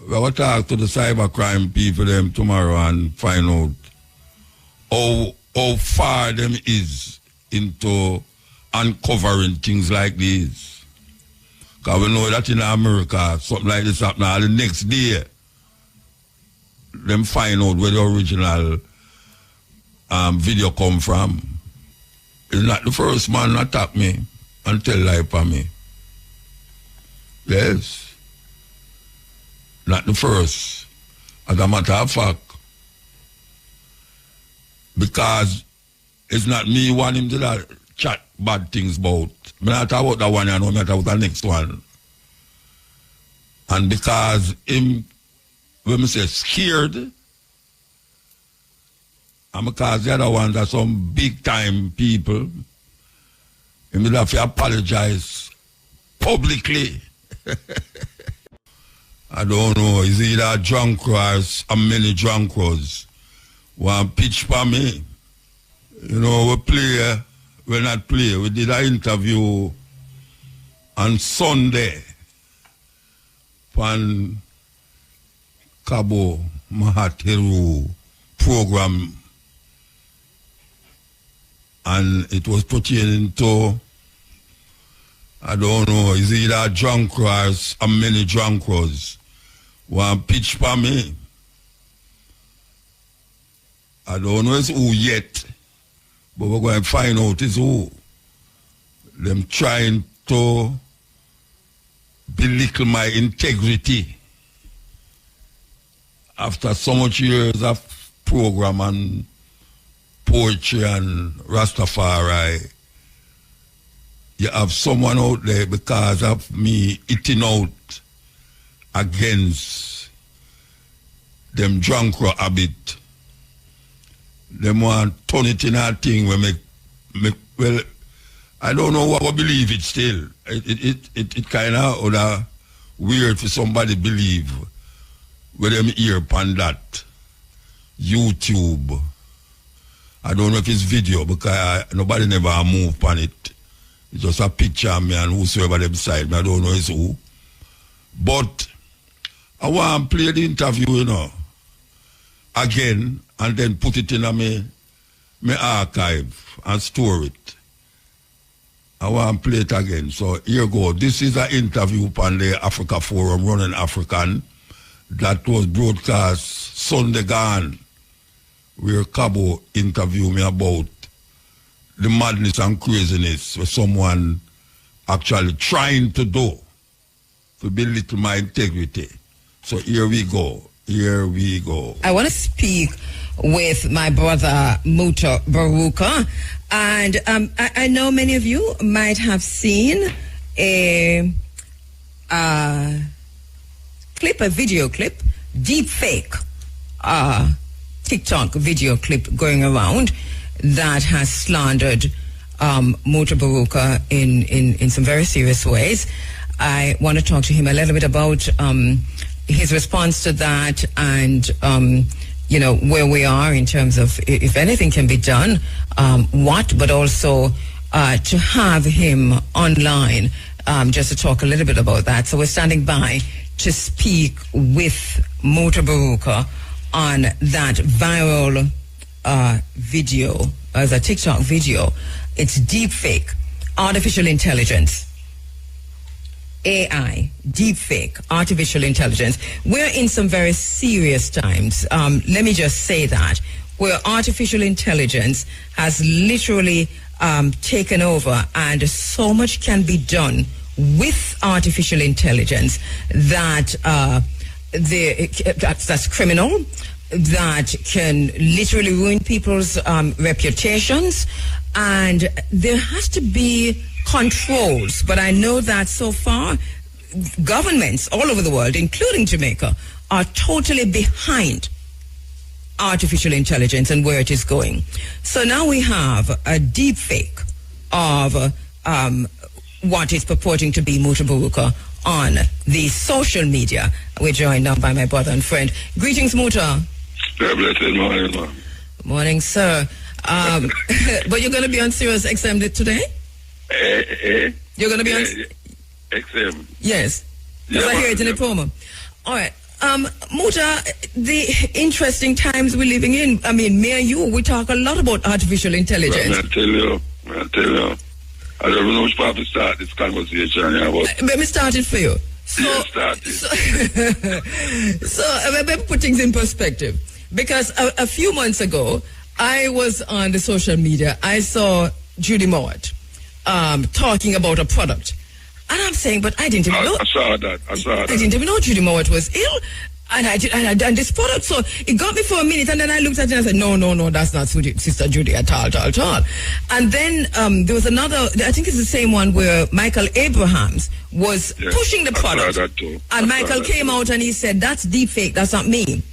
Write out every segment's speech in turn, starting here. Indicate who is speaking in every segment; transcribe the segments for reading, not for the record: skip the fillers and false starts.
Speaker 1: we're going to talk to the cybercrime people them tomorrow and find out how far them is into uncovering things like these. Because we know that in America, something like this happens the next day. Them find out where the original video come from. It's not the first man attack me and tell lie for me. Yes. Not the first. As a matter of fact. Because it's not me wanting to chat bad things about. I'm not talking about that one, I know, I'm talking about the next one. And because him, when I say scared, and because the other ones are some big time people, he will have to apologize publicly. I don't know, is either drunk or many drunkers want pitch for me. You know, we not play. We did an interview on Sunday on Cabo Mahateru program, and it was pertaining to, I don't know, is either drunkers or many drunkers want pitch for me. I don't know it's who yet, but we're going to find out it's who. Them trying to belittle my integrity after so much years of program and poetry and Rastafari. You have someone out there because of me eating out against them drunk habit. Them want turn it in a thing where well, I don't know what I believe it still. It kind of weird for somebody believe with them ear upon that YouTube. I don't know if it's video because nobody never move upon it. It's just a picture of me and whosoever them beside me. I don't know it's who. But I want to play the interview, you know, again, and then put it in my archive and store it. I want to play it again. So here go. This is an interview on the Africa Forum, Running African, that was broadcast Sunday gone, where Cabo interviewed me about the madness and craziness with someone actually trying to do to belittle my integrity. So here we go. Here we go.
Speaker 2: I want to speak with my brother Mutabaruka, and I know many of you might have seen a video clip, deep fake TikTok video clip going around that has slandered Mutabaruka in some very serious ways. I want to talk to him a little bit about his response to that and, you know, where we are in terms of if anything can be done, but also to have him online just to talk a little bit about that. So we're standing by to speak with Mutabaruka on that viral video, as a TikTok video. It's deep fake, artificial intelligence. AI, deep fake, artificial intelligence. We're in some very serious times. Let me just say that, where artificial intelligence has literally taken over, and so much can be done with artificial intelligence that that's criminal, that can literally ruin people's reputations, and there has to be controls. But I know that so far, governments all over the world, including Jamaica, are totally behind artificial intelligence and where it is going. So now we have a deep fake of what is purporting to be Mutabaruka on the social media. We're joined now by my brother and friend. Greetings, Muta.
Speaker 3: Blessed morning, man.
Speaker 2: Morning, sir. But you're going to be on Sirius XM today? You're going to be on
Speaker 3: XM.
Speaker 2: Yes. Because I hear it in the promo. All right. Muta, the interesting times we're living in, I mean, me and you, we talk a lot about artificial intelligence.
Speaker 3: I tell you. I don't know which part to start this conversation. Yeah, but
Speaker 2: let me start it for you.
Speaker 3: start it.
Speaker 2: So let me put things in perspective. Because a few months ago, I was on the social media. I saw Judy Mowat talking about a product. And I'm saying, but I didn't even know.
Speaker 3: I saw that.
Speaker 2: I didn't even know Judy Mowat was ill. And I done this product. So it got me for a minute. And then I looked at it and I said, no, that's not Sister Judy at all. And then there was another, I think it's the same one where Michael Abrahams was pushing the product.
Speaker 3: I saw that too.
Speaker 2: And Michael came out and he said, that's deep fake. That's not me.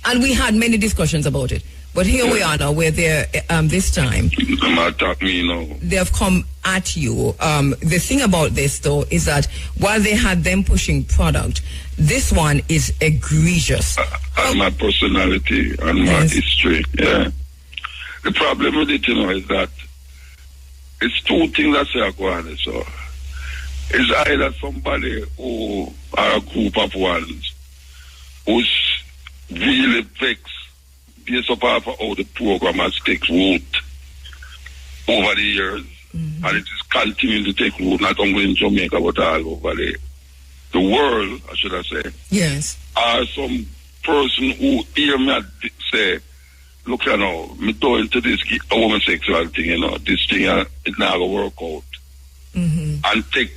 Speaker 2: And we had many discussions about it. But here we are now, we're there this time. They have come at you. The thing about this, though, is that while they had them pushing product, this one is egregious.
Speaker 3: And my personality and my history, yeah. The problem with it, is that it's two things that say go on. So it's either somebody who are a group of ones who's really vexed based upon how the program has taken root over the years, and it is continuing to take root not only in Jamaica but all over the world, I should have said.
Speaker 2: Yes.
Speaker 3: Or some person who hear me say, look, me go into this homosexual thing, this thing, it not going to work out. And take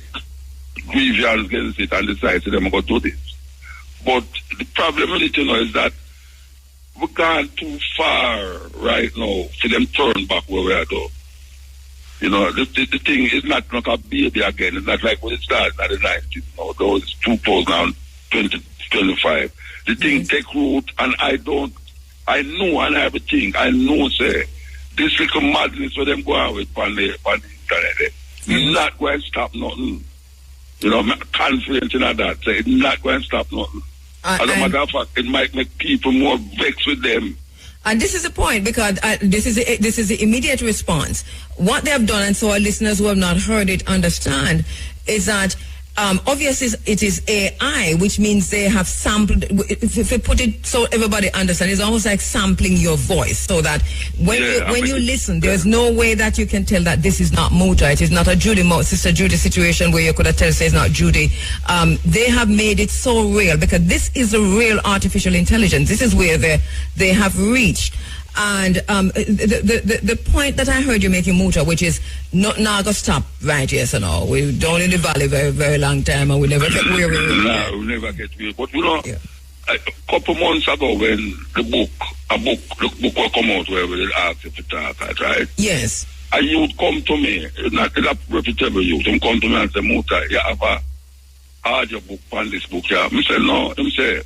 Speaker 3: grievance against it and decide that I'm going to do this. But the problem with it, is that we're gone too far right now for them turn back where we are though. The thing is not like a baby again. It's not like when it started in the 90s. Though it's 2025. The thing take root, and I know and everything. I know, say, this little madness where them go out with on the internet, not going to stop nothing. I'm confident in that. Say, it's not going to stop nothing. As a matter of fact, it might make people more vexed with them.
Speaker 2: And this is the point, because this is the immediate response. What they have done, and so our listeners who have not heard it understand, is that obviously it is AI, which means they have sampled. If you put it so everybody understands, it's almost like sampling your voice, so that when you listen, there's no way that you can tell that this is not Muta. It is not a Sister Judy situation where you could have told say it's not Judy. They have made it so real, because this is a real artificial intelligence. This is where they have reached. And the point that I heard you making, Muta, which is not now going to stop right here, so no. We don't in the valley very, very long time, and we never get weary.
Speaker 3: No, we never get weary. But a couple months ago when the book will come out where we ask if to talk, right?
Speaker 2: Yes.
Speaker 3: And you would come to me, not a reputable youth, and come to me and say, Muta, you have a audio book on this book, yeah? I say, no. Him say,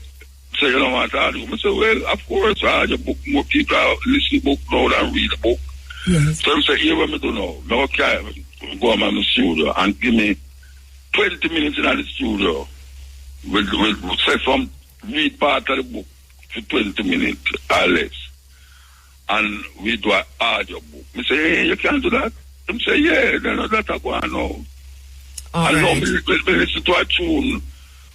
Speaker 3: you know what I do? I say, well, of course, I have a book. More people listen to book now than read a book.
Speaker 2: Yes.
Speaker 3: So I say, here what I do now. Now, okay, go on my studio and give me 20 minutes in the studio. We'll say some read part of the book for 20 minutes or less. And we do an audio book. I say, hey, you can't do that? I say, yeah, that's a go on now. And now we listen to a tune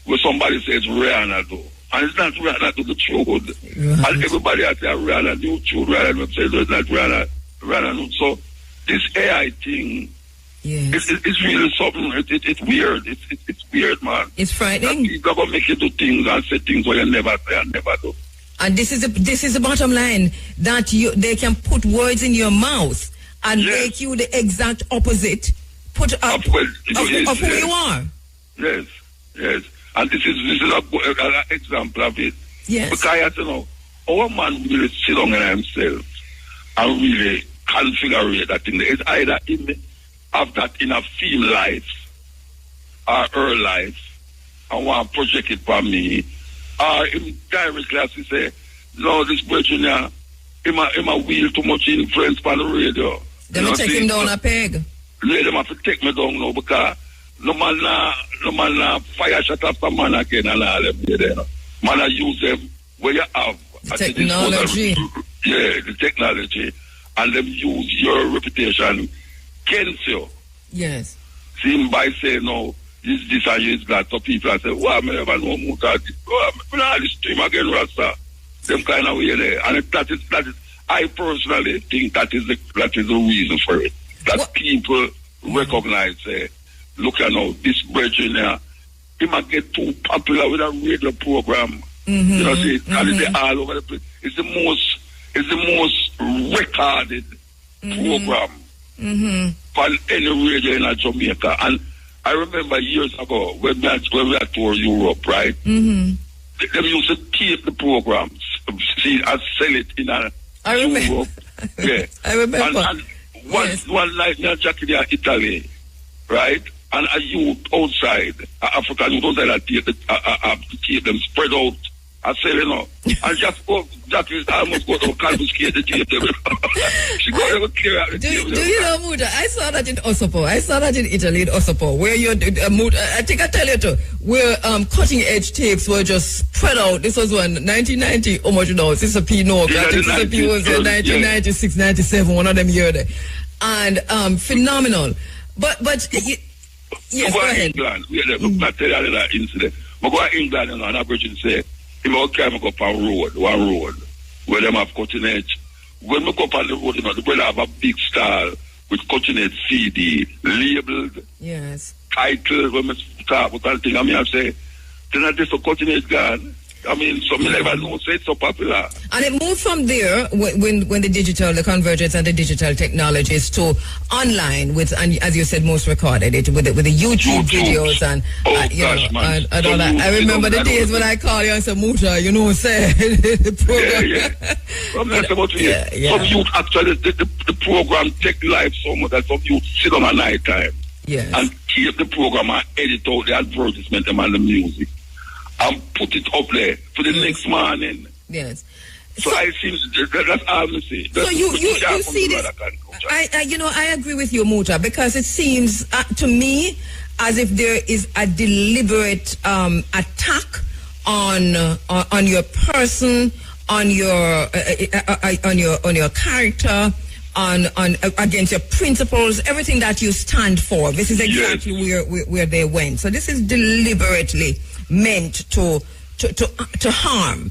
Speaker 3: where somebody says Rihanna do. And it's not Rihanna to the truth. Right. And everybody has said Rihanna new tune, Rihanna say it's not Rihanna. So this AI thing, it's really something. It's weird. It's weird, man.
Speaker 2: It's frightening.
Speaker 3: You're gonna make you do things and say things where you never say and never do.
Speaker 2: And this is the bottom line, that they can put words in your mouth and make you the exact opposite of who you are.
Speaker 3: Yes. And this is an example of it.
Speaker 2: Yes.
Speaker 3: Because, our man really sit down in himself and really configure that thing. It's either him have that in a field life or her life and want to project it for me, or him directly as he say, no, this person here, him a wheel too much influence on the radio.
Speaker 2: Let me take him down a peg.
Speaker 3: Let them have to take me down now, because no man fire shot after man again and all them there. Man I use them where you have
Speaker 2: the technology.
Speaker 3: The technology, and them use your reputation against you.
Speaker 2: Yes.
Speaker 3: See him by saying no, this and is that. So people are saying, well, I never know Muta. I'm not this to him again, Rasta. Them kind of way there. And that is, I personally think that is the reason for it. That people recognize, look at now, this brethren here, he might get too popular with a radio program. You know, see, and it's all over the place. It's the most recorded program on any radio in Jamaica. And I remember years ago when we had toured Europe, right? They used to tape the programs, see, and sell it in Europe. Yeah,
Speaker 2: I remember.
Speaker 3: And one night in Italy, right? And a youth outside, African youth outside, tape them spread out. I said, you know, and just go, that is almost go to confiscate the tape. She got to clear out the tape.
Speaker 2: Do you know, Muta? I saw that in Osopo. I saw that in Italy, in Osopo, where you're, I think I tell you too, where cutting edge tapes were just spread out. This was when 1990, how much you know? This is a P no. I think this P was in 1996, 97, one of them years there. And phenomenal. But yes, go ahead.
Speaker 3: England, we had a that incident. We go to England and an Aboriginal say, if I can go up on one road, where them have cutting edge. When we go up on the road, you know, the brother have a big style with cutting edge CD, labeled, title, when we talk about that thing, I mean, I say, then I just a cutting edge gun. I mean, some never know, say it's so popular.
Speaker 2: And it moved from there when the convergence and the digital technologies to online with, and as you said, most recorded it with the YouTube videos and and all that. I remember the days when I call you and say, Muta, you know, say the program.
Speaker 3: Some youth actually the program take life so much that some youth sit on at night time and keep the program and edit out the advertisement and the music. And put it up there for the next morning.
Speaker 2: Yes.
Speaker 3: So I think that's all I say.
Speaker 2: So you see this. I agree with you, Muta, because it seems to me as if there is a deliberate attack on your person, on your character, on against your principles, everything that you stand for. This is exactly where they went. So this is deliberately meant to harm.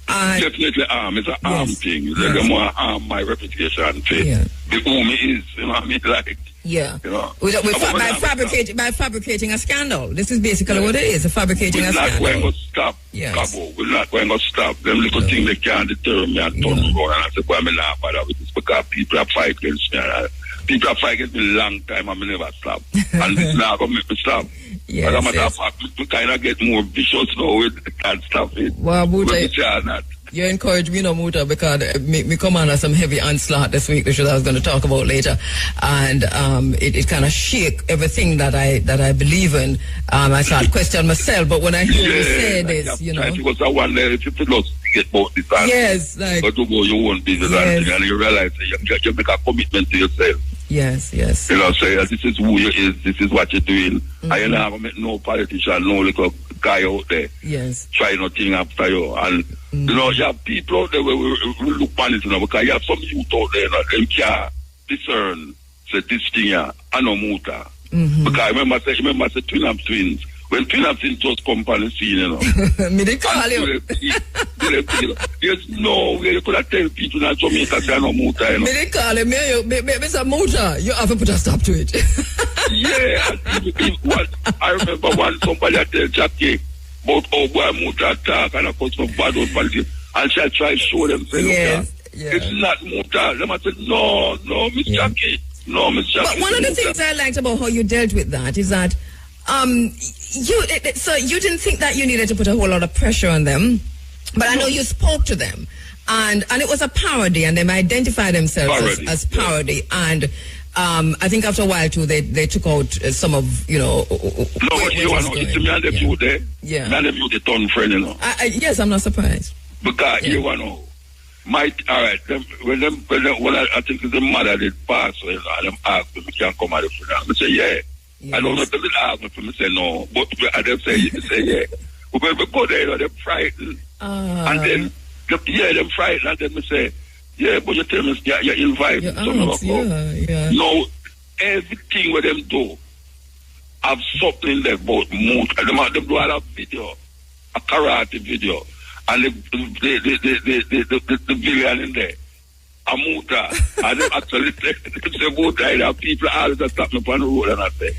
Speaker 3: Definitely harm. It's an harm thing. They want to harm my reputation to the whom it is. You know what I mean? Like, you know,
Speaker 2: by fabricating a scandal. This is basically what it is, fabricating a scandal.
Speaker 3: We're not going to stop. We're not going to stop. Them little things they can't deter me and turn me around and say, well, I'm not bother with this because people are fighting against me. People are fighting against me a long time and I never stop. And it's not going to make me stop. As a matter of fact, we kind of get more vicious now with that stuff.
Speaker 2: Well, Muta, you encourage me, Muta, because me come on some heavy onslaught this week, which I was going to talk about later, and it kind of shake everything that I believe in. I start question myself, but when I hear you say this, you know,
Speaker 3: because I wonder if you lost get both this answer, but to go your own business and you realize you make a commitment to yourself.
Speaker 2: Yes.
Speaker 3: You know, say this is who you is, this is what you're doing. I ain't never met no politician, no little guy out there. Try nothing after you. And you know, you have people out there where we look on it, you know, because you have some youth out there, you know, them can't discern say this thing here, I know Muta. Because I remember say twins. When twins just come on the scene, you know.
Speaker 2: Me they call you.
Speaker 3: There's no way you could have tell people that Jamaica say I know Muta, you know.
Speaker 2: Me they call him, me say Muta, you have to put a stop to it.
Speaker 3: I remember when somebody tell Jackie about how boy Muta attack and of course some bad old politics, and she try to show them, say, it's not Muta. Them I said, no, Miss Jackie. No, Miss Jackie.
Speaker 2: But one of the things I liked about how you dealt with that is that so you didn't think that you needed to put a whole lot of pressure on them, but I know you spoke to them, and it was a parody, and they identified themselves as parody, and I think after a while too, they took out some of, you know.
Speaker 3: It's me and the view there. Me and the view the turn friend, you know.
Speaker 2: Yes, I'm not surprised.
Speaker 3: Because you know, when I think the mother did pass, you know, and them asked me, can come at the funeral. I say I don't know if they ask me for me say no, but they say When we go there, you know, they're frightened. And then them frightened, and then we say, but you tell me, you invite me.
Speaker 2: No,
Speaker 3: everything what them do, have something there about Muta. They do a video, a karate video, and the villain in there. A Muta. And they actually say Muta, and people always stop me on the road and I say,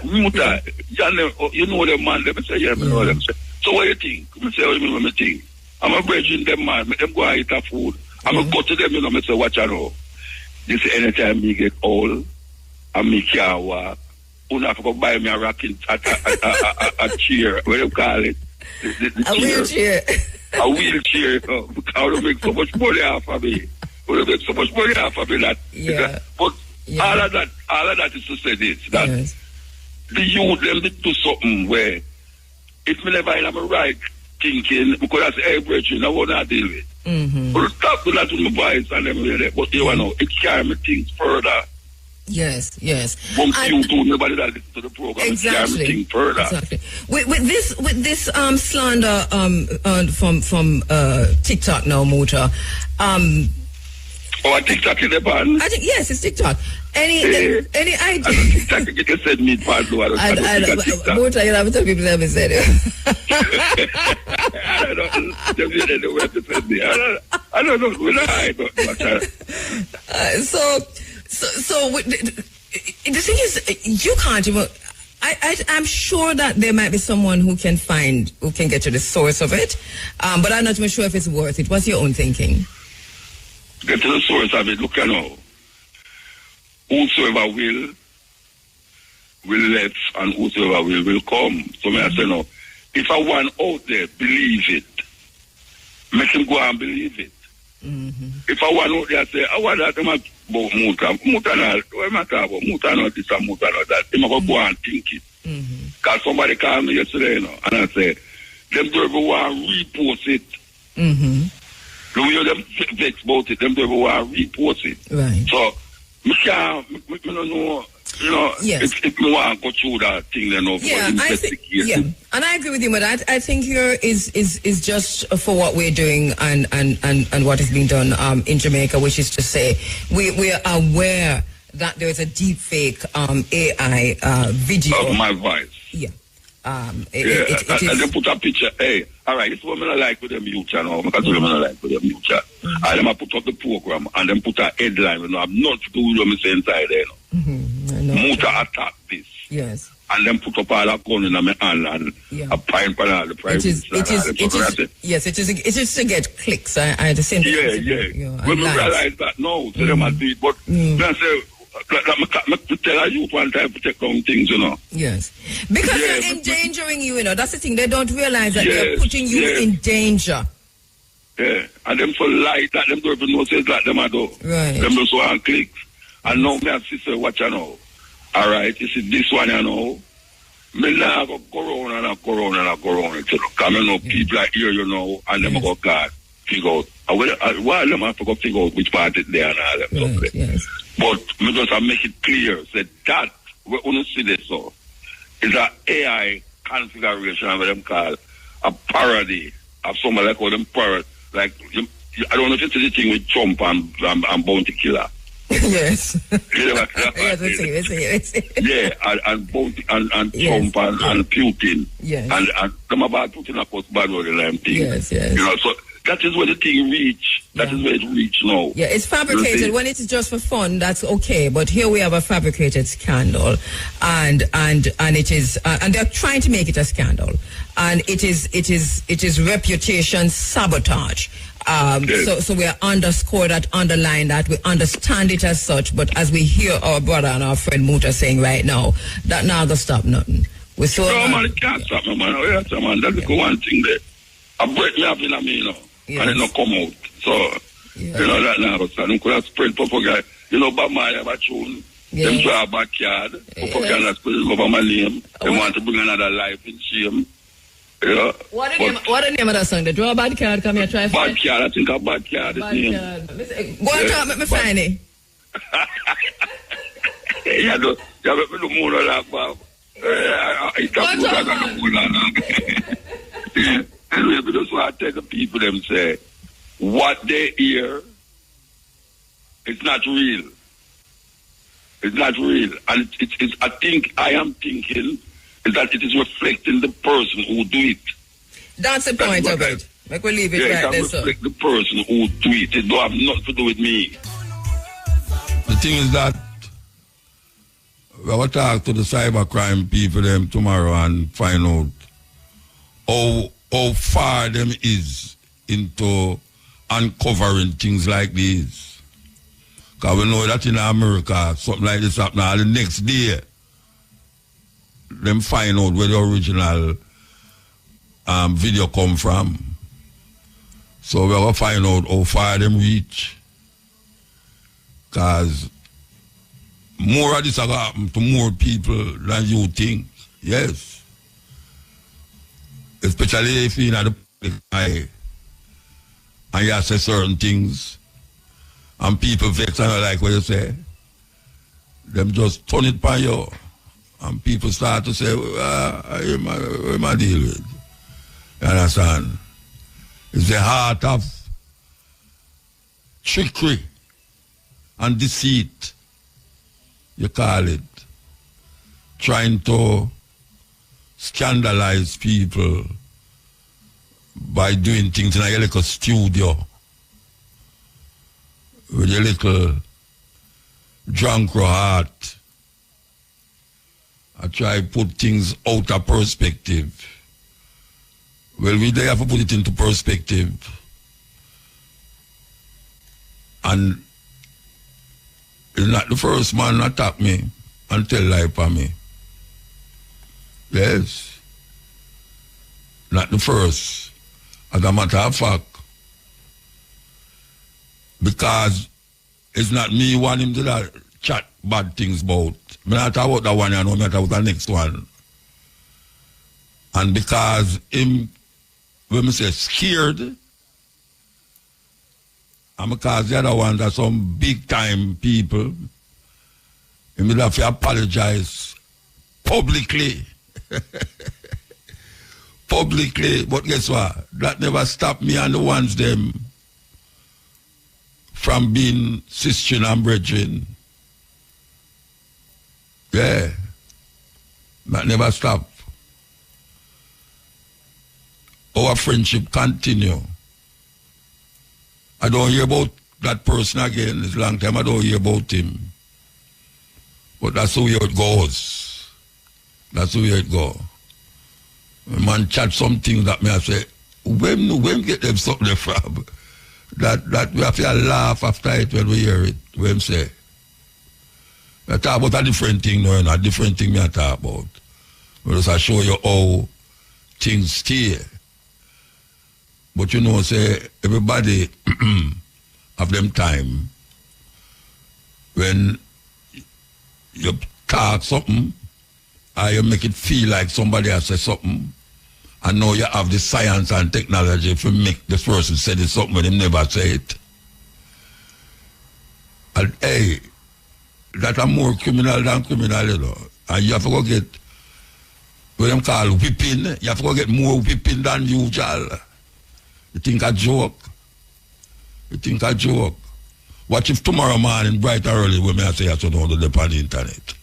Speaker 3: Muta, you know them man. Let me say, yeah, I know them. So what do you think? I say, what do you mean what I think? I'm a bridging them man, make them go and eat a food. I'm going to go to them, I say, watch I know. You see, anytime me get old, and me can't walk, you have to go buy me a rocking, a chair, what do you call it? The
Speaker 2: a wheelchair.
Speaker 3: A wheelchair, because I will make so much money off of me. Will make so much money off of me that.
Speaker 2: Yeah.
Speaker 3: But all of that is to say this, that the youth, them did do something where, if me never in my right thinking, because I say, hey, brethren, I want to deal with. But stop with that with my voice and them, but you know, it carry me things further.
Speaker 2: Yes.
Speaker 3: From you to nobody that listen to the program,
Speaker 2: exactly.
Speaker 3: It carry me things further.
Speaker 2: Exactly. With this slander from TikTok now, Muta.
Speaker 3: TikTok is the ban?
Speaker 2: I think yes, it's TikTok. Any idea?
Speaker 3: I don't TikTok you can send me part no,
Speaker 2: Muta, you have to tell people never said it.
Speaker 3: I don't know where to send me. I don't know.
Speaker 2: So the thing is, you can't even. I'm sure that there might be someone who can get to the source of it, but I'm not even sure if it's worth it. What's your own thinking?
Speaker 3: Get to the source of it. Look, you know, whosoever will let, and whosoever will come. So I say, no, if I want out there, believe it. Make him go and believe it. If I want out there, say, I want that about Muta. Muta not, what am I talking about? Muta not this and Muta not that. I'm going to go and think it. Because somebody called me yesterday, you know, and I said, them do everyone repost it. You hear them vex about it, them do everyone repost it.
Speaker 2: Right.
Speaker 3: So, I don't know, you know, if you want to go through that thing, then
Speaker 2: and I agree with you, but I think here is just for what we're doing and what is being done in Jamaica, which is to say we are aware that there is a deep fake AI video
Speaker 3: of my voice.
Speaker 2: Yeah.
Speaker 3: And they put a picture, hey, all right, this is what I like with them youth, you know, because I like with them youth. And then I put up the program and then put a headline, you know, I'm not to do with me inside there, you know. Muta attack this.
Speaker 2: Yes.
Speaker 3: And then put up all that gun in my hand and a pint for all the private.
Speaker 2: It is to get clicks. I understand.
Speaker 3: Yeah. When we realize that, no, so they must do it. But I say, to tell you one time to take on things, you know.
Speaker 2: Yes. Because they're endangering you, you know. That's the thing. They don't realize that they're putting you in danger.
Speaker 3: Yeah. And them so light that them don't even know says that them are do.
Speaker 2: Right.
Speaker 3: Them just want clicks. And now me and sister watch you know. All right, you see this one, you know. Me now go around. Because I know people are here, you know, and them go God figure out. Why them have to go figure out which part is there and all them stuff.
Speaker 2: Yes.
Speaker 3: But me just make it clear that we only see this so is an AI configuration of what them call a parody of someone like all them parrot. Like I don't know if it's the thing with Trump and Bounty Killer.
Speaker 2: Yes.
Speaker 3: Yeah, and Bounty and Trump and Putin.
Speaker 2: Yes.
Speaker 3: And them about Putin of course bad with the lame thing.
Speaker 2: Yes.
Speaker 3: You know, so that is where the thing reach. That is where it reach now.
Speaker 2: Yeah, it's fabricated. When it's just for fun, that's okay. But here we have a fabricated scandal, and it is, and they're trying to make it a scandal, and it is reputation sabotage. So we are underscore that, underline that, we understand it as such. But as we hear our brother and our friend Muta saying right now, that now gonna stop nothing. We saw.
Speaker 3: No man, it can't stop no man. That's the one thing there. I break me up in me, you know. Yes. And it not come out. So, you know, that now, so I could have spread propaganda. You know, Bob Marley have a tune. Them try a backyard. Propaganda spread over my name. They want to bring another life in shame. You know? What
Speaker 2: the name of that song? The Draw Backyard, come here, try
Speaker 3: Backyard, I think a backyard is name.
Speaker 2: Go and talk, make me find it.
Speaker 3: Yeah, make me do more of that, Bob. Anyway, we just want to tell the people them say, what they hear is not real. It's not real. And I am thinking is that it is reflecting the person who do it.
Speaker 2: That's the point of it. Like we leave it right there, sir.
Speaker 3: Reflect the person who do it. It don't have nothing to do with me.
Speaker 1: The thing is that we will talk to the cybercrime people them tomorrow and find out how far them is into uncovering things like these. Because we know that in America, something like this happens. The next day, them find out where the original video come from. So we will find out how far them reach. Because more of this will happen to more people than you think. Yes. Especially if you're in the public eye and you say certain things and people vex and like what you say, them just turn it by you and people start to say, what am I deal with? You understand? It's the heart of trickery and deceit, you call it, trying to scandalize people by doing things in a little studio with a little drunk heart. I try to put things out of perspective. Well, we have to put it into perspective. And it's not the first man attack me and tell lie for me. Yes. Not the first. As a matter of fact. Because it's not me wanting him to chat bad things about. I'm not talking about that one, I'm not talking about the next one. And because him, when I say scared, and because the other ones are some big time people, he will have to apologize publicly. Publicly. But guess what? That never stopped me and the ones them from being sister and brethren. Yeah. That never stopped. Our friendship continue. I don't hear about that person again. It's a long time I don't hear about him. But that's the way it goes. That's the way it goes. A man chat some things that me I say, when get them something from? That we have to laugh after it when we hear it. When say. I talk about a different thing, no, a different thing I talk about. Because I show you how things stay. But you know, say, everybody have them time when you talk something or you make it feel like somebody has said something, and now you have the science and technology to make the person say it something when he never say it. And hey, that are more criminal than criminal, you know. And you have to go get what them call whipping. You have to go get more whipping than usual. You think a joke? You think a joke? Watch if tomorrow morning, bright and early, when I say I don't know the on the internet.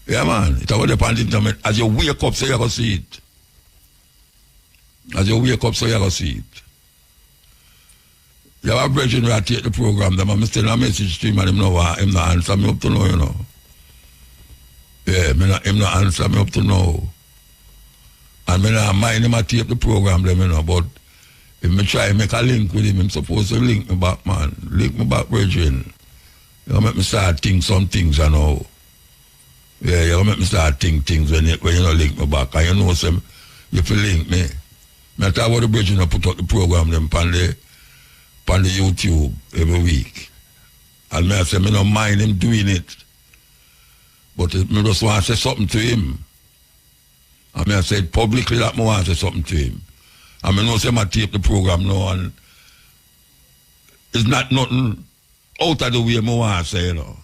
Speaker 1: Yeah, man, it's all on the internet. As you wake up, so you're going to see it. As you wake up, so you're going to see it. You have a brethren who take the program, them, I'm sending a message to him and him not answer me up to now, you know. Yeah, him not answer me up to now. And me not mind him to take the program, them, you know, but if me try make a link with him, I'm supposed to link me back, man. Link me back, brethren. You make me start think some things, you know. Yeah, you make me start think things when you don't link me back. And you know, some, you feel link me. I talk about the brethren who put up the program, them, on the YouTube every week. And I say, I don't mind him doing it. But I just want to say something to him. And I said publicly that I want to say something to him. And I know say I tape the program now and it's not nothing out of the way I want to say, you know.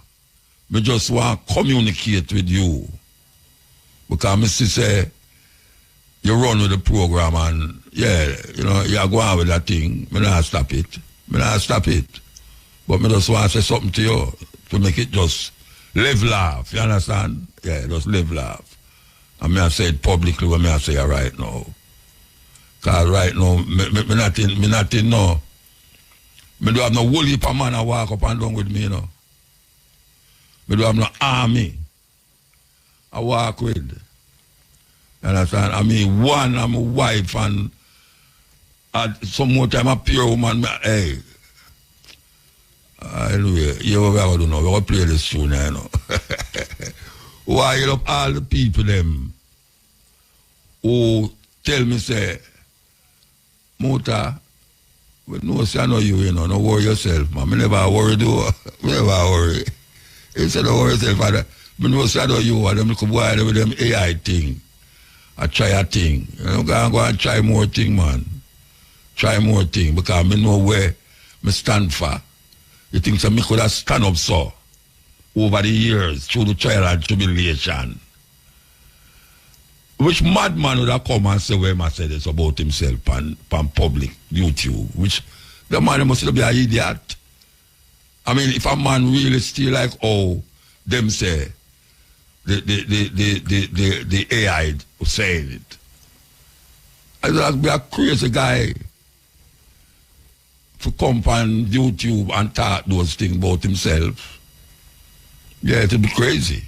Speaker 1: I just want to communicate with you. Because I say, you run with the program and yeah, you know, you go on with that thing. I don't stop it. I don't stop it. But I just want to say something to you to make it just Live laugh, you understand? Yeah, just live laugh. And me I say it publicly when me I say it right now. Because right now, me nothing no. Me do have no whole heap of man I walk up and down with me, you know. Me do have no army I walk with. You understand? I mean, one, I'm a wife and some more time a pure woman, hey. Anyway, you know what we're going to do now? We're going to play this tune, you know. Why you up all the people them who tell me, say, Muta, but no, say I know you know, don't worry yourself, man. I never worry, do I never worry. He said, don't worry yourself, father. But no, say I know you, and them little boy with them AI thing. I try a thing. You know, go and try more thing, man. Try more thing, because I know where I stand for. You think so me could have stand up so over the years through the trial and tribulation. Which madman would have come and say where I said this about himself on public YouTube? Which the man must be an idiot. I mean, if a man really still like them say the AI was saying it, I would be a crazy guy to come on YouTube and talk those things about himself. Yeah, it'd be crazy.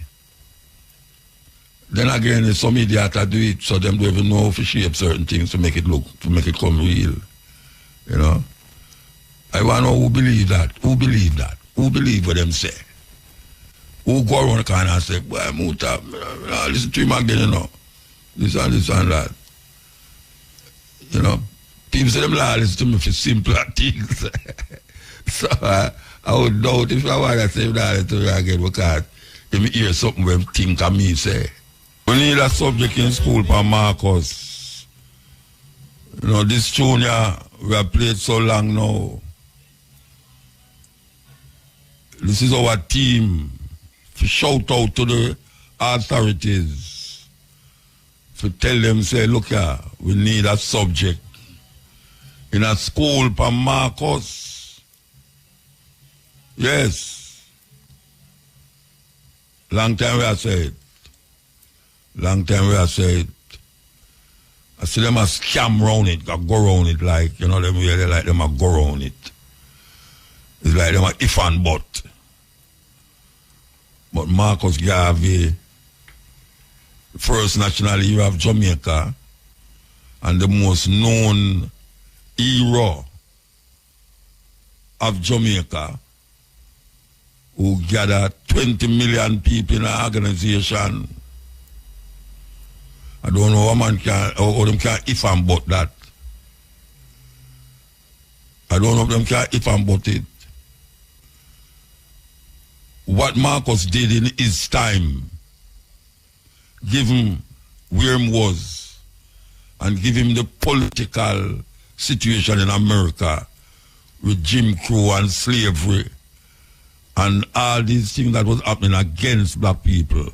Speaker 1: Then again, there's some idiot that do it, so them don't even know to shape certain things to make it come real. You know? I want to know who believe that. Who believe that? Who believe what them say? Who go around the corner and say, boy, Muta, listen to him again, you know. This and that. You know? People say them listen to me for simpler things. So I would doubt if I want to say that to me again, because if you hear something where think of me say. We need a subject in school for Marcus. You know, this junior we have played so long now. This is our team. To shout out to the authorities. To tell them, say, look here, we need a subject in a school for Marcus. Yes. Long time we have said. Long time we have said. I see them a scam round it, go round it like, you know, them really like them a go round it. It's like them a if and but. But Marcus Garvey, first national hero of Jamaica, and the most known hero of Jamaica, who gathered 20 million people in an organization. I don't know how man can, or them can if and but that. I don't know if them can if and but it. What Marcus did in his time, give him where he was, and give him the political situation in America with Jim Crow and slavery and all these things that was happening against black people.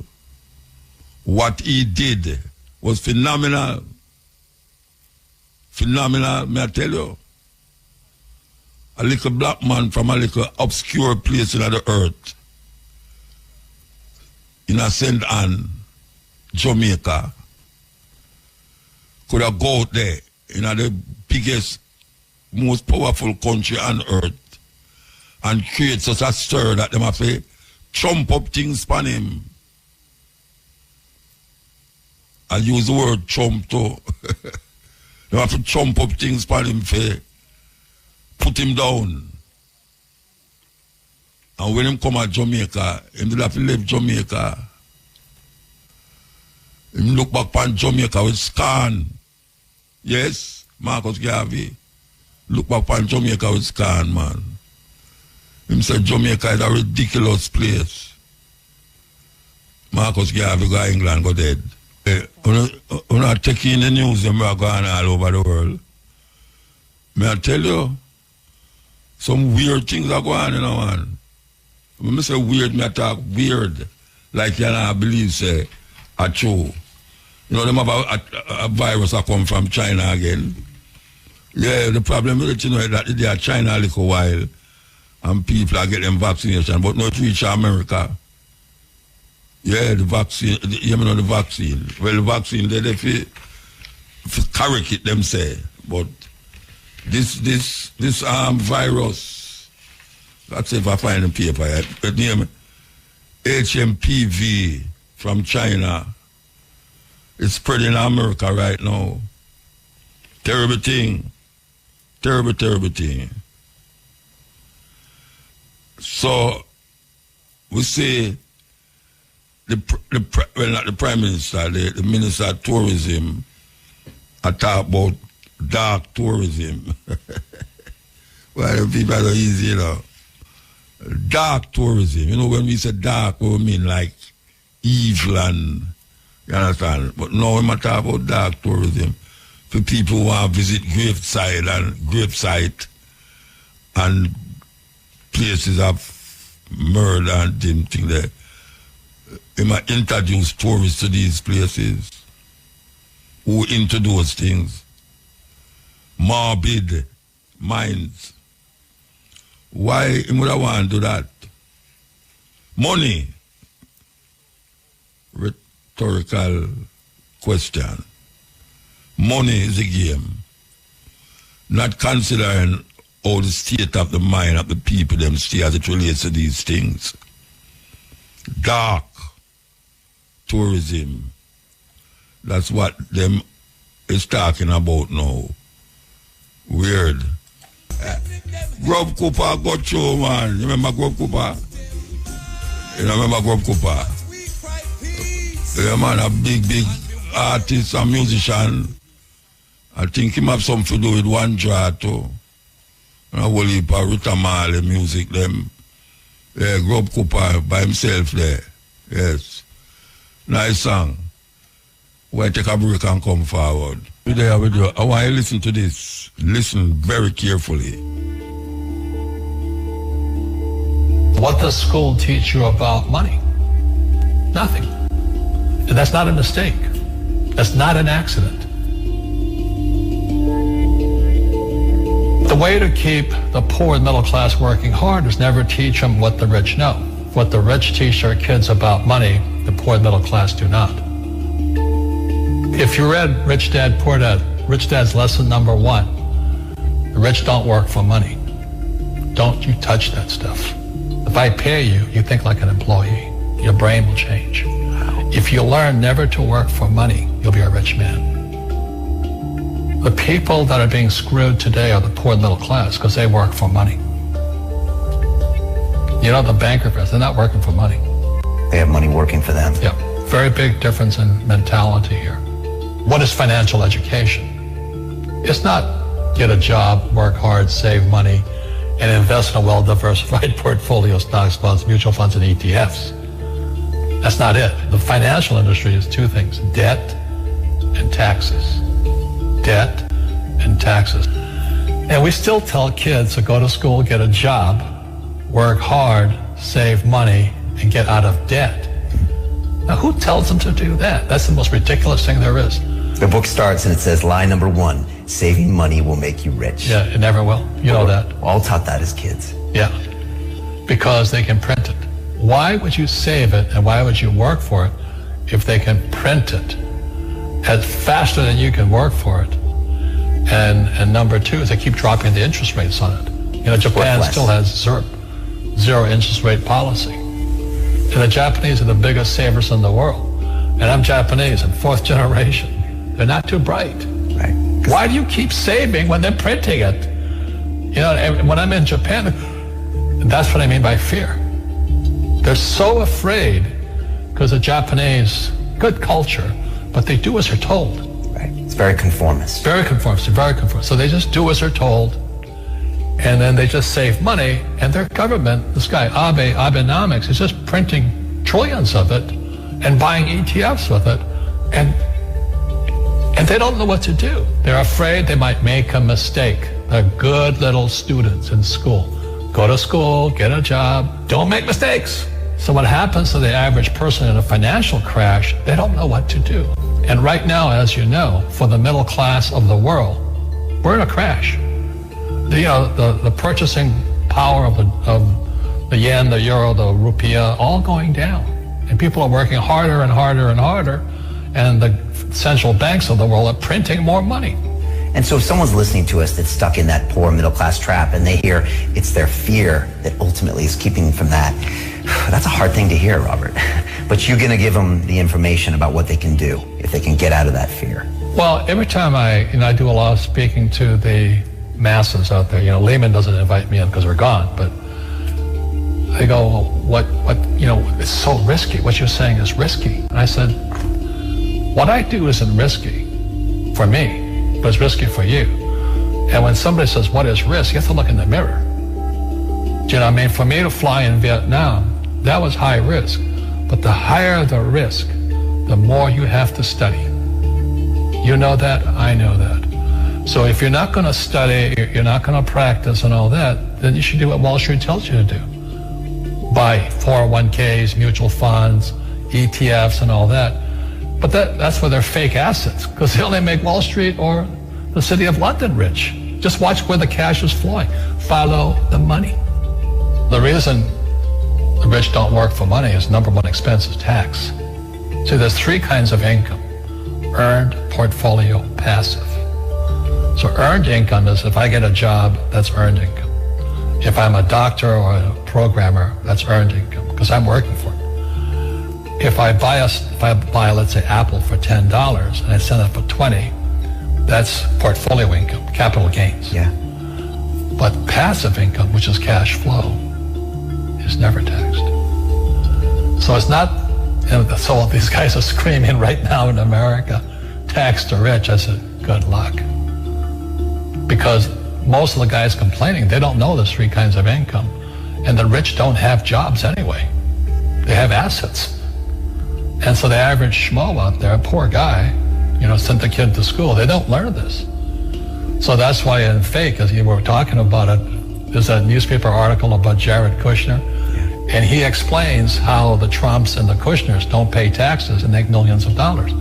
Speaker 1: What he did was phenomenal. Phenomenal, may I tell you. A little black man from a little obscure place in the earth, in a St. Anne, Jamaica, could have go out there in the biggest, most powerful country on earth and create such a stir that them have to trump up things upon him. I use the word trump too. They have to trump up things upon him for put him down. And when him come at Jamaica, him did have to leave Jamaica. Him look back on Jamaica with scorn. Yes, Marcus Garvey. Look back on Jamaica with scorn, man. Him said Jamaica is a ridiculous place. Marcus Garvey go to England, go dead. When I take in the news, them are going all over the world. May I tell you, some weird things are going on, you know, man. When I say weird, me I talk weird. Like you know, I believe, say, a true. You know, them have a virus that come from China again. Yeah, the problem with it, you know, that they are China a little while and people are getting vaccination, but not reach America. Yeah, the vaccine. You know the vaccine. Well, the vaccine, they correct it, them say. But this virus, let's see if I find the paper. It name HMPV from China. It's spreading in America right now. Terrible thing. Terrible thing. So, we say, not the Prime Minister, the Minister of Tourism, I talk about dark tourism. Well, the people are so easy, you know. Dark tourism. You know, when we say dark, we mean like evil and, you understand? But now we talk about dark tourism for people who want to visit gravesite and places of murder and things there. They might introduce tourists to these places who into those things. Morbid minds. Why would I want to do that? Money. Rhetorical question. Money is a game. Not considering all the state of the mind of the people them stay as it relates to these things. Dark tourism. That's what them is talking about now. Weird. Grub Cooper got through, man. You remember Grub Cooper? You remember Grub Cooper? Yeah, man, a big artist and musician. I think he have something to do with one draw too. And a whole heap of Ritamal music them. Yeah, Grub Cooper by himself there. Yes. Nice song. We'll take a break and come forward. There with you. I want you to listen to this. Listen very carefully.
Speaker 4: What does school teach you about money? Nothing. And that's not a mistake. That's not an accident. The way to keep the poor and middle class working hard is never teach them what the rich know. What the rich teach their kids about money, the poor and middle class do not. If you read Rich Dad, Poor Dad, Rich Dad's lesson number 1, the rich don't work for money. Don't you touch that stuff. If I pay you, you think like an employee. Your brain will change. If you learn never to work for money, you'll be a rich man. The people that are being screwed today are the poor and middle class because they work for money. You know, the bankers, they're not working for money.
Speaker 5: They have money working for them.
Speaker 4: Yeah, very big difference in mentality here. What is financial education? It's not get a job, work hard, save money, and invest in a well-diversified portfolio of stocks, bonds, mutual funds, and ETFs. That's not it. The financial industry is 2 things, debt and taxes. Debt and taxes. And we still tell kids to go to school, get a job, work hard, save money, and get out of debt. Now, who tells them to do that? That's the most ridiculous thing there is.
Speaker 5: The book starts and it says, lie number 1, saving money will make you rich.
Speaker 4: Yeah, it never will. You know that.
Speaker 5: We're all taught that as kids.
Speaker 4: Yeah, because they can print it. Why would you save it and why would you work for it if they can print it as faster than you can work for it? And number 2 is they keep dropping the interest rates on it. You know, Japan still has zero interest rate policy. And the Japanese are the biggest savers in the world. And I'm Japanese, I'm 4th generation. They're not too bright.
Speaker 5: Right.
Speaker 4: Why do you keep saving when they're printing it? You know, when I'm in Japan, that's what I mean by fear. They're so afraid because the Japanese, good culture, but they do as they're told.
Speaker 5: Right. It's very conformist.
Speaker 4: Very conformist, very conformist. So they just do as they're told, and then they just save money, and their government, this guy, Abenomics, is just printing trillions of it and buying ETFs with it, and they don't know what to do. They're afraid they might make a mistake. They're good little students in school. Go to school, get a job, don't make mistakes. So what happens to the average person in a financial crash, they don't know what to do. And right now, as you know, for the middle class of the world, we're in a crash. The purchasing power of the yen, the euro, the rupiah, all going down. And people are working harder and harder and harder, and the central banks of the world are printing more money.
Speaker 5: And so if someone's listening to us that's stuck in that poor middle class trap and they hear it's their fear that ultimately is keeping them from that, that's a hard thing to hear, Robert. But you're going to give them the information about what they can do if they can get out of that fear.
Speaker 4: Well, every time I do a lot of speaking to the masses out there. Lehman doesn't invite me in because we're gone, but I go, what, it's so risky. What you're saying is risky. And I said, what I do isn't risky for me, but it's risky for you. And when somebody says, what is risk? You have to look in the mirror. Do you know what I mean? For me to fly in Vietnam, that was high risk. But the higher the risk, the more you have to study. You know that, I know that. So if you're not going to study, you're not going to practice and all that, then you should do what Wall Street tells you to do. Buy 401ks, mutual funds, ETFs and all that. But that's where they're fake assets, because they only make Wall Street or the City of London rich. Just watch where the cash is flowing. Follow the money. The reason the rich don't work for money is number one expense is tax. See, there's three kinds of income: earned, portfolio, passive. So earned income is if I get a job, that's earned income. If I'm a doctor or a programmer, that's earned income because I'm working for it. If I buy, let's say, Apple for $10 and I sell it for $20, that's portfolio income, capital gains.
Speaker 5: Yeah.
Speaker 4: But passive income, which is cash flow, is never taxed. So it's not, so these guys are screaming right now in America, tax the rich. I said, good luck. Because most of the guys complaining, they don't know there's three kinds of income. And the rich don't have jobs anyway. They have assets. And so the average schmo out there, poor guy, sent the kid to school. They don't learn this. So that's why in fake, as you were talking about it, there's a newspaper article about Jared Kushner. And he explains how the Trumps and the Kushners don't pay taxes and make millions of dollars.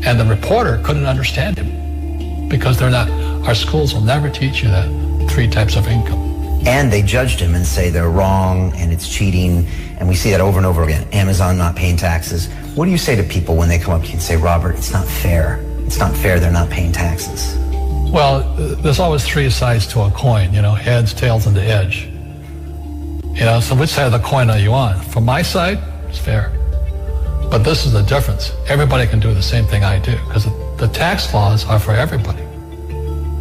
Speaker 4: And the reporter couldn't understand him because our schools will never teach you that three types of income.
Speaker 5: And they judged him and say they're wrong and it's cheating. And we see that over and over again. Amazon not paying taxes. What do you say to people when they come up to you and say, Robert, it's not fair. It's not fair they're not paying taxes.
Speaker 4: Well, there's always three sides to a coin, heads, tails, and the edge. So which side of the coin are you on? From my side, it's fair. But this is the difference. Everybody can do the same thing I do because the tax laws are for everybody.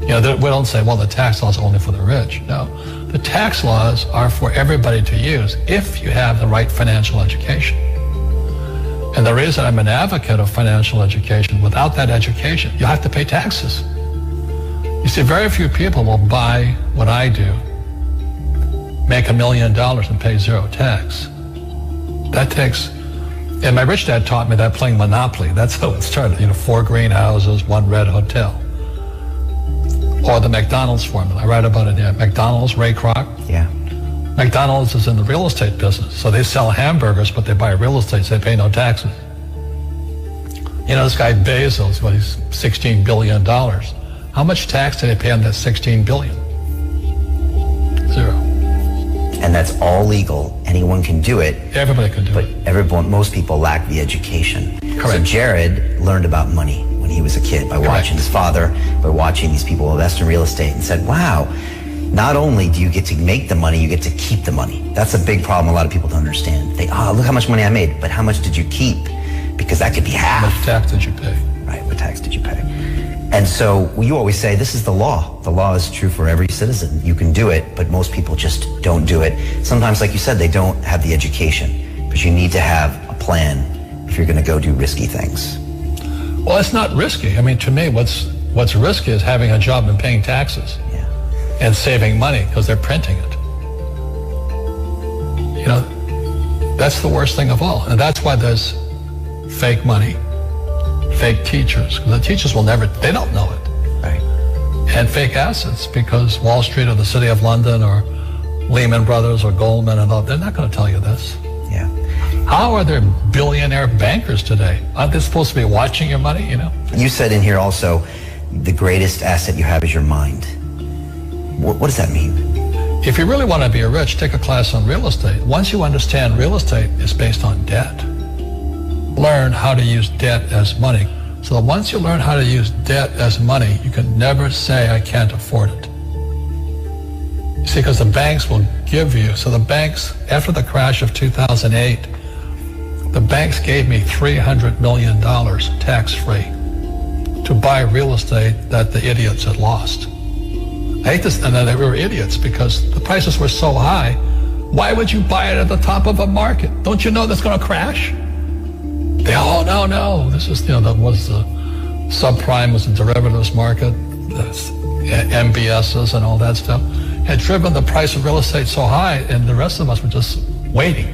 Speaker 4: We don't say, well, the tax laws are only for the rich. No, the tax laws are for everybody to use if you have the right financial education. And the reason I'm an advocate of financial education, without that education, you have to pay taxes. You see, very few people will buy what I do, make $1 million and pay zero tax. That takes, and my rich dad taught me that playing Monopoly. That's how it started, 4 greenhouses, 1 red hotel. Or the McDonald's formula. I write about it there. McDonald's, Ray Kroc.
Speaker 5: Yeah.
Speaker 4: McDonald's is in the real estate business. So they sell hamburgers, but they buy real estate, so they pay no taxes. This guy Bezos, he's $16 billion. How much tax did they pay on that $16 billion? Zero.
Speaker 5: And that's all legal. Anyone can do it.
Speaker 4: Everybody can do it.
Speaker 5: But most people lack the education.
Speaker 4: Correct.
Speaker 5: So Jared learned about money when he was a kid by watching his father, by watching these people invest in real estate, and said, wow, not only do you get to make the money, you get to keep the money. That's a big problem a lot of people don't understand. They, look how much money I made, but how much did you keep? Because that could be half.
Speaker 4: How much tax did you pay?
Speaker 5: Right, what tax did you pay? And so you always say, this is the law. The law is true for every citizen. You can do it, but most people just don't do it. Sometimes, like you said, they don't have the education, but you need to have a plan if you're going to go do risky things.
Speaker 4: Well, it's not risky. To me, what's risky is having a job and paying taxes.
Speaker 5: Yeah.
Speaker 4: And saving money because they're printing it. That's the worst thing of all. And that's why there's fake money, fake teachers, because the teachers they don't know it.
Speaker 5: Right.
Speaker 4: And fake assets, because Wall Street or the City of London or Lehman Brothers or Goldman and all, they're not going to tell you this.
Speaker 5: Yeah.
Speaker 4: How are there billionaire bankers today? Aren't they supposed to be watching your money,
Speaker 5: You said in here also, the greatest asset you have is your mind. What does that mean?
Speaker 4: If you really want to be rich, take a class on real estate. Once you understand real estate is based on debt. learn how to use debt as money. So once you learn how to use debt as money, you can never say, I can't afford it. You see, because the banks will give you, so the banks, after the crash of 2008, the banks gave me $300 million tax-free to buy real estate that the idiots had lost. I hate this, and they were idiots because the prices were so high. Why would you buy it at the top of a market? Don't you know that's going to crash? They, oh, no. This is, that was the subprime, was the derivatives market, the MBSs and all that stuff, had driven the price of real estate so high, and the rest of us were just waiting.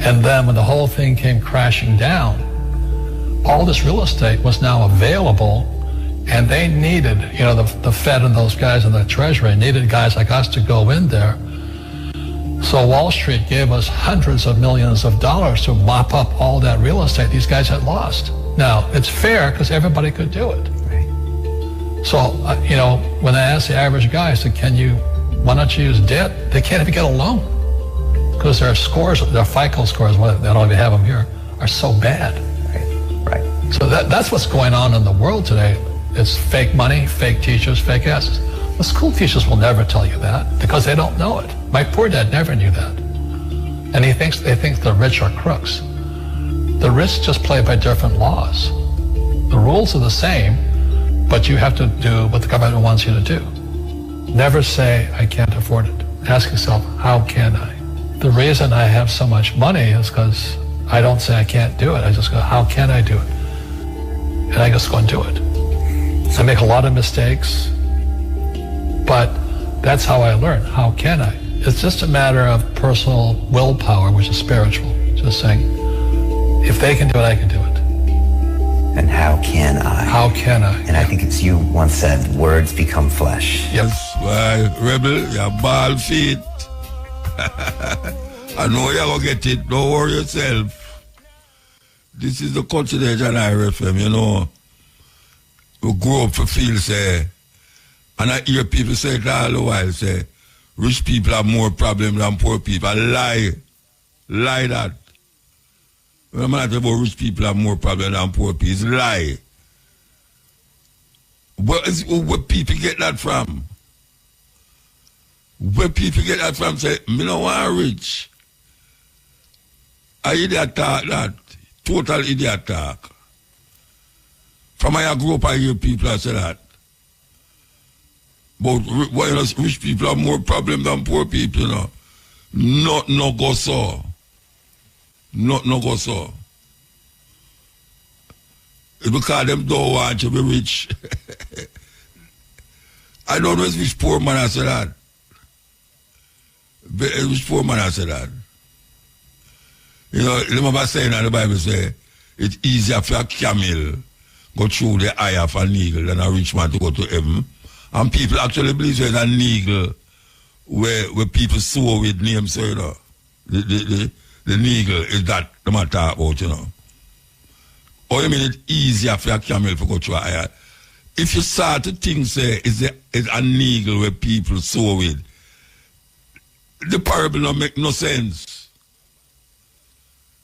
Speaker 4: And then when the whole thing came crashing down, all this real estate was now available, and they needed, the Fed and those guys in the Treasury needed guys like us to go in there. So Wall Street gave us hundreds of millions of dollars to mop up all that real estate these guys had lost. Now, it's fair because everybody could do it. Right. So, when I asked the average guy, I said, why don't you use debt? They can't even get a loan because their scores, their FICO scores, they don't even have them here, are so bad.
Speaker 5: Right.
Speaker 4: So that's what's going on in the world today. It's fake money, fake teachers, fake asses. The school teachers will never tell you that because they don't know it. My poor dad never knew that. And they think the rich are crooks. The rich just play by different laws. The rules are the same, but you have to do what the government wants you to do. Never say, I can't afford it. Ask yourself, how can I? The reason I have so much money is because I don't say I can't do it. I just go, how can I do it? And I just go and do it. I make a lot of mistakes, but that's how I learn. How can I? It's just a matter of personal willpower, which is spiritual. Just saying, if they can do it, I can do it.
Speaker 5: And how can I?
Speaker 4: How can I?
Speaker 5: And I think it's you once said, words become flesh.
Speaker 4: Yep.
Speaker 1: Well, Rebel, your ball feet. I know you're going to get it. Don't worry yourself. This is the Continental FM, We grow up to feel, say, and I hear people say it all the while, say, rich people have more problems than poor people. I lie. Lie that. When I'm not about rich people have more problems than poor people, it's lie. Where people get that from? Where people get that from, say, me no want rich. I idiot talk that. Total idiot talk. From I grew up, I hear people say that. But rich people have more problems than poor people, No go so. No go so. It's because them don't want to be rich. I don't know if which poor man I say that. Which poor man I say that. Remember saying that the Bible say, it's easier for a camel go through the eye of an eagle than a rich man to go to heaven. And people actually believe there's an eagle where people soar with names, so the eagle is that the man talk about, Or you mean it's easier for a camel to go through a eye? If you start to think, say, it's an eagle where people soar with, the parable don't make no sense.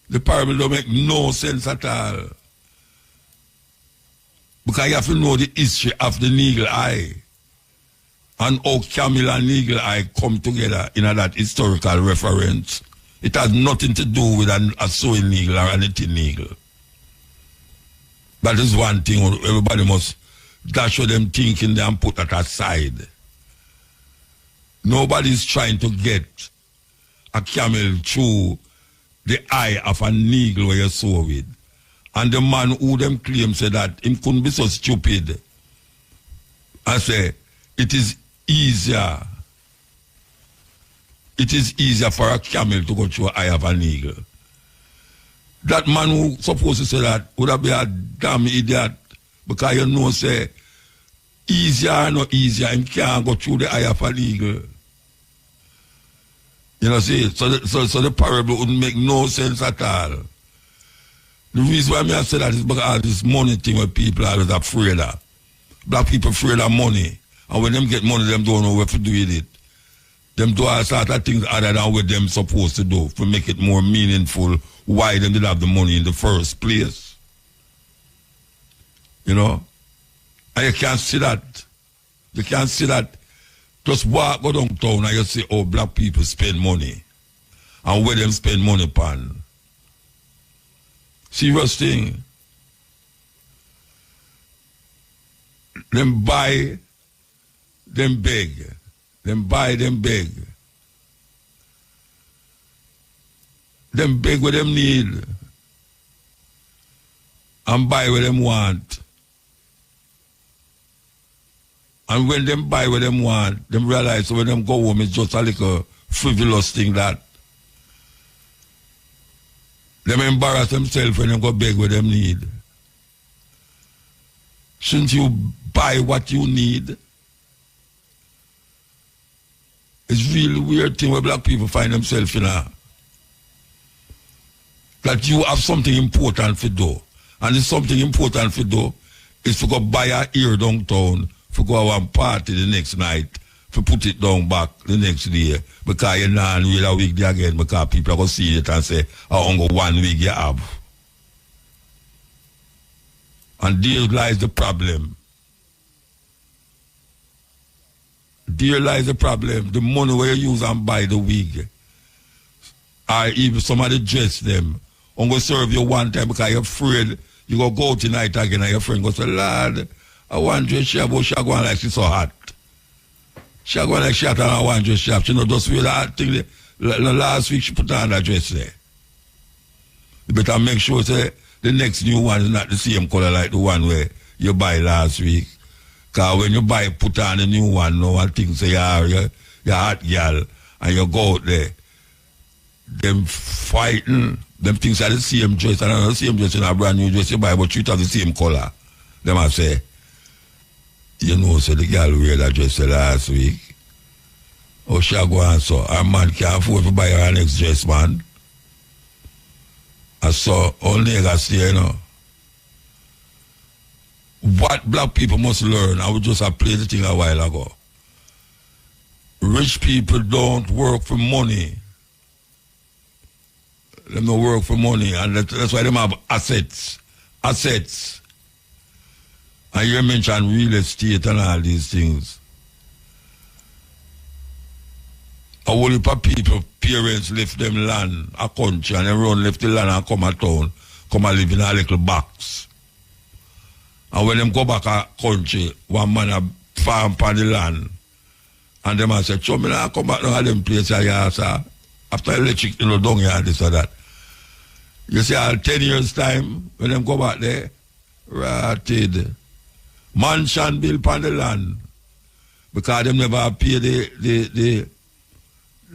Speaker 1: The parable don't make no sense at all. Because you have to know the history of the eagle eye. And how camel and eagle eye come together in that historical reference. It has nothing to do with a sowing eagle or anything eagle. That is one thing everybody must dash with them thinking and put that aside. Nobody is trying to get a camel through the eye of an eagle where you sow with. And the man who them claim said that him couldn't be so stupid. I say, it is easier for a camel to go through the eye of an eagle. That man who supposed to say that would have been a damn idiot, because say, easier or not easier, him can't go through the eye of an eagle. See, so the parable wouldn't make no sense at all. The reason why I say that is because this money thing where people are always afraid of. Black people afraid of money. And when them get money, them don't know what to do with it. Them do all sort of things other than what them supposed to do to make it more meaningful why them did have the money in the first place. You know? And you can't see that. You can't see that. Just walk go downtown and you see how black people spend money. And where them spend money upon. Serious thing. Them buy, them beg. Them buy, them beg. Them beg what them need. And buy what them want. And when them buy what them want, them realize when them go home, it's just a little frivolous thing that. Them embarrass themselves when them go beg what them need. Shouldn't you buy what you need? It's really weird thing where black people find themselves in that you have something important to do. And it's something important to do is to go buy a ear downtown, to go have one party the next night, to put it down back the next day. Because you're not really a week there again, because people are going to see it and say, oh, only 1 week you have. And there lies the problem. There lies the problem. The money where you use and buy the wig, or even somebody dress them, I'm going to serve you one time because you're afraid you go out tonight again and your friend goes, Lord, I want dress shop, but she go on like she's so hot. She go on like she hot and I want dress shop. She know just wear that thing. Last week she put on that dress there. You better make sure say, the next new one is not the same color like the one where you buy last week. Because when you put on a new one, no one thinks you're hot girl and you go out there. Them fighting, them things are the same dress and the same dress in a brand new dress you buy, but you have the same color. Them I say, you know, so the girl wear that dress last week. Oh, she go on so. Our man can't afford to buy her next dress, man. I saw all niggas say, you know. What black people must learn, I would just have played the thing a while ago. Rich people don't work for money. They don't work for money, and that's why they have assets. Assets. And you mentioned real estate and all these things. A whole heap of people, parents left them land, a country, and everyone left the land and come a town, come and live in a little box. And when them go back a country, one man a farm on the land, and them a say, "Cho me now come back now at them place here, sir. After electric, you know, down here, this or that." You see, 10 years time, when them go back there, ratted. Mansion built on the land. Because them never pay the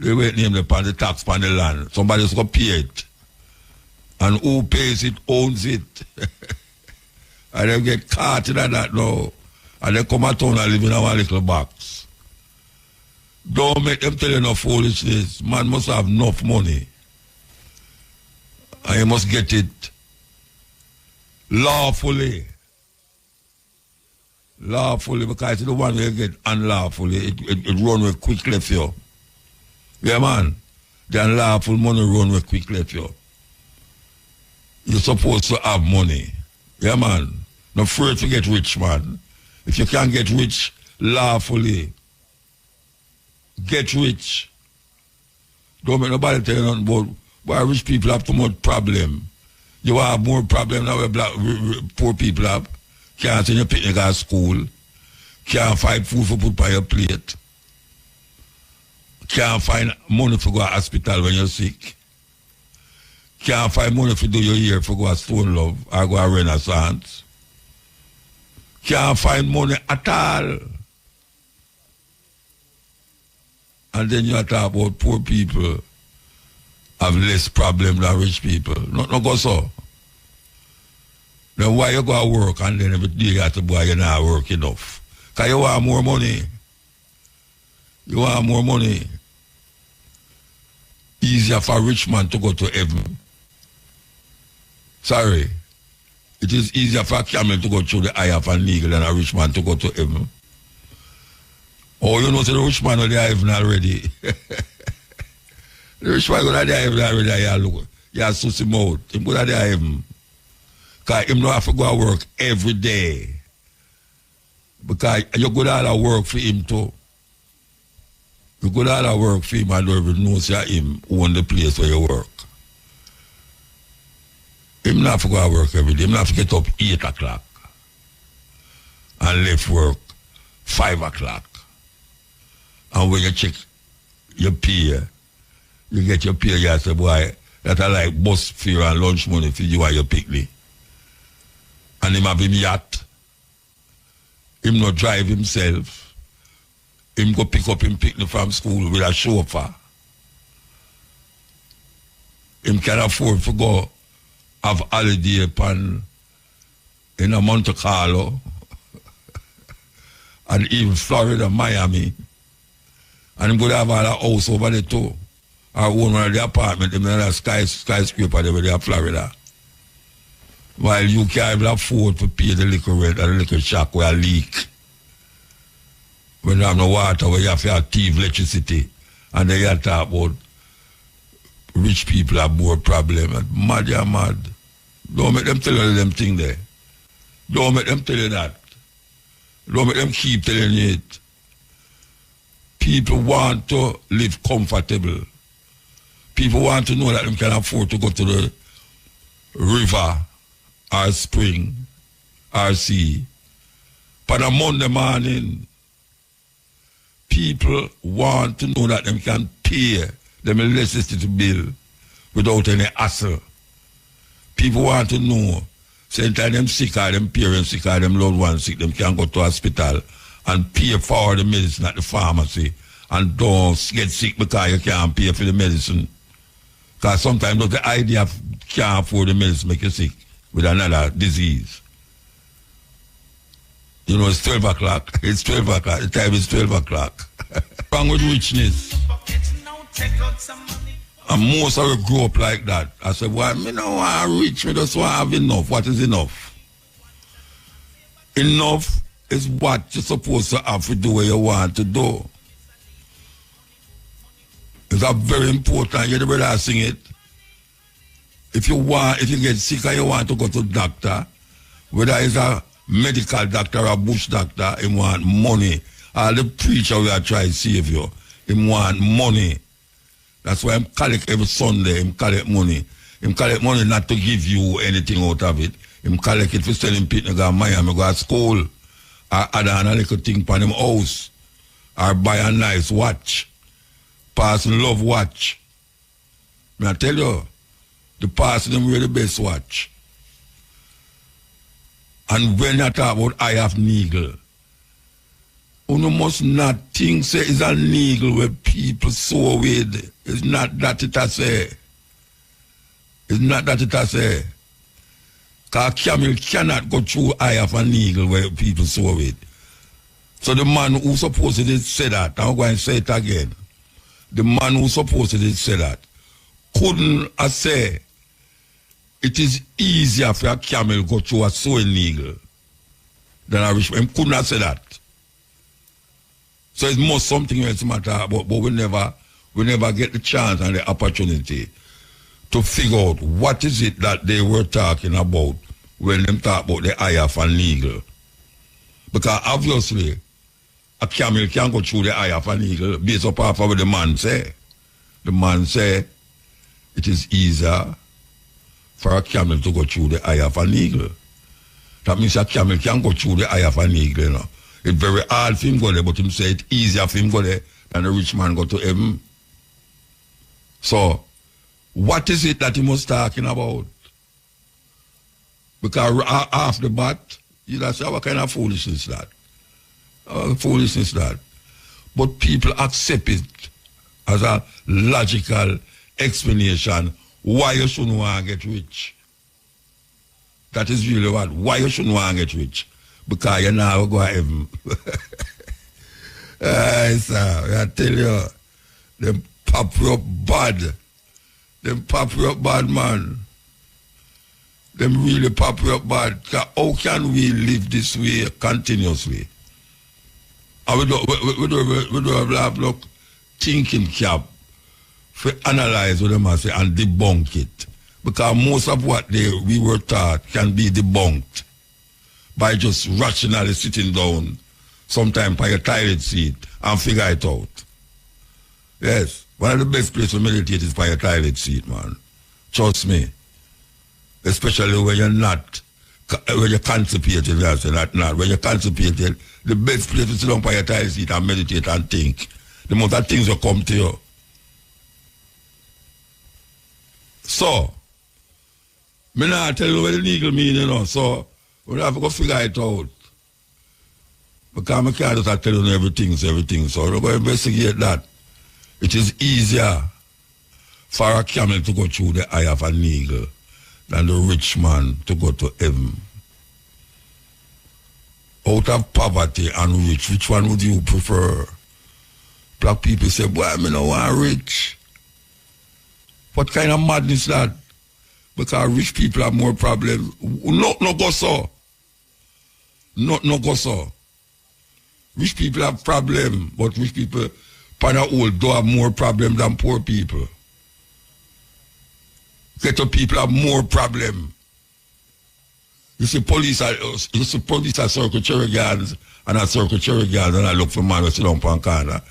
Speaker 1: weight name upon the tax on the land. Somebody's going to pay it. And who pays it owns it. And they get caught in that now. And they come at town and live in our little box. Don't make them tell you no foolishness. Man must have enough money. And you must get it lawfully. Lawfully, because the one you get unlawfully, it run with quickly for you. Yeah, man. The unlawful money run with quickly for you. You're supposed to have money. Yeah, man. Not afraid to get rich, man. If you can't get rich lawfully, get rich. Don't make nobody tell you nothing about why rich people have too much problem. You have more problem than black poor people have. Can't send your picnic at school. Can't find food for put by your plate. Can't find money for go to hospital when you're sick. Can't find money for do your hair for go to Stone Love or go to Renaissance. Can't find money at all. And then you talk about poor people have less problem than rich people. Not go so. Then why you go to work and then every day you have to buy you not work enough? Because you want more money. You want more money. Easier for a rich man to go to heaven. Sorry. It is easier for a camel to go through the eye of an eagle than a rich man to go to heaven. Oh, you know, so the rich man will there even already. The rich man will there even already. Yeah, look. Yeah, sussy mouth. Him go there even. Because him don't have to go to work every day. Because you go there to work for him too. You go there to work for him and don't even know him own the place where you work. Him not have to go to work every day. Him not have to get up 8 o'clock and leave work 5 o'clock. And when you check your pay, you get your pay, you say, boy, that I like bus fare and lunch money for you and your picnic. And him have him yacht. Him not drive himself. Him go pick up him picnic from school with a chauffeur. Him can afford to go have holiday upon in a Monte Carlo and even Florida, Miami. And him go to have all a house over there too. Or own one of the apartment in the skyscraper there in Florida. While you can't even afford to pay the liquor rent and the liquor shack where a leak. When you have no water, where you have to have thief electricity. And then you talk about rich people have more problems. Mad, you're mad. Don't make them tell you them thing there. Don't make them tell you that. Don't make them keep telling you it. People want to live comfortable. People want to know that they can afford to go to the river or spring or sea. But on Monday morning, people want to know that they can pay them electricity bill without any hassle. People want to know, same time them sick or them parents sick or them loved ones sick, them can go to hospital and pay for the medicine at the pharmacy and don't get sick because you can't pay for the medicine. Because sometimes the idea of can't afford the medicine make you sick with another disease. You know, it's 12 o'clock. It's 12 o'clock. The time is 12 o'clock. Wrong with richness. And most of us grow up like that. I said, well, me no want rich, me just want to have enough. What is enough? Enough is what you're supposed to have to do what you want to do. It's a very important. You better sing it. If you get sick and you want to go to the doctor, whether it's a medical doctor or a bush doctor, he want money. Or the preacher will try to save you. He want money. That's why I'm collect every Sunday. Him collect money. Him collect money not to give you anything out of it. Him collect it for selling people go to Miami, go to school, or add on a little thing for them house, or buy a nice watch. Person love watch. I tell you, the person them wear the best watch. And when I talk about eye of needle, you must not think say it's a needle where people sew with. It's not that it I say. It's not that it I say. Because camel cannot go through eye of a needle where people sew with. So the man who supposed to say that, I'm going to say it again. The man who supposed to say that couldn't say it is easier for a camel go through a sewing needle than a rich man. Couldn't say that. So it's more something else matter about, but we never get the chance and the opportunity to figure out what is it that they were talking about when they talk about the eye of an eagle. Because obviously, a camel can't go through the eye of an eagle based upon what the man say. The man say it is easier for a camel to go through the eye of an eagle. That means a camel can't go through the eye of an eagle, you know. It's very hard for him go there, but him say it's easier for him go there than a rich man go to heaven. So, what is it that he was talking about? Because off the bat, you know, say, what kind of foolishness that? Foolishness that. But people accept it as a logical explanation why you shouldn't want to get rich. That is really what. Why you shouldn't want to get rich. Because you now go to heaven. Sir, I tell you, them pop you up bad. Them pop you up bad, man. Them really pop you up bad. How can we live this way continuously? And we don't have look thinking cap for analyze what them say and debunk it. Because most of what we were taught can be debunked by just rationally sitting down sometime by a toilet seat and figure it out. Yes, one of the best places to meditate is by a toilet seat, man. Trust me. Especially when you're not, when you're constipated, not. When you're constipated, the best place to sit down by a toilet seat and meditate and think. The most of things will come to you. So, me not tell you what the legal mean, you know, so we have to go figure it out. Because I can't just tell you everything, so we're going to investigate that. It is easier for a camel to go through the eye of an eagle than the rich man to go to heaven. Out of poverty and rich, which one would you prefer? Black people say, boy, I don't want rich. What kind of madness is that? Because rich people have more problems. No go so. No go so. Rich people have problems, but rich people, pan old, do have more problems than poor people. Ghetto people have more problems. You see police are circle cherry guards and a circle cherry guards and I look for man who sit down on corner.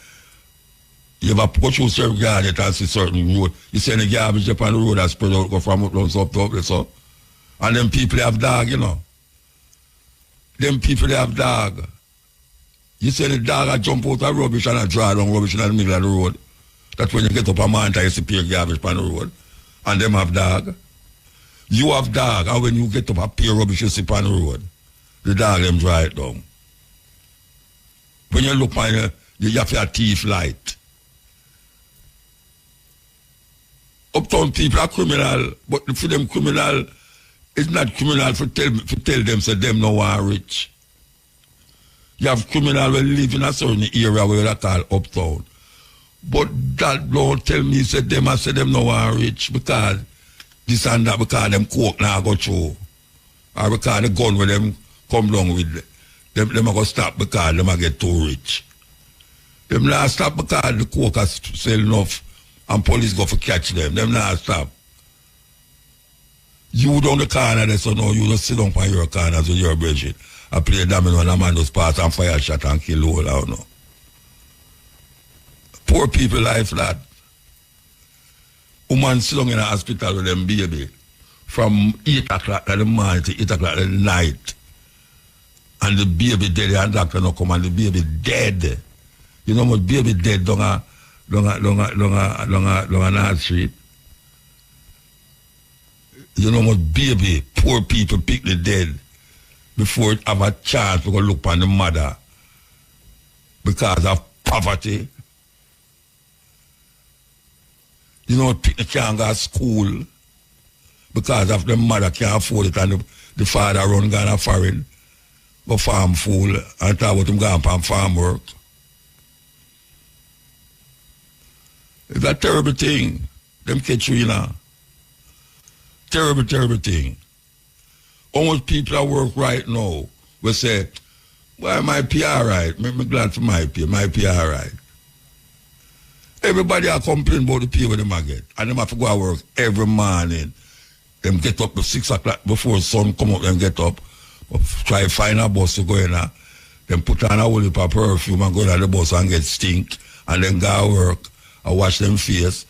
Speaker 1: You ever go through cherry guard and see certain road. You see the garbage up on the road that spread out, go from up to so. And them people have dog, you know. Them people they have dog. You see the dog that jump out of rubbish and draw down rubbish in the middle of the road. That's when you get up a man and you see pure garbage on the road. And them have dog. You have dog, and when you get up a pure rubbish you see on the road, the dog them draw it down. When you look on you have your teeth light. Uptown people are criminal, but for them criminal, it's not criminal for tell them say them no one rich. You have criminal who live in a certain area where they call uptown. But that don't tell me say them I say them no one rich because this and that because them coke now go through. Or because the gun where them come down with them are going to stop because them are get too rich. Them not stop because the coke has sell enough and police go for catch them. Them not stop. You down the corner there, so now you just sit down on your corners with your bridge. I play a domino and a man just pass and fire shot and kill the whole out now. Poor people life that. Woman sit down in the hospital with them baby from 8 o'clock in the morning to 8 o'clock in the night. And the baby dead and the doctor no come and the baby dead. You know what baby dead down a North Street? You know what baby, poor people pick the dead before it have a chance to go look on the mother because of poverty. You know, people can't go to school because of the mother can't afford it and the father run Ghana foreign, go farm fool and talk about him going on farm work. It's a terrible thing. Them catch you now. Terrible thing. Almost people that work right now will say, why my PR right? I'm glad for my PR right. Everybody are complaining about the pay when they get. And them have to go to work every morning. Them get up at 6 o'clock before the sun come up, them get up, try to find a bus to go in there. Then put on a whole heap of perfume and go to the bus and get stink. And then go to work and wash them face.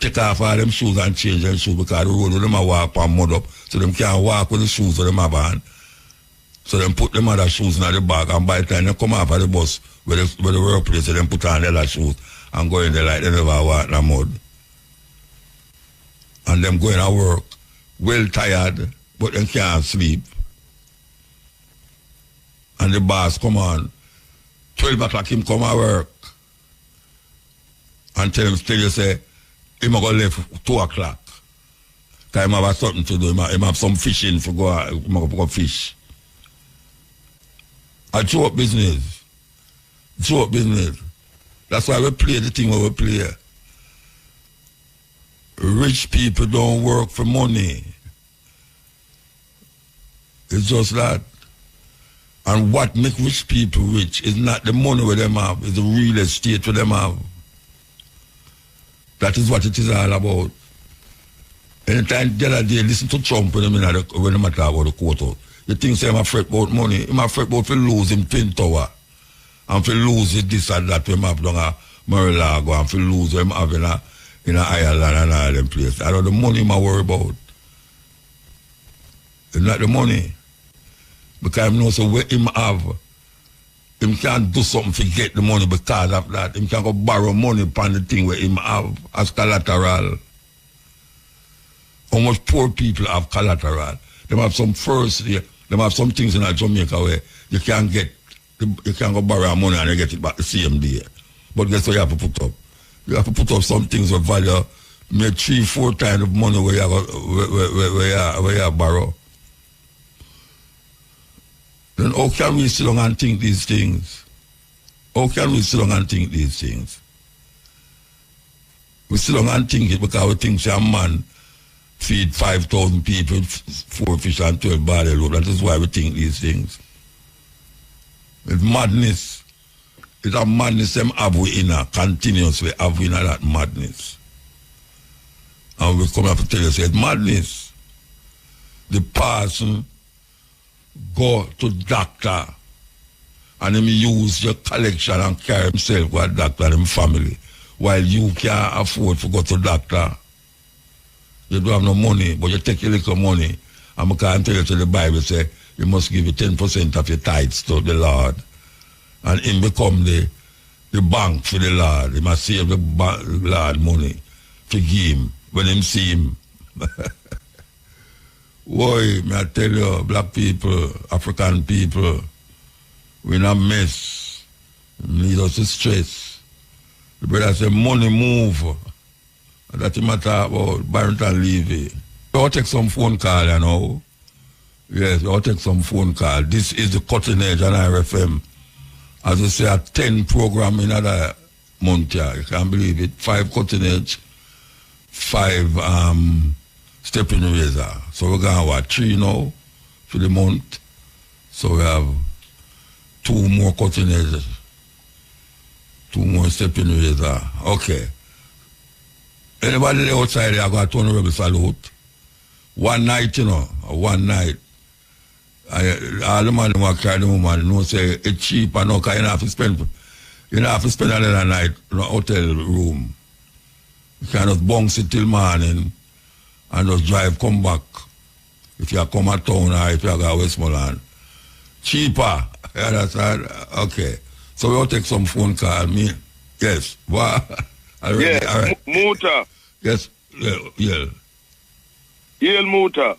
Speaker 1: Take off all them shoes and change them shoes because the road where them a walk and mud up. So them can't walk with the shoes that them have on. So them put them other shoes in the bag and by the time they come off of the bus where the workplace, so them put on the other shoes and go in there like they never walk in the mud. And them going to work well tired, but they can't sleep. And the boss come on, 12 o'clock him come to work and tell you say, he might go left 2 o'clock. Because he have something to do. He have some fishing for go fish. A joke business. That's why we play the thing where we play. Rich people don't work for money. It's just that. And what make rich people rich is not the money where them have, it's the real estate where them have. That is what it is all about. Anytime the other day, listen to Trump when they talk about the court out. You think say I'm afraid about money. I'm afraid about to lose him Twin Tower. And to lose it this and that when I'm down at Mar-a-Lago and to lose them having in Ireland and all them places. I don't know the money I worry about. It's not the money. Because I know so where him have, him can't do something to get the money because of that. Him can't go borrow money upon the thing where him have as collateral. How much poor people have collateral? They have some first, they have some things in Jamaica where you can't go borrow money and you get it back the same day. But guess what you have to put up? You have to put up some things with value, make 3-4 times of money where you borrow. Then how can we sit down and think these things? How can we sit down and think these things? We sit down and think it because we think a man feed 5,000 people, 4 fish and 12 barley loaves. That is why we think these things. It's madness. It's a madness them have we in a continuously have we in that madness. And we come up to tell you, say it's madness. The person go to doctor and him use your collection and carry himself to a doctor and him family while you can't afford to go to doctor. You don't have no money, but you take your little money and I can't tell you to the Bible say you must give you 10% of your tithes to the Lord. And him become the bank for the Lord. He must save the Lord money to give him when him see him. Boy, may I tell you, black people, African people, we're in a mess. We need us to stress. The brother say money move. That's the matter about Barrington Levy. We'll take some phone call, you know. Yes, we'll take some phone call. This is the cutting edge on RFM. As I say, a 10 program in another month here. You can't believe it. 5 cutting edge, 5 stepping razor. So we're going to have 3 now for the month. So we have 2 more cutting edges. 2 more stepping razor. Okay. Anybody outside there got a ton of rebel salute? One night, you know, one night. All the man who carry the woman, you know, say it's cheap and no, because you don't have to spend another night in a hotel room. You can just bounce it till morning and just drive, come back. If you come at town or if you go to Westmoreland. Cheaper. You understand? Okay. So we'll take some phone call. Yes. What?
Speaker 3: Yeah,
Speaker 1: all right.
Speaker 3: Muta.
Speaker 1: Yes. Yeah.
Speaker 3: Yale Muta.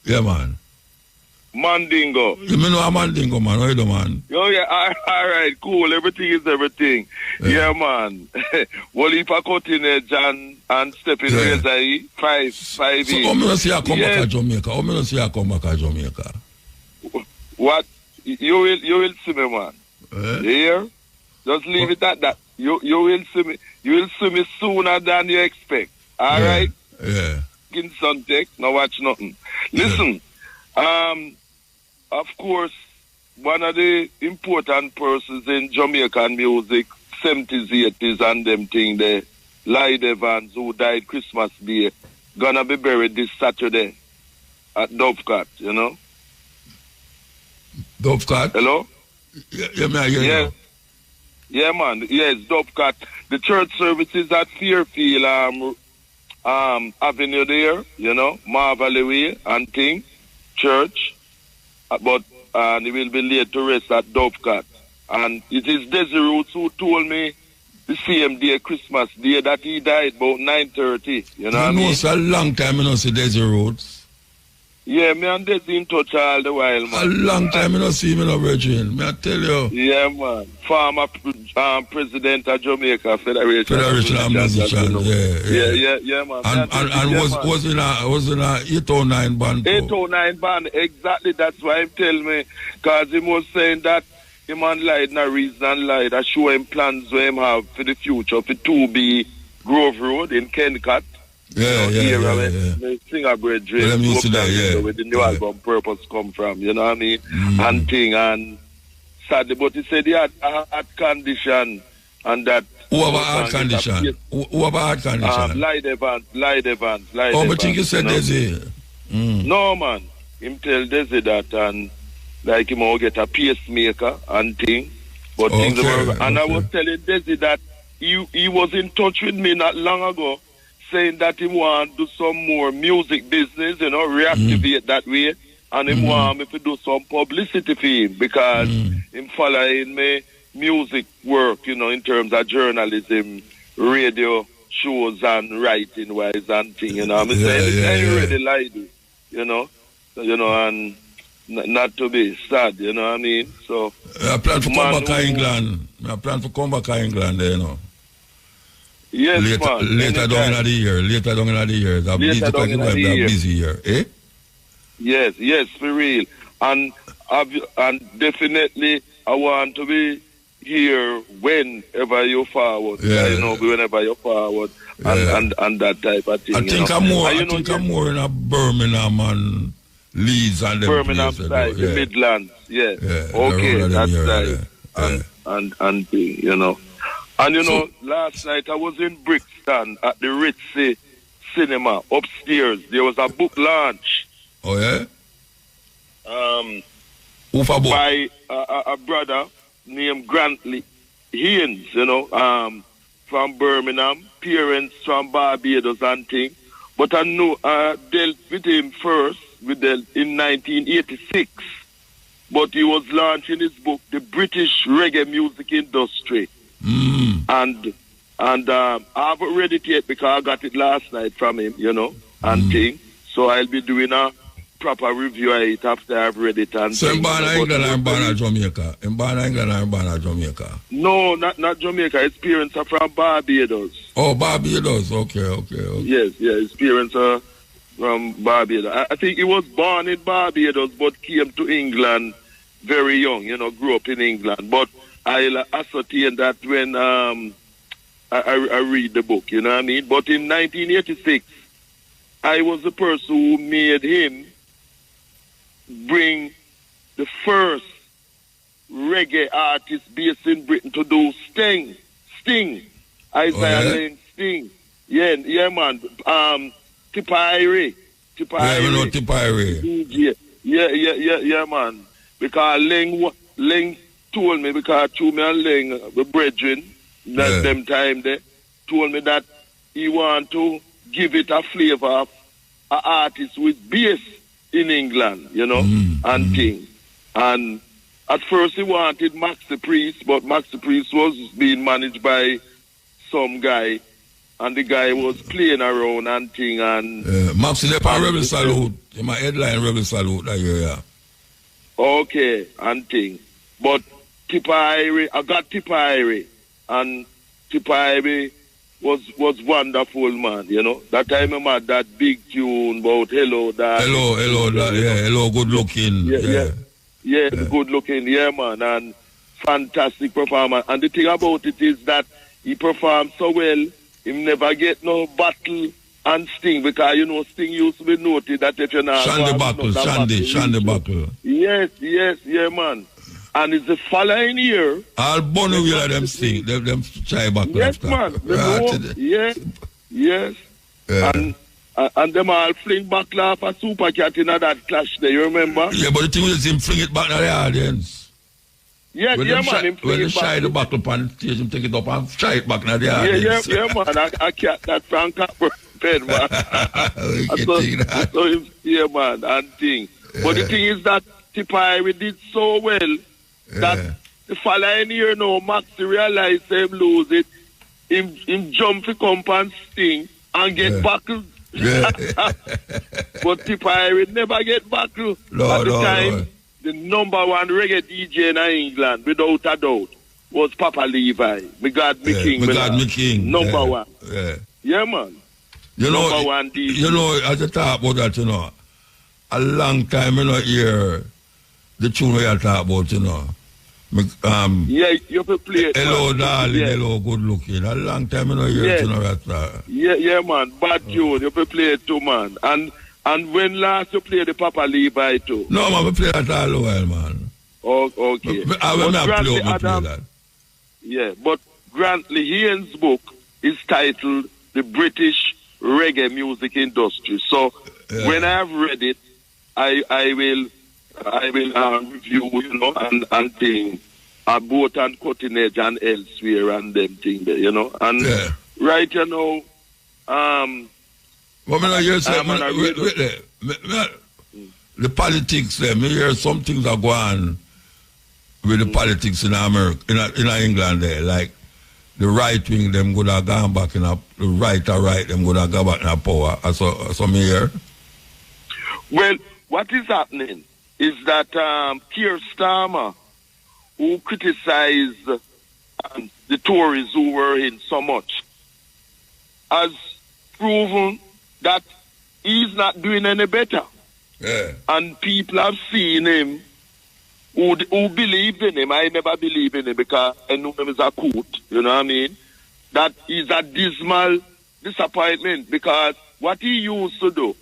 Speaker 1: Yeah, man.
Speaker 3: Mandingo.
Speaker 1: You mean no a Mandingo, man? How you do, man?
Speaker 3: Oh, yeah. All right. Cool. Everything is everything. Yeah, man. Well, if I cutting edge and stepping razor, 5
Speaker 1: So
Speaker 3: in.
Speaker 1: how many see you come back to Jamaica? How many see you come back to Jamaica?
Speaker 3: What? You will see me, man. You hear? Just leave it at that. You will see me. You will see me sooner than you expect. All right?
Speaker 1: Yeah.
Speaker 3: In Suntech, now watch nothing. Listen, of course, one of the important persons in Jamaican music, 70s, 80s, and them thing, the Lloyd Evans, who died Christmas Day, gonna be buried this Saturday at Dovecat, you know?
Speaker 1: Dovecat?
Speaker 3: Hello?
Speaker 1: Yeah.
Speaker 3: Yeah, man. Yes, Dovecat. The church services at Fairfield Avenue there, you know, Marvel Way and thing, church. But he will be laid to rest at Dovecat. And it is Desi Roots who told me the same day, Christmas Day, that he died about 9:30. You know what I mean?
Speaker 1: It's a long time I don't see Desi Roots.
Speaker 3: Yeah, me and Desi in touch all the while, man.
Speaker 1: A long time I don't see me, no virgin. May I tell you?
Speaker 3: Yeah, man. Former president of Jamaica Federation
Speaker 1: of Musicians.
Speaker 3: Yeah, man.
Speaker 1: And was in a 809 band.
Speaker 3: 809 band, exactly. That's why him tell me, because he was saying that him and lied, no reason and lied. I show him plans where him have for the future for 2B Grove Road in Kencut.
Speaker 1: Yeah,
Speaker 3: Me sing a great dream.
Speaker 1: Well, used to that, yeah.
Speaker 3: Where the new album Purpose come from, you know what I mean? And thing, and sadly, but he said he had a heart condition, and that...
Speaker 1: Who have a heart condition? Who have a heart condition?
Speaker 3: Light Evans.
Speaker 1: Oh, but think you said Desi.
Speaker 3: No, man. Him tell Desi that, and like him will get a pacemaker and thing. But things were... And I was telling Desi that he was in touch with me not long ago, saying that he want to do some more music business, you know, reactivate that way. And he want me to do some publicity for him, because him following me music work, you know, in terms of journalism, radio shows and writing wise and thing, you know. I'm saying I really like it, you know, and not to be sad, you know what I mean? So
Speaker 1: I plan to come back to England. I plan to come back to England, you know.
Speaker 3: Yes,
Speaker 1: later down in the year. I'm busy here. Eh?
Speaker 3: Yes, for real. And definitely I want to be here whenever you're forward. You know, whenever you're forward and that type of thing.
Speaker 1: I think I'm more in a Birmingham and Leeds and them
Speaker 3: Birmingham
Speaker 1: places,
Speaker 3: side, the Midlands, okay, that side. And you know. And you know, last night I was in Brixton at the Ritzy Cinema upstairs. There was a book launch.
Speaker 1: Oh yeah?
Speaker 3: By a brother named Grantley Haynes, you know, from Birmingham, parents from Barbados and thing. But I know I dealt with him first, in 1986. But he was launching his book, The British Reggae Music Industry. And I haven't read it yet because I got it last night from him, you know, and thing. So I'll be doing a proper review of it after I've read it. And
Speaker 1: so in England or in Jamaica? In England or in Jamaica?
Speaker 3: No, not Jamaica. His parents are from Barbados.
Speaker 1: Oh, Barbados. Okay.
Speaker 3: Yes, his parents are from Barbados. I think he was born in Barbados but came to England very young, you know, grew up in England. But I'll ascertain that when I read the book, you know what I mean? But in 1986, I was the person who made him bring the first reggae artist based in Britain to do Sting. Isaiah Lane Sting. Yeah, man. Tipari.
Speaker 1: Yeah, we know Tipari.
Speaker 3: Yeah, man. Because Ling told me, because through me and Ling, the brethren, that them time there, told me that he want to give it a flavor of an artist who is based in England, you know, and thing. And at first he wanted Max the Priest, but Max the Priest was being managed by some guy, and the guy was playing around and thing. And
Speaker 1: Max is a Rebel Salute, in my headline Rebel Salute that year, yeah.
Speaker 3: Okay, and thing. But Tipari, I got Tipari, and Tipari was wonderful, man, you know. That time I had that big tune about Hello, Dad.
Speaker 1: Hello, good looking.
Speaker 3: Yeah, good looking, yeah, man, and fantastic performance. And the thing about it is that he performed so well, he never get no battle and Sting, because, you know, Sting used to be noted that if you're not...
Speaker 1: Shandy Buckle.
Speaker 3: Yes, yeah, man. And it's the following year...
Speaker 1: All Bonnie will have them Sting, them try back.
Speaker 3: Yes, man. Yes. And them all fling back laugh a Super Cat in that clash there, you remember?
Speaker 1: Yeah, but the thing is him fling it back to the audience.
Speaker 3: Yeah, man.
Speaker 1: When they shy the buckle upon the stage, him take it up and shy it back to the audience.
Speaker 3: Yeah, man. I can't that Frank pen, man. So yeah, man, and thing. But the thing is that Tipari did so well that the following year now, Maxi realized him lose it. Him jump to come and Sting and get buckled. But Tipari never get buckled. At the time, the number one reggae DJ in England, without a doubt, was Papa Levi. Me God, me King. Number one. Yeah, man.
Speaker 1: You know,
Speaker 3: number one DJ.
Speaker 1: You know, as you talk about that, you know, a long time, you know, hear the tune we are talking about, you know.
Speaker 3: Yeah, you have to play it.
Speaker 1: Hello,
Speaker 3: man.
Speaker 1: darling.
Speaker 3: Yeah.
Speaker 1: Hello, good looking. A long time I know you
Speaker 3: Yes.
Speaker 1: know Rasta.
Speaker 3: Yeah, man. Bad tune. You have to play it too, man. And when last you play the Papa Levi too?
Speaker 1: No, man, we play that all the while, man.
Speaker 3: Oh, okay.
Speaker 1: I will not play that.
Speaker 3: Yeah, but Grantley Haynes' book is titled The British Reggae Music Industry. So when I have read it, I will review, you know, and think both on Cutting Edge and elsewhere and them things there, you know. And right, you know,
Speaker 1: well, the politics there, me hear some things are going on with the politics in America, in England there, like the right wing, them could have gone back in the right, them could have gone back in power. So me hear.
Speaker 3: Well, what is happening is that Keir Starmer, who criticized the Tories who were in so much, has proven that he's not doing any better.
Speaker 1: Yeah.
Speaker 3: And people have seen him who believed in him. I never believed in him because I knew him as a coot, you know what I mean? That is a dismal disappointment because what he used to do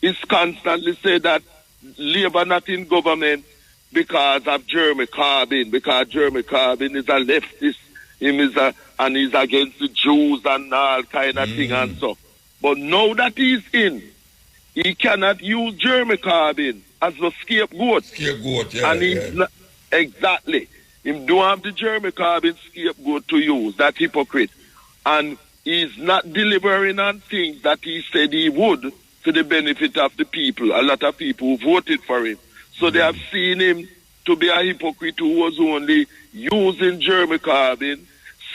Speaker 3: is constantly say that Labour not in government because of Jeremy Corbyn, because Jeremy Corbyn is a leftist, and he's against the Jews and all kind of thing and so. But now that he's in, he cannot use Jeremy Corbyn as a scapegoat.
Speaker 1: Scapegoat, yeah.
Speaker 3: And he's not, exactly. He don't have the Jeremy Corbyn scapegoat to use, that hypocrite. And he's not delivering on things that he said he would to the benefit of the people. A lot of people who voted for him. So they have seen him to be a hypocrite who was only using Jeremy Corbyn,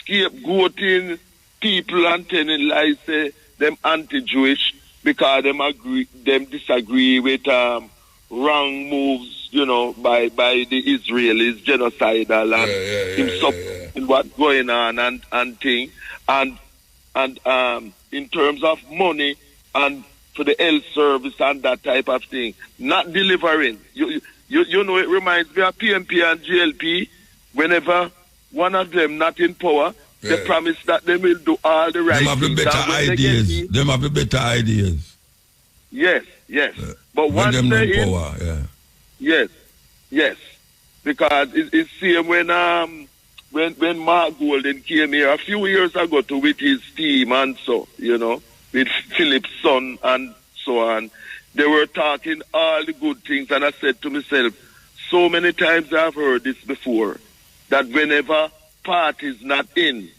Speaker 3: scapegoating people and telling lies, say them anti-Jewish because them disagree with wrong moves, you know, by the Israelis, genocidal and what's going on and thing. And in terms of money and for the health service and that type of thing, not delivering. You know, it reminds me of PMP and GLP. Whenever one of them not in power, they promise that they will do all the right things.
Speaker 1: Them have the better ideas.
Speaker 3: Yes. But once
Speaker 1: them
Speaker 3: they're in
Speaker 1: power,
Speaker 3: yes. Because it's same when Mark Golden came here a few years ago with his team and so, you know, with Philip's son and so on. They were talking all the good things, and I said to myself, so many times I've heard this before, that whenever parties not in,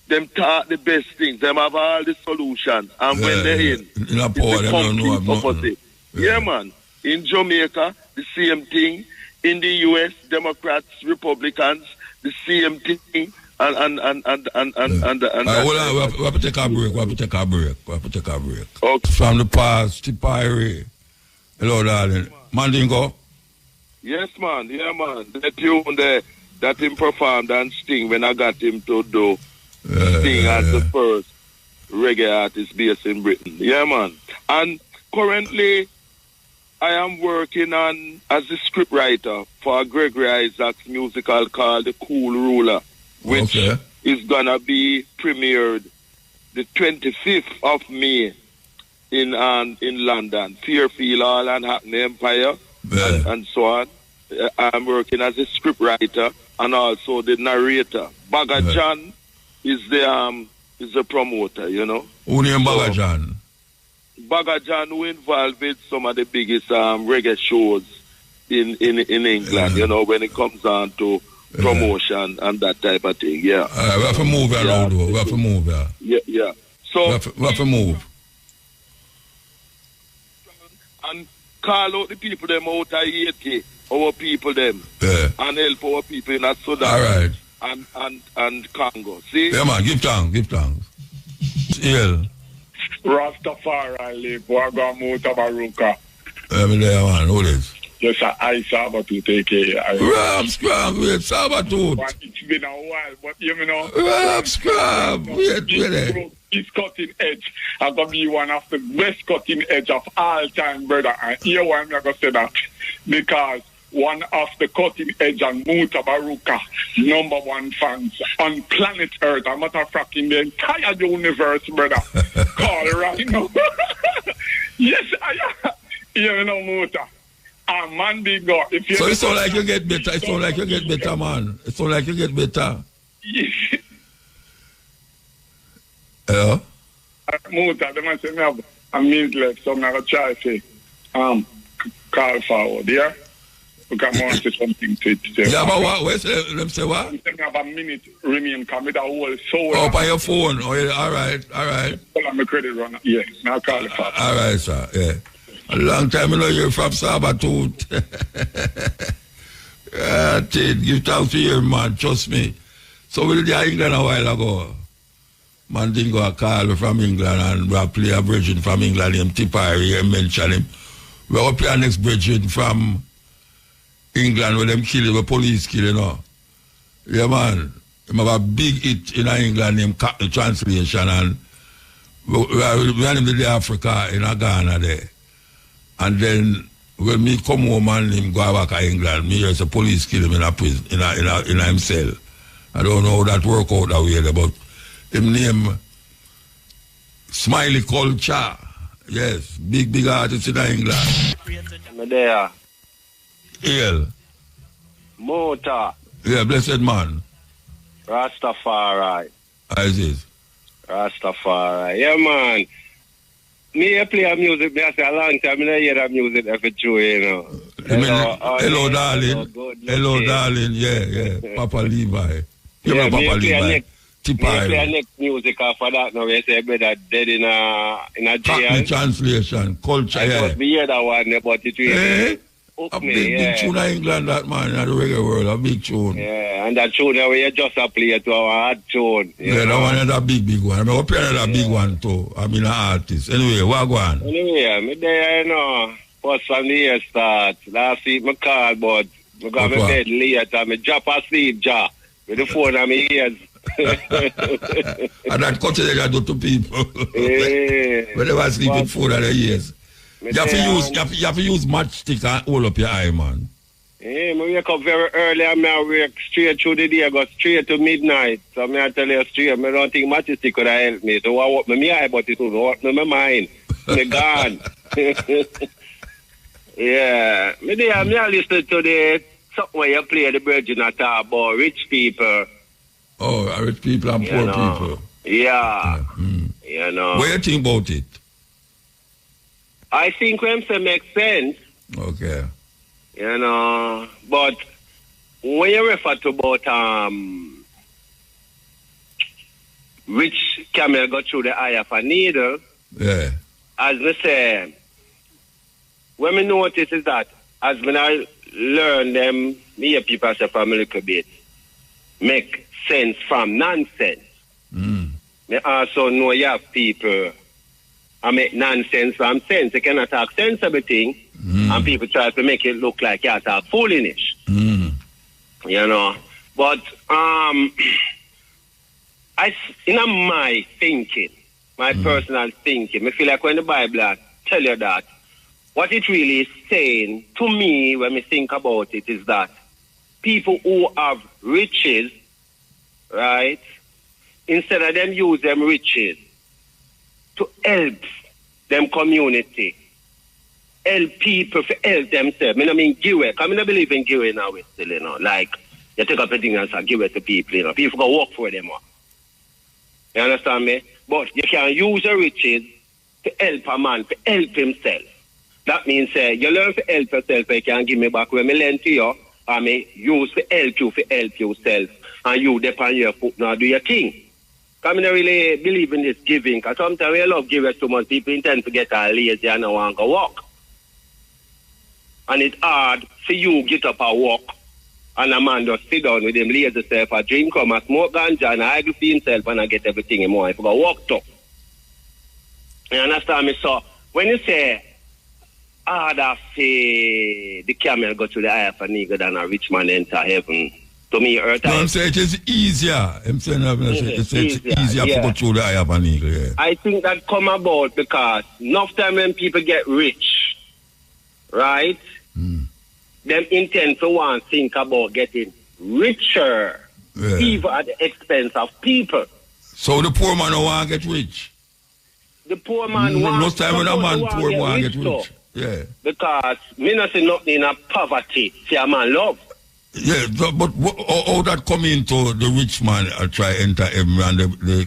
Speaker 3: them talk the best things, them have all the solutions, and when they're in, it's the complete opposite. Yeah, man. In Jamaica, the same thing. In the US, Democrats, Republicans, the same thing. And
Speaker 1: hold on, we have to take a break.
Speaker 3: Okay.
Speaker 1: From the past, Tipari. Hello, darling. Mandingo?
Speaker 3: Yes, man. Yeah, man. The tune there that him performed and Sting when I got him to do Sting as the first reggae artist based in Britain. Yeah, man. And currently, I am working on as a scriptwriter for a Gregory Isaacs musical called The Cool Ruler, which is gonna be premiered the 25th of May in London, Fairfield Hall and Hackney Empire, and so on. I'm working as a scriptwriter and also the narrator. Bagger John is the promoter, you know.
Speaker 1: Who named Bagger John?
Speaker 3: Bagger John, who involved with some of the biggest reggae shows in England, you know, when it comes on to promotion and that type of thing, we
Speaker 1: have to move around, though. We have to move,
Speaker 3: Yeah. So
Speaker 1: we have to move.
Speaker 3: And call out the people them out of Haiti, our people them, and help our people in Sudan and Congo. See?
Speaker 1: Yeah, man, give thanks. Yeah.
Speaker 6: Rastafari live, Waga Mutabaruka.
Speaker 1: There, man, who is?
Speaker 6: Yes, I Sabatut, a.k.a.
Speaker 1: Rap Scrub, wait, Sabatut.
Speaker 6: It's been a while, but you know.
Speaker 1: Rap Scrub, wait.
Speaker 6: It's cutting edge. I'm going to be one of the best cutting edge of all time, brother. And here I'm going to say that. Because one of the cutting edge and Mutabaruka #1 fans on planet Earth. A matter of fact, in the entire universe, brother. Call right now. Yes, you know, Muta. Man, big God. If you
Speaker 1: so it's not like you get better. It's not like you get better, man. It's not like you get better. Hello?
Speaker 6: Muta, they must say me have a minute left, so I'm going to try to call forward, yeah? Because I want to say something to it.
Speaker 1: Yeah, but what? Let say what?
Speaker 6: I have a minute remain, come with a whole soul.
Speaker 1: Oh, by your phone. Oh, yeah. All right.
Speaker 6: Well, I'm a credit runner. Yeah, now call it forward.
Speaker 1: All right, sir. Yeah. A long time I know you're from Sabatooth. Give thanks to your man, trust me. So we did England a while ago. Man didn't go a call from England and we play a bridging from England, him Tipari, and mention him. We will play our next bridging from England where them kill him, the police kill him, you know. Yeah, man. He have a big hit in England named Captain Translation, and we had him to the Africa in Ghana there. And then when me come home and him go back to England, me as a police kill him in a prison, in a cell. I don't know how that work out that way, but him name Smiley Culture. Yes, big artist in England.
Speaker 7: I'm there.
Speaker 1: Hail.
Speaker 7: Mota.
Speaker 1: Yeah, blessed man.
Speaker 7: Rastafari.
Speaker 1: How is it?
Speaker 7: Rastafari. Yeah, man. Me play music, me say a long time, I hear that music every true, you know.
Speaker 1: Hello, darling. Hello, darling. Yeah. Papa Levi.
Speaker 7: Yeah,
Speaker 1: Papa Levi.
Speaker 7: Me play next music after that now. We say brother dead in a jail.
Speaker 1: Translation, culture, yeah.
Speaker 7: I hear that one, but it really
Speaker 1: a big tune in England, that man, in the reggae world, a big tune.
Speaker 7: Yeah, and that tune that we just play to our hard tune.
Speaker 1: Yeah, that one is a big one. I mean, we another big one too. I mean, an artist. Anyway, what go on?
Speaker 7: Anyway, me there, you know, first from the year start. Last week, I called, but I got my bed late, and I drop asleep, with the phone on my ears.
Speaker 1: And that culture they do to people.
Speaker 7: Yeah.
Speaker 1: When they were sleeping food at the ears. You have to use matchstick and hold up your eye, man.
Speaker 7: Yeah, I wake up very early and I work straight through the day. I go straight to midnight. So I tell you straight, I don't think matchstick could have helped me. So I walk my eye, but it would walk my mind. I'm gone. Yeah. I listen to the something where you play the Virgin at about rich people.
Speaker 1: Oh, rich people and poor people.
Speaker 7: Yeah. You know.
Speaker 1: What do you think about it?
Speaker 7: I think when it makes sense.
Speaker 1: Okay.
Speaker 7: You know, but when you refer to about rich camel go through the eye of a needle,
Speaker 1: yeah.
Speaker 7: As we say, when we notice is that as when I learn them, me and people say from a little bit, make sense from nonsense. Me also know you have people I make nonsense from sense. You cannot talk sensible thing, and people try to make it look like you talk foolish. You know, but in my thinking, my personal thinking, I feel like when the Bible tell you that, what it really is saying to me when we think about it is that people who have riches, right, instead of them use them riches to help them community, help people to help themselves. I mean, give it. I mean, I believe in giving now, still, you know, like, you take up a thing and say, give it to people, you know. People go work for them. You understand me? But you can use the riches to help a man, to help himself. That means you learn to help yourself, you can give me back when I learn to you, I may use to help yourself, and you depend on your foot now do your thing. I mean, I really believe in this giving, because sometimes we love giving too much, people intend to get lazy and don't want to go walk. And it's hard for you get up and walk, and a man just sit down with him, lazy self, a drink, come and smoke ganja, and I for himself, and I get everything in more. If I go walk to. You understand me? So, when you say, harder for the camel go to the eye of a nigger than a rich man enter heaven, to me, earth.
Speaker 1: No, I'm saying it is easier. I'm saying it's easier to go through the eye of an eagle. Yeah.
Speaker 7: I think that come about because enough time when people get rich, right? them intend to want to think about getting richer, even at the expense of people.
Speaker 1: So the poor man don't want to get rich?
Speaker 7: The poor man wants
Speaker 1: no time when a man poor want to get rich. Yeah.
Speaker 7: Because me not say nothing in a poverty, see a man love.
Speaker 1: Yeah, but how that come into the rich man try enter him and the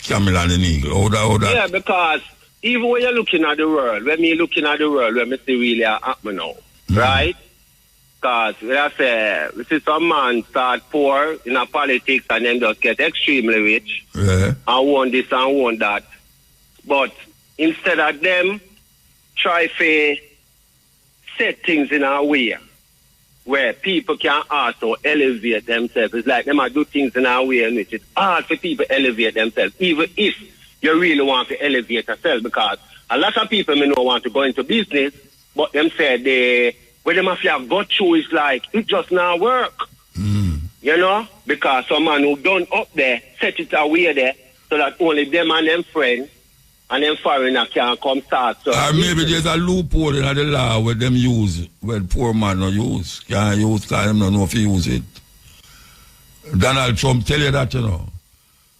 Speaker 1: camel and the eagle? How that?
Speaker 7: Yeah, because even when you're looking at the world, when me looking at the world, when me see really happen now, right? Because we see some man start poor in a politics and then just get extremely rich.
Speaker 1: Yeah.
Speaker 7: And want this and want that. But instead of them try to set things in a way where people can also elevate themselves. It's like them do things in a way in which it's hard for people to elevate themselves, even if you really want to elevate yourself, because a lot of people may not want to go into business, but them say when them have to go through, it's like it just not work. You know? Because some man who done up there, set it away there, so that only them and them friends and them foreigner can come start. So
Speaker 1: or maybe there's a loophole in the law where them use, where poor man no use. Can't use because them don't know if you use it. Donald Trump tell you that, you know.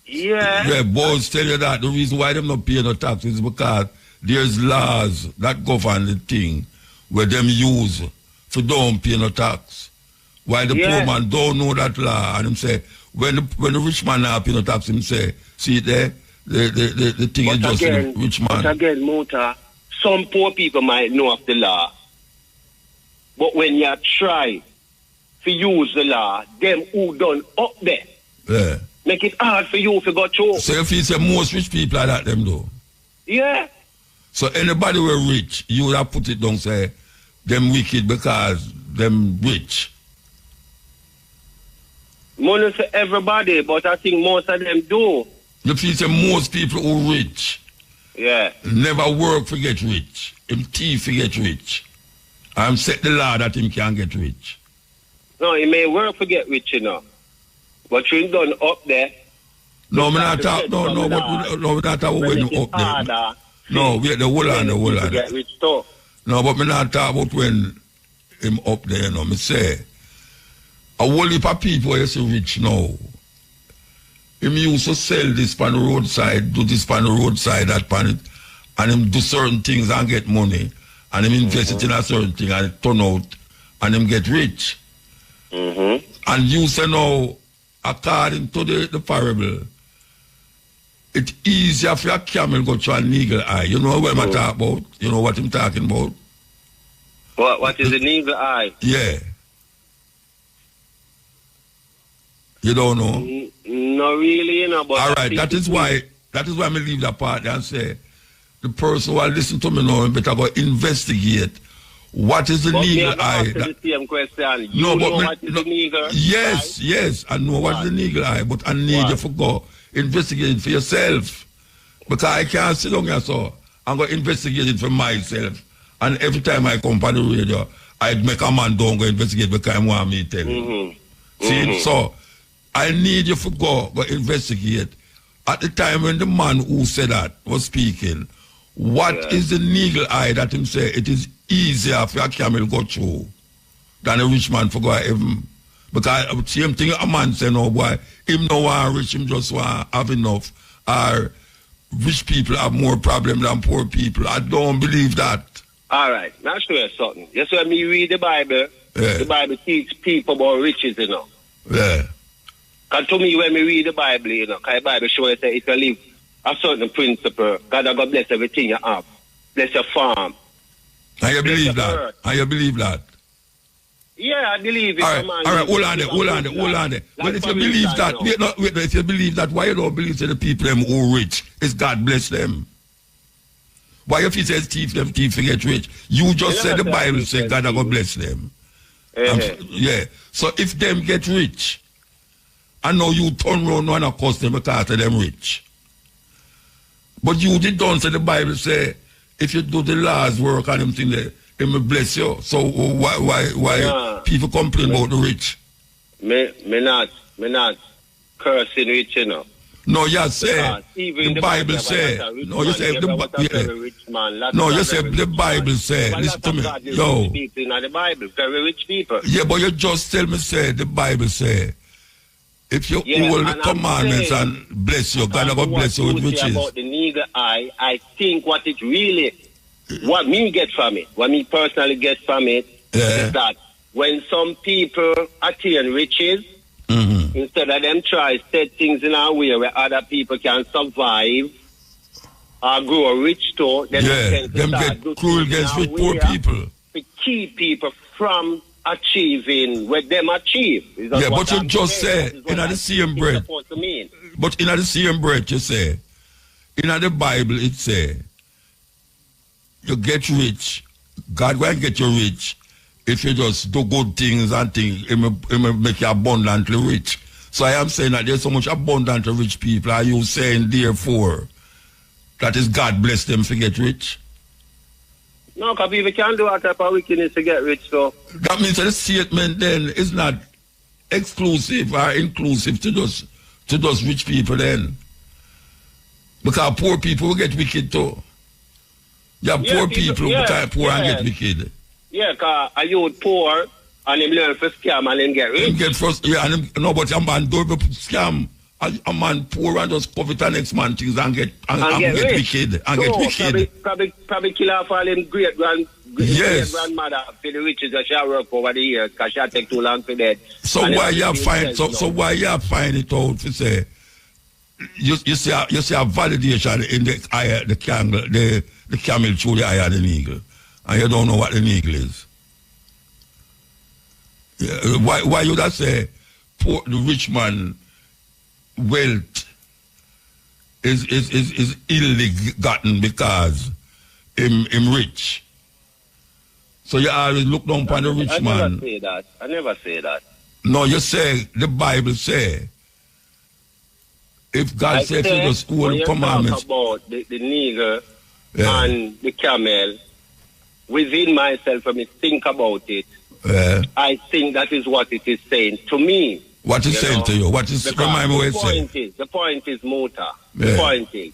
Speaker 7: Yeah.
Speaker 1: Yeah, boys tell you that. The reason why them not pay no taxes is because there's laws that govern the thing where them use for don't pay no tax. While the poor man don't know that law, and him say, when the rich man not pay no tax, him say, see there, the thing is just again, the rich man.
Speaker 7: But again, Muta, some poor people might know of the law, but when you try to use the law, them who done up there, make it hard for you to go through.
Speaker 1: So if you say most rich people are that them though?
Speaker 7: Yeah.
Speaker 1: So anybody were rich, you would have put it down, say, them wicked because them rich.
Speaker 7: Money for everybody, but I think most of them do.
Speaker 1: If you say most people who rich, never work for get rich. Him thief for get rich. I'm set the law that him can get rich.
Speaker 7: No, he may work for get rich, you know. But you done up there.
Speaker 1: No, we're not talking about when you up there. No, we the whole and
Speaker 7: get rich too.
Speaker 1: No, but we're not talking about when him up there, you know. Me say, a whole heap of people is rich now. Him used to sell this on the roadside, do this on the roadside, that pan it, and him do certain things and get money, and him invest it in a certain thing and it turn out, and him get rich. And you say now, according to the parable, it's easier for a camel go through an eagle eye. You know what I'm talking about? You know what I'm talking about?
Speaker 7: What is an eagle eye?
Speaker 1: Yeah. You don't know?
Speaker 7: No, really, you know. But
Speaker 1: all right, that is why I leave that part and say, the person who will listen to me now better go investigate what is the eagle eye.
Speaker 7: The same question. You know what is an eagle?
Speaker 1: Yes, yes, I know what is an eagle eye, but I need you to go investigate it for yourself. Because I can't sit down here, so I'm going to investigate it for myself. And every time I come on the radio, I make a man don't go investigate because I want me to tell you. See, so I need you to go investigate. At the time when the man who said that was speaking, what is the eagle eye that him say it is easier for a camel go through than a rich man for go heaven? Because same thing a man say, no boy, him no want rich, him just want have enough. Or rich people have more problem than poor people. I don't believe that.
Speaker 7: All right, now show you something. Just when me read the Bible, the Bible teach people about riches, you know.
Speaker 1: Yeah.
Speaker 7: Because to me, when we read the Bible, you know, because the Bible shows that if you live a certain principle, God will bless everything you have. Bless your farm.
Speaker 1: And you believe that? And you believe that?
Speaker 7: Yeah, I believe it.
Speaker 1: All right, hold on there. Well, if you believe that, wait, if you believe that, why you don't believe in the people them who rich? Is God bless them? Why if he says thief get rich? You just said the Bible said God will bless them. Yeah. So if them get rich, and now you turn around and curse them because them rich. But you don't say the Bible say if you do the last work and them thing there, it will bless you. So why people complain about the rich?
Speaker 7: Me not cursing rich, you know.
Speaker 1: No, you say the Bible say. No, you say the No, you say the Bible say. Listen to me, yo.
Speaker 7: People in the Bible, very rich people.
Speaker 1: Yeah, but you just tell me say the Bible say. If you hold the commandments and bless you, God will bless you with riches.
Speaker 7: About the nigger eye, I think what it really, what me get from it, what me personally get from it, is that when some people attain riches, instead of them try to set things in a way where other people can survive or grow rich too, then
Speaker 1: them get cruel against rich poor people.
Speaker 7: To keep people from achieving what them achieve.
Speaker 1: Yeah, but you just say in the same breath. But in the same breath you say, in the Bible it say, you get rich, God will get you rich if you just do good things and things, it will make you abundantly rich. So I am saying that there's so much abundantly rich people. Are you saying therefore that is God bless them to get rich?
Speaker 7: No, because people can't do that type of wickedness to get rich, so.
Speaker 1: That means that the statement then is not exclusive or inclusive to those rich people then. Because poor people will get wicked too. You have poor people who become poor and get wicked.
Speaker 7: Yeah, because a youth poor and him learn for scam and him get rich.
Speaker 1: No, but a man do scam. A man poor and just covet the next man things and get wicked. Probably
Speaker 7: kill off all them great grandmother for the riches that she work over the years because she take too long for that.
Speaker 1: So why you find it out to say you see a validation in the camel through the eye of the eagle, and you don't know what the eagle is. Yeah, why you that say poor the rich man wealth is ill-gotten because him rich. So you always look down upon the rich man.
Speaker 7: I never say that.
Speaker 1: No, you say the Bible say if God said you just hold the commandments.
Speaker 7: About the nigger and the camel, within myself, when I think about it, I think that is what it is saying to me.
Speaker 1: What is saying to you? What is remind me what it's saying?
Speaker 7: The point is motor. The point is,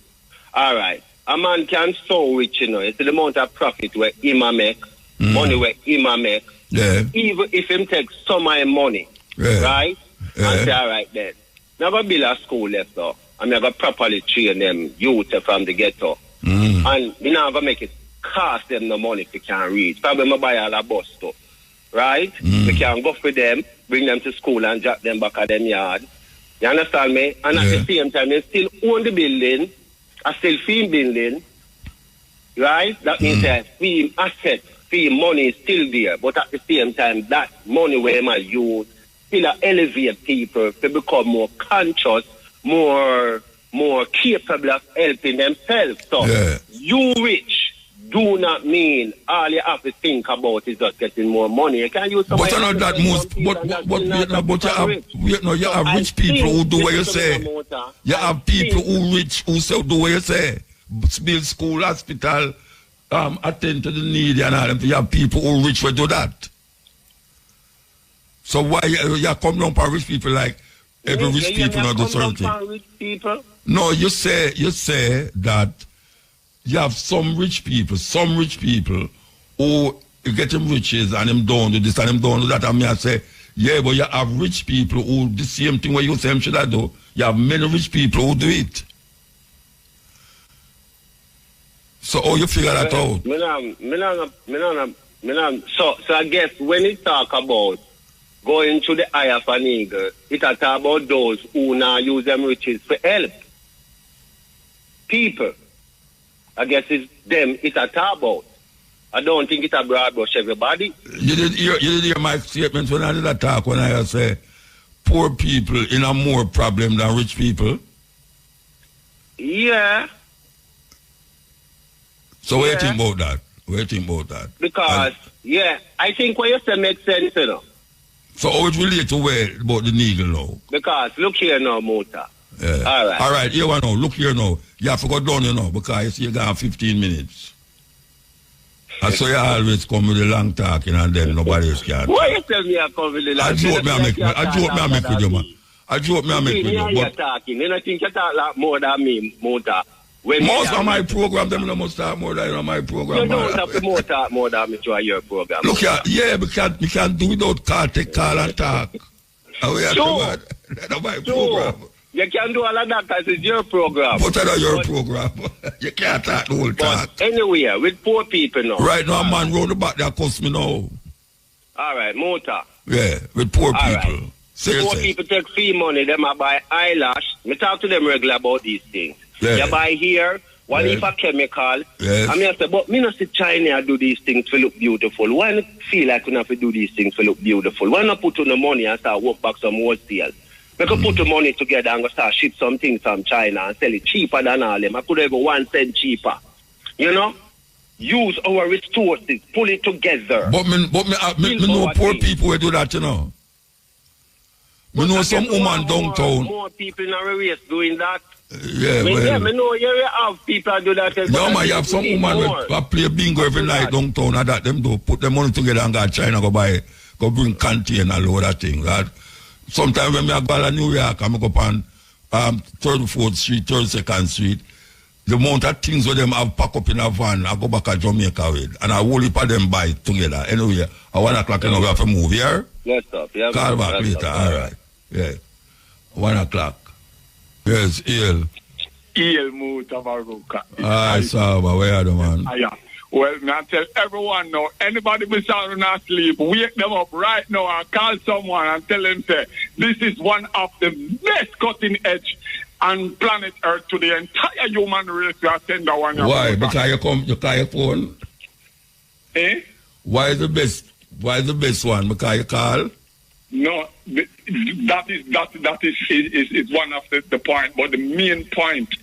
Speaker 7: all right, a man can so rich, it's the amount of profit where him make, money where him make. Yeah. Even if him take some of him money, right? And say, all right then, never build a school left though. I'm never properly train them youth from the ghetto. And we never make it cost them no money if they can't read. Probably my buy all a bus stuff. Right? We can go for them, bring them to school and drop them back at them yard. You understand me? And at the same time, they still own the building, I still fee building, right? That means that fee asset, fee money is still there, but at the same time, that money where I use still elevate people to become more conscious, more capable of helping themselves. So, you rich do not mean all you have to think about is just getting more money. You can use some.
Speaker 1: But not that most. You have rich people who do what you say. You have people who rich who say do what you say. Build school, hospital, attend to the needy and all. You have people who rich who do that. So why you come down for rich people like every rich people not do certain thing? No, you say that. You have some rich people who get them riches and them don't do this and them don't do that. And me I say, yeah, but you have rich people who the same thing what you say should I do. You have many rich people who do it. So how you figure that out?
Speaker 7: So I guess when it talk about going to the eye of an eagle, it talk about those who now use them riches for help. People. I guess it's them it's a talk about. I don't think it's a broad brush everybody.
Speaker 1: You did hear my statement when I did a talk when I say poor people in a more problem than rich people?
Speaker 7: Yeah.
Speaker 1: So what do you think about that?
Speaker 7: Because, I think what you say makes sense, you know.
Speaker 1: So how it relate to where about the needle now?
Speaker 7: Because look here now, Mota.
Speaker 1: Yeah. All right, here we know. Look here now. You have to go down, because you see you got 15 minutes. And so you always come with a long talking and then nobody else can.
Speaker 7: Why you tell me I come with a long talking?
Speaker 1: I joke me I make with you, man. I joke me and make
Speaker 7: you.
Speaker 1: you. But
Speaker 7: talking. You know, think you talk like more than me, Muta.
Speaker 1: Most of my program, them no must talk more than my program.
Speaker 7: You don't have to talk more than me to your program.
Speaker 1: Look here, yeah, we can't do without call, take call and talk.
Speaker 7: Sure.
Speaker 1: That's my program.
Speaker 7: You can do all of that because it's your program.
Speaker 1: But that's your program. You can't talk the whole talk.
Speaker 7: Anyway, with poor people now.
Speaker 1: Right now, a man round the back that cost me now.
Speaker 7: All right, Muta.
Speaker 1: Yeah, with poor people.
Speaker 7: Right. Poor people take free money, them I buy eyelash. Me talk to them regular about these things.
Speaker 1: Yeah.
Speaker 7: You buy here, one if a chemical.
Speaker 1: Yes.
Speaker 7: I mean, I say, but me not see China do these things to look beautiful. Why not feel like we have to do these things to look beautiful? Why not put on the money and start work back some wholesale? We could put the money together and go start ship some things from China and sell it cheaper than all them. I could have 1 cent cheaper. You know? Use our resources, pull it together.
Speaker 1: But me know poor people who do that, you know. Me know some woman downtown.
Speaker 7: More people in our race doing that.
Speaker 1: Yeah, well.
Speaker 7: Me know you have people do that.
Speaker 1: No, man, you have some woman who play bingo every night downtown and that them do put their money together and go to China, go bring container and all that thing. That sometimes when I go to New York, I go up on 34th Street, 32nd Street. The amount of things where them have packed up in a van, I go back to Jamaica with, and I will heap of them buy together. Anyway, at 1 o'clock, you know, we have to move here.
Speaker 7: Yes, sir. Yeah,
Speaker 1: call back later. All right. Yeah. 1 o'clock. Yes, Eel.
Speaker 6: Eel Mutabaruka.
Speaker 1: Aye, Saba, where are the man?
Speaker 6: Yeah. Well, I tell everyone now, anybody be sound not sleep, wake them up right now and call someone and tell them, say, this is one of the best cutting edge on planet Earth to the entire human race. You attend that one.
Speaker 1: Why? Because you call your phone?
Speaker 6: Eh?
Speaker 1: Why is the best one? Because you call?
Speaker 6: No, that is one of the point. But the main point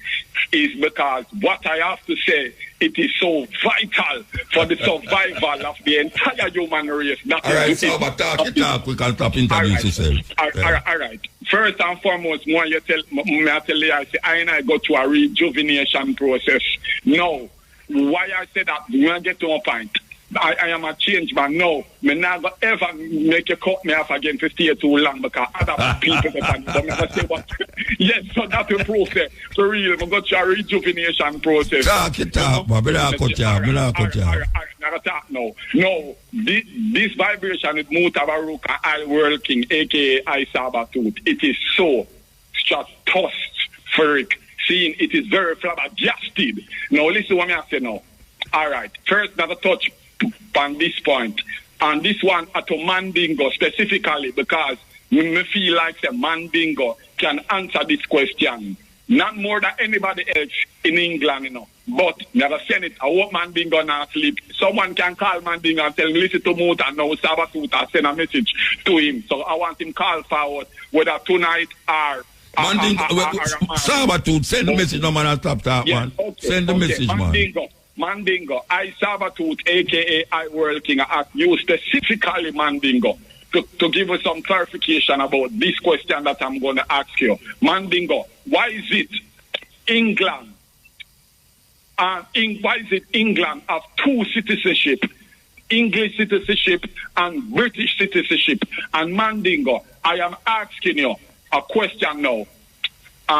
Speaker 6: is because what I have to say, it is so vital for the survival of the entire human race. All
Speaker 1: right, so talk. We can stop introduce yourself.
Speaker 6: All right. First and foremost, when you tell me, I say, I go to a rejuvenation process. No. Why I say that, when I get to a point, I am a change man. No, me never ever make you cut me off again for stay too long because other people don't never say what. Yes, so that's the process. For real, we got your rejuvenation process.
Speaker 1: Talk it up, but we don't cut you.
Speaker 6: No, this vibration with Mutabaruka, I working, aka I Sabatooth. It is so stratospheric. Seeing it is very flabbergasted. Now listen what I say now. All right, first never touch on this point. And this one at a Mandingo specifically because me feel like the Mandingo can answer this question. Not more than anybody else in England, you know. But never send it. I hope Mandingo not sleep. Someone can call Mandingo and tell him, listen to Muta now, Sabatooth, and send a message to him. So I want him call forward, whether tonight or
Speaker 1: Mandingo, Sabatooth, send the message, no man, and stop that, man.
Speaker 6: Okay,
Speaker 1: send the message,
Speaker 6: Mandingo, I Sabatooth, aka I World King, I ask you specifically, Mandingo, to give us some clarification about this question that I'm going to ask you. Mandingo, why is it England? Why is it England have two citizenship, English citizenship and British citizenship? And Mandingo, I am asking you a question now.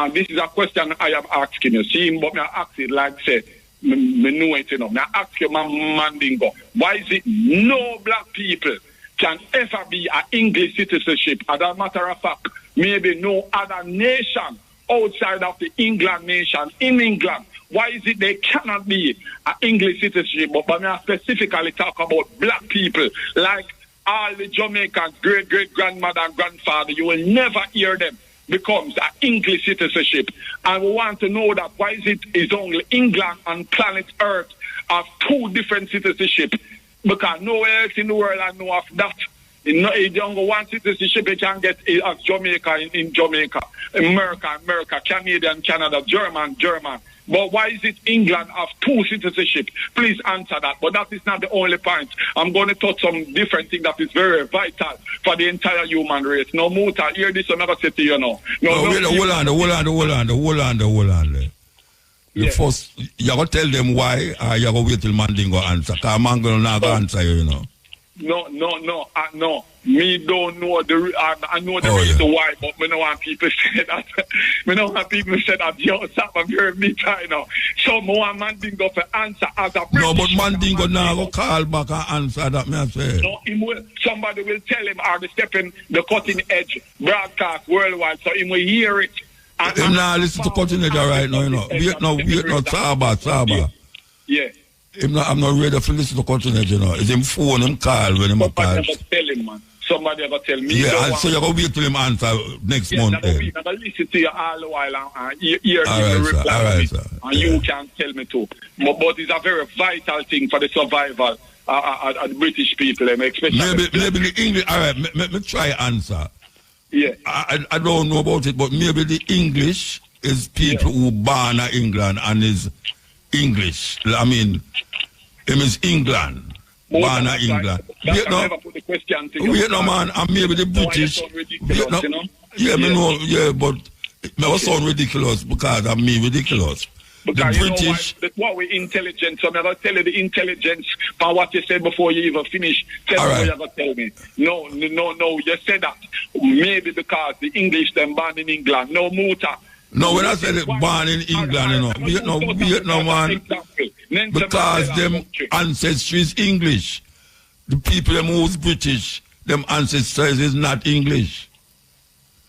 Speaker 6: This is a question I am asking you. See, but I ask it like say, me know it enough. Now ask you, Mandingo, why is it no black people can ever be an English citizenship? As a matter of fact, maybe no other nation outside of the England nation in England. Why is it they cannot be an English citizenship? But I specifically talk about black people, like all the Jamaicans, great-great-grandmother and grandfather. You will never hear them becomes an English citizenship. And we want to know that why is it is only England and planet Earth have two different citizenship? Because nowhere else in the world I know of that. If you only one citizenship, you can get as Jamaica in Jamaica, America, Canadian, Canada, German. But why is it England have two citizenship? Please answer that. But that is not the only point. I'm going to touch some different thing that is very vital for the entire human race. No, Muta, hear this another city, you know.
Speaker 1: Hold on. First, you're going to tell them why, you're going to wait till Mandingo answer. Because Mandingo not going to answer you, you know.
Speaker 6: No. Me don't know I know the reason why, but me don't want people say that. Me don't want people say that. Yo, stop, I'm hearing me time now. So more Mandingo for answer as a British.
Speaker 1: No, but Mandingo now go call back and answer that, me I say.
Speaker 6: No, somebody will tell him, are they stepping the cutting edge broadcast worldwide, so he will hear it.
Speaker 1: Him now listen to cutting edge right now, you know. Wait now, Saba.
Speaker 6: Yeah.
Speaker 1: I'm not ready to listen to cutting edge, you know. It's him phone, him call when him call.
Speaker 6: Somebody tell him, man. Somebody ever tell me.
Speaker 1: Yeah, and so you're going to wait till him answer next month.
Speaker 6: I'm going to listen to you all the while and hear
Speaker 1: the reply. All right, sir.
Speaker 6: And you can tell me too. But it's a very vital thing for the survival of the British people, especially.
Speaker 1: Maybe the English. All right, let me try answer.
Speaker 6: Yeah.
Speaker 1: I don't know about it, but maybe the English is people who born in England and is English. I mean, him is England. Born in England. Wait no, man, and maybe the British. Yeah, me know, yeah, but it never sound ridiculous because I'm me ridiculous.
Speaker 6: Because
Speaker 1: the British.
Speaker 6: What we intelligence, so I'm going to tell you the intelligence from what you said before you even finish. Tell me what you're going to tell me. No, you said that. Maybe because the English, them born in England. No, Muta.
Speaker 1: No, when I said it born in England, you know, Vietnam, man, because them ancestry is English. The people them who's British, them ancestors is not English.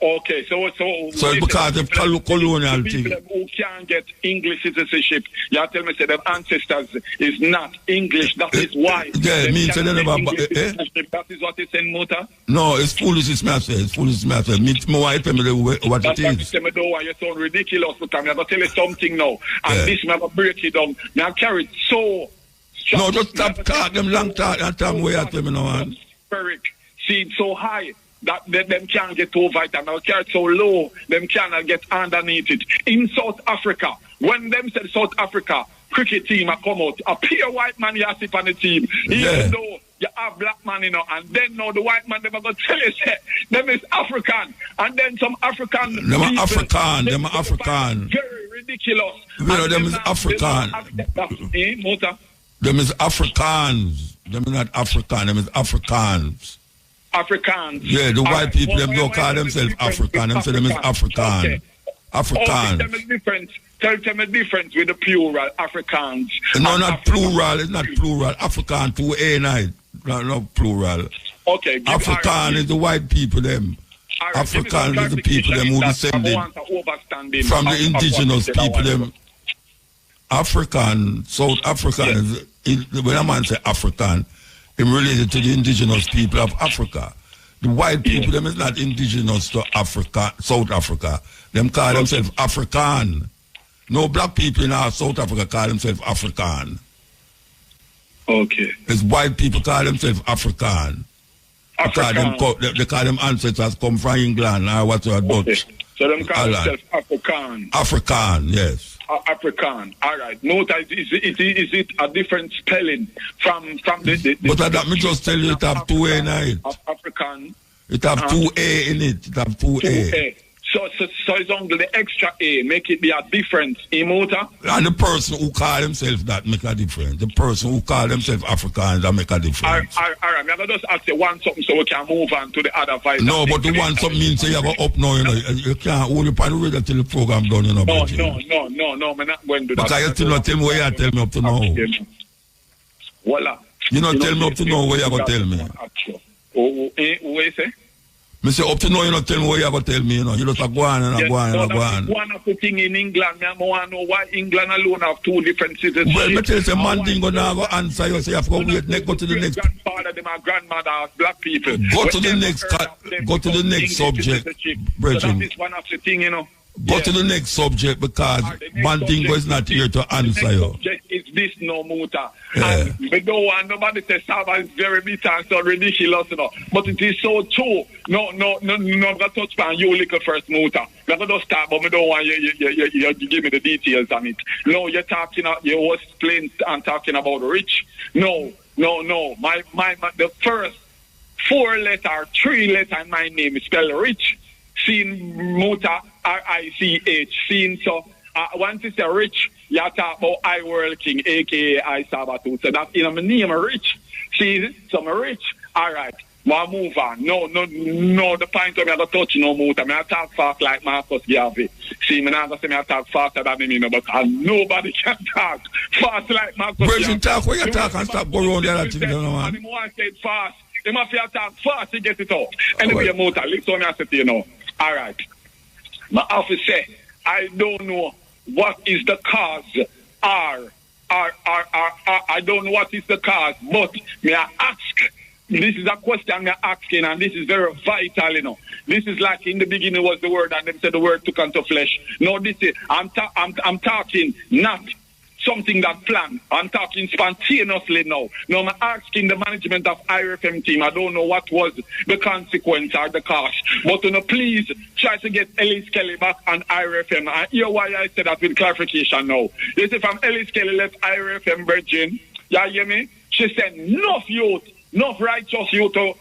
Speaker 6: Okay, so
Speaker 1: it's because of colonial thing.
Speaker 6: People who can't get English citizenship, you tell me say them ancestors is not English. That is why.
Speaker 1: Yeah, means they never.
Speaker 6: That is what it's in Muta.
Speaker 1: No, it's foolishness, man. It's foolishness, man. Me wife tell me what it is.
Speaker 6: That's why me know why you sound ridiculous. Because I'm gonna tell you something now, and this me gonna break it down. Now carry it so.
Speaker 1: No, just stop talking them long talk and tell me where you tell me now, man.
Speaker 6: Seed so high that them can't get over it, and our carrot so low, them cannot get underneath it. In South Africa, when them said South Africa cricket team a come out, a pure white man you sit on the team, even though you have black man, you know, and then now the white man them are going to tell you say, them is African, and then some African
Speaker 1: them are African.
Speaker 6: Very ridiculous.
Speaker 1: You know, them is African. Them is Africans. Them is not African, them is Africans.
Speaker 6: Africans.
Speaker 1: Yeah, the white people, them don't call themselves African. Them say them is African.
Speaker 6: Okay.
Speaker 1: Africans.
Speaker 6: Tell them the difference with the plural, Africans.
Speaker 1: No, not plural. It's not plural. African, 2A night. No plural.
Speaker 6: Okay.
Speaker 1: African is the white people, them. Right, Africans is the people, them who descended from the indigenous people, them. African, South African, when a man say African, I'm related to the indigenous people of Africa. The white people, them is not indigenous to Africa, South Africa. Them call themselves African. No black people in our South Africa call themselves African.
Speaker 6: Okay.
Speaker 1: It's white people call themselves African. They call them ancestors come from England or whatever.
Speaker 6: Okay. So them call themselves African.
Speaker 1: African, yes.
Speaker 6: African. All right. Note, is it a different spelling from the
Speaker 1: but that me just tell you it have 2A in it.
Speaker 6: African.
Speaker 1: It have 2A in it. It have 2A.
Speaker 6: So it's only the extra A make it be a difference in Muta?
Speaker 1: And the person who call himself that make a difference. The person who call himself African that make a difference.
Speaker 6: All right. I'm going to just ask you one something so we can move on to the other vice.
Speaker 1: No, but the one something means you go up now, you know. You can't hold up on the radio till the program done, you know.
Speaker 6: No, I'm not going to do that.
Speaker 1: Because you still not tell me where you tell me up to now.
Speaker 6: Voila.
Speaker 1: You not tell me up to now where you going to tell me.
Speaker 6: What you say?
Speaker 1: Me say up to now you not tell me what you going to tell me, you know. You just go on and go on and go on.
Speaker 6: One of the thing in England, I want to know why England alone have two different citizens.
Speaker 1: Well, me tell you, man thing go now go answer you, so you have to go wait, go to the next.
Speaker 6: Grandfather, them are grandmother, black people.
Speaker 1: Go to the next subject, brethren.
Speaker 6: So that is one of the thing, you know.
Speaker 1: Go to the next subject because Mandingo is not here to answer you.
Speaker 6: It's this no Muta. And we don't want nobody to Saba is very bitter and so ridiculous, you know. But it is so true. No, got touch on you little first Muta. We're going to start, but we don't want you give me the details on it. No, you was plain and talking about rich. No. My the first 3 letter in my name is spelled rich. Seen Muta, R-I-C-H. Seen, so once it's a rich, you talk about I World King, a.k.a. I Sabatu. So that's in my name, rich. See, so I'm rich. All right. I'll move on. No, the point of me I go touch no motor. I talk fast like Marcus Garvey. See, me not gonna say I talk faster than him, but nobody can talk fast like Marcus Garvey.
Speaker 1: Virgin talk, when you talk and stop go around the other thing, man.
Speaker 6: And him want to say it fast. He must talk fast to get it out. Anyway, your motor, listen me I say to you now. All right. My office say, I don't know what is the cause I don't know what is the cause, but may I ask. This is a question I'm asking, and this is very vital, you know. This is like in the beginning was the word, and then said the word took unto flesh. No, this is I'm talking not something that planned. I'm talking spontaneously now. Now I'm asking the management of IRFM team. I don't know what was the consequence or the cost, but please try to get Ellis Kelly back on IRFM. I hear why I said that with clarification now. You see, from Ellis Kelly left IRFM Virgin, you hear me? She said, enough youth. Enough righteous youth will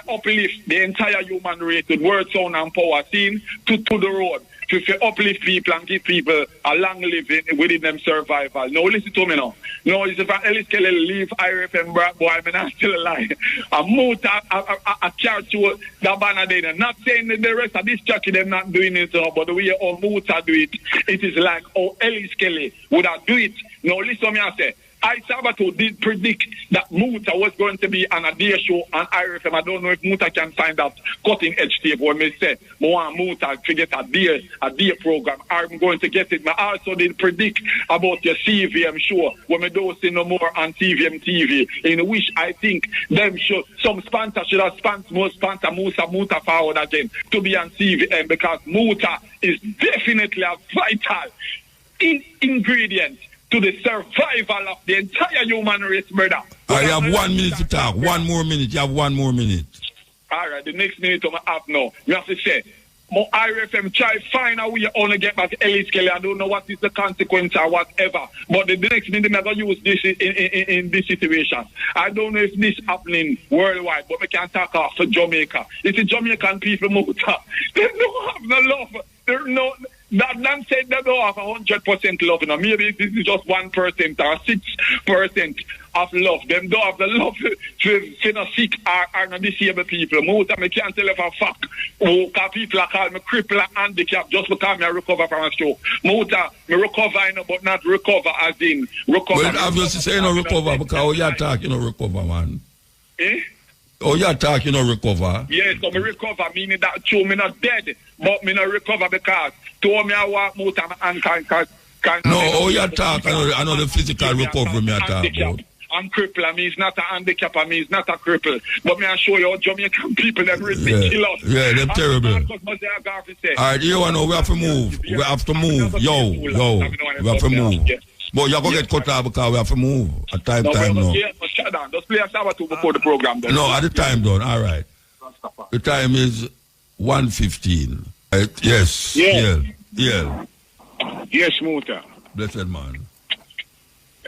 Speaker 6: uplift the entire human race with word, sound, and power scene to the road to uplift people and give people a long living within them survival. Now listen to me now. No, it's if Ellis Kelly leave IRFM, boy, I'm not still alive. A motor, a church to the banner there. Not saying that the rest of this church they're not doing it, but the way our motor do it, it is like how Ellis Kelly would have do it. Now listen to me, I say. I Sabato did predict that Muta was going to be on a day show on IRFM. I don't know if Muta can find that cutting edge tape when me say I want Muta to get a day program. I'm going to get it. I also did predict about your CVM show when we don't see no more on CVM TV, in which I think them should some sponsor should have sponsor Muta forward again to be on CVM, because Muta is definitely a vital ingredient to the survival of the entire human race, brother.
Speaker 1: I have 1 minute to talk. 1 more minute. You have 1 more minute.
Speaker 6: All right, the next minute I'm up now. You have to say, my IRFM try find a way you only get back Ellis Kelly. I don't know what is the consequence or whatever. But the next minute I'm going to use this in this situation. I don't know if this happening worldwide, but we can talk off for Jamaica. It's the Jamaican people, Muta. They don't have no love. There's no... That said they don't have 100% love. You know. Maybe this is just 1% or 6% of love. Them don't have the love to not sick or not disabled people. Most of me can't tell if a fuck. Because people call me cripple and handicapped just because I recover from a stroke. Most of me recover, you know, but not recover as in recover.
Speaker 1: Well, obviously say you know recover because you're talking, you know, recover, man.
Speaker 6: Eh?
Speaker 1: Oh, you're talking, you know, recover.
Speaker 6: Yes, so me recover, meaning that true, me not dead, but me not recover because to me I walk out and can
Speaker 1: no, oh, you're talking, I know the physical recovery me I talk about.
Speaker 6: I'm crippled, I mean, it's not a handicap, I mean, it's not a cripple. But me I show you how Jamaican people, them ridiculous.
Speaker 1: Yeah, them terrible. Alright, you know, we have to move. We have to move. Yo, we have to move. But you're going to get cut off because we have to move. At time now.
Speaker 6: Just play a Sabato before the program. Then.
Speaker 1: No, at the time done. All right. The time is 1:15. Yes. Yeah.
Speaker 8: Yes, Muta.
Speaker 1: Blessed man.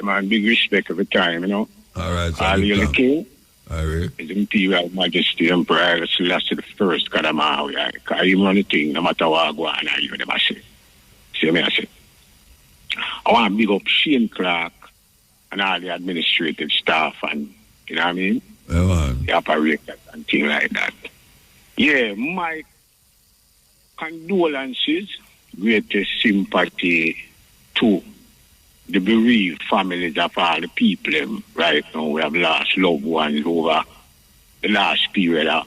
Speaker 8: Man, big respect of the time, you know.
Speaker 1: All right.
Speaker 8: All the king.
Speaker 1: All right.
Speaker 8: His Imperial Majesty Emperor Selassie the First, Kadamawi. Because he run the thing, no matter what I go on, I hear them say. See me, I say. I want to big up Shane Clark and all the administrative staff and, you know what I mean?
Speaker 1: Yeah, man.
Speaker 8: The operators and things like that. Yeah, my condolences, greatest sympathy to the bereaved families of all the people right now. We have lost loved ones over the last period of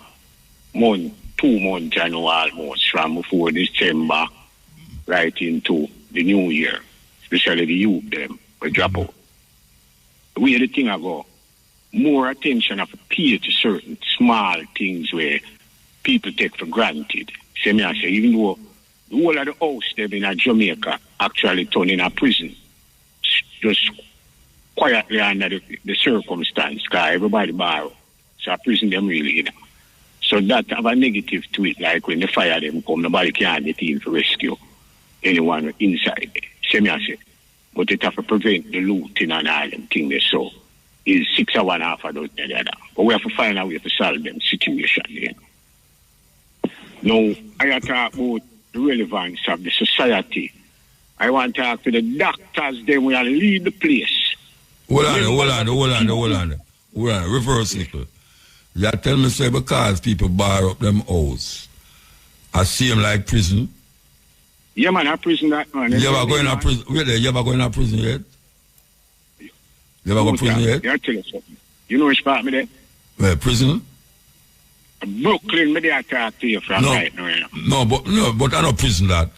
Speaker 8: 2 months and almost from before December right into the new year. Especially the youth, them, will drop out. The way the thing I go, more attention of appeal to certain small things where people take for granted. See me, I say, even though the whole of the house them in Jamaica actually turned in a prison, just quietly under the circumstance, because everybody borrow. So a prison them really, you know. So that have a negative to it, like when the fire them come, nobody can get in to rescue anyone inside there. See I say. But it have to prevent the looting and all them things there. So it's 6 or 1/2 of those the other. But we have to find a way to solve them situation there. Now, I talk about the relevance of the society. I want to talk to the doctors, then we will lead the place.
Speaker 1: Hold on. Right, reverse nickel. You tell me say because people bar up them house, I see them like prison.
Speaker 8: Yeah, man, I prison that man.
Speaker 1: You ever go in a prison? Wait there, you ever go in a prison yet? You ever go to prison yet?
Speaker 8: I tell you something. You know which part me there?
Speaker 1: Where, prison?
Speaker 8: Brooklyn, me there talk to you from right now, you know.
Speaker 1: No, but I know prison that.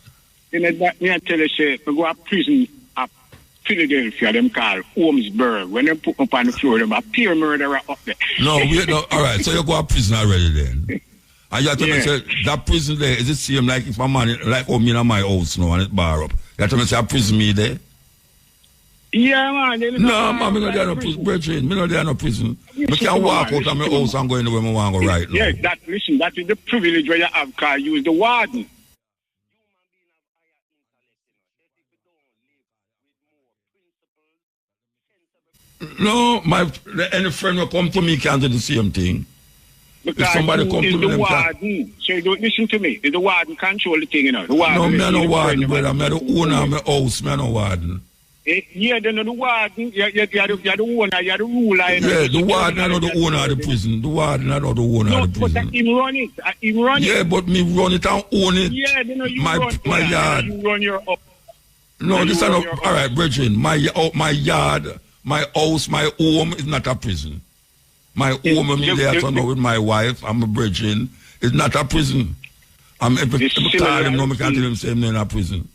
Speaker 8: You know, that me I tell you, say, I go to prison at Philadelphia, them called Holmesburg. When they put up on the floor, them a peer murderer up there.
Speaker 1: No, all right, so you go to prison already then. And you have to say, that prison there, is it same like if a man, like me in my house now and it bar up? You have to say, a prison me there?
Speaker 8: Yeah, man.
Speaker 1: No, man, me not there no prison. Brethren, me not there no prison. Me can walk out of my house and go anywhere I want to go right now.
Speaker 8: Yeah, that is the privilege where you have car use the warden.
Speaker 1: No, any friend will come to me can do the same thing.
Speaker 8: Because
Speaker 1: if somebody come to me,
Speaker 8: the warden. So you don't listen to me. Is the warden control the thing, you know? The warden
Speaker 1: no, me no warden, brother. Me the owner of my house, me no warden.
Speaker 8: Yeah, then the warden, you're the owner, you're the ruler. You know?
Speaker 1: Yeah, the warden is not the owner of the prison. The warden is not the owner of the prison.
Speaker 8: But him run it. Him run it.
Speaker 1: Yeah, but me run it and own it.
Speaker 8: Yeah, then you
Speaker 1: my yard.
Speaker 8: You run your up.
Speaker 1: No, this is not. All right, brethren. My yard, my house, my home is not a prison. My home, I'm there to know with my wife. I'm a brethren. It's not a prison. If I tell him, no, I can't tell him say I'm in a prison.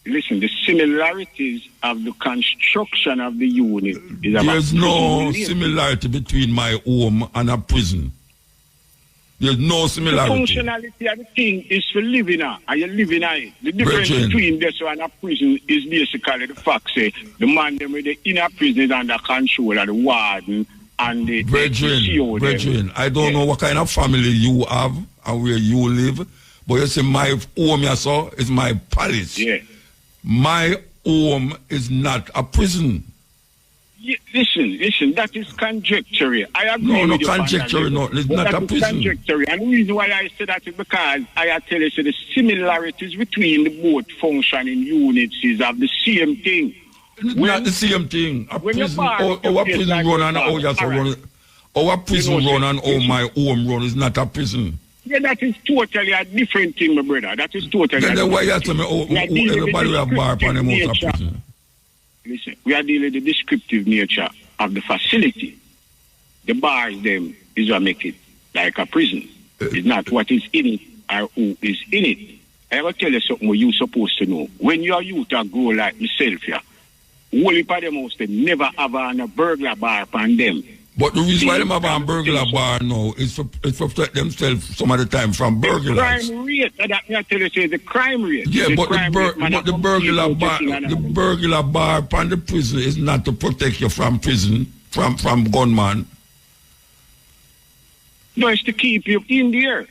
Speaker 8: Listen, the similarities of the construction of the unit is about
Speaker 1: there's no similarity between my home and a prison. There's no similarity.
Speaker 8: The functionality of the thing is for living in, and you're living in it. The difference between this and a prison is basically the fact say the man them with the inner prison is under control of the warden and the
Speaker 1: Brethren, I don't know what kind of family you have and where you live, but you say my home, you saw, is my palace.
Speaker 8: Yeah.
Speaker 1: My home is not a prison.
Speaker 8: Yeah, listen, that is conjecture. I agree with you.
Speaker 1: No, conjecture, no, it's not a prison.
Speaker 8: Conjecture. And the reason why I say that is because I tell you, so the similarities between the both functioning units is of the same thing.
Speaker 1: Not the same thing. A prison, our prison run and our prison run and my home run is not a prison.
Speaker 8: Yeah, that is totally a different thing, my brother. That is totally
Speaker 1: then why you tell me, everybody will have bar upon them out of prison?
Speaker 8: Listen, we are dealing with the descriptive nature of the facility. The bars, them, is what make it like a prison. It's not what is in it or who is in it. I will tell you something what you're supposed to know. When you are youth and grow like myself here, only for them most, they never have a burglar bar upon them.
Speaker 1: But the reason why them have a burglar bar now is for protect themselves some of the time from burglars.
Speaker 8: The crime rate, that I tell you, say the crime rate.
Speaker 1: Yeah, but the burglar bar upon the prison is not to protect you from prison, from gunman.
Speaker 8: No, it's to keep you in there.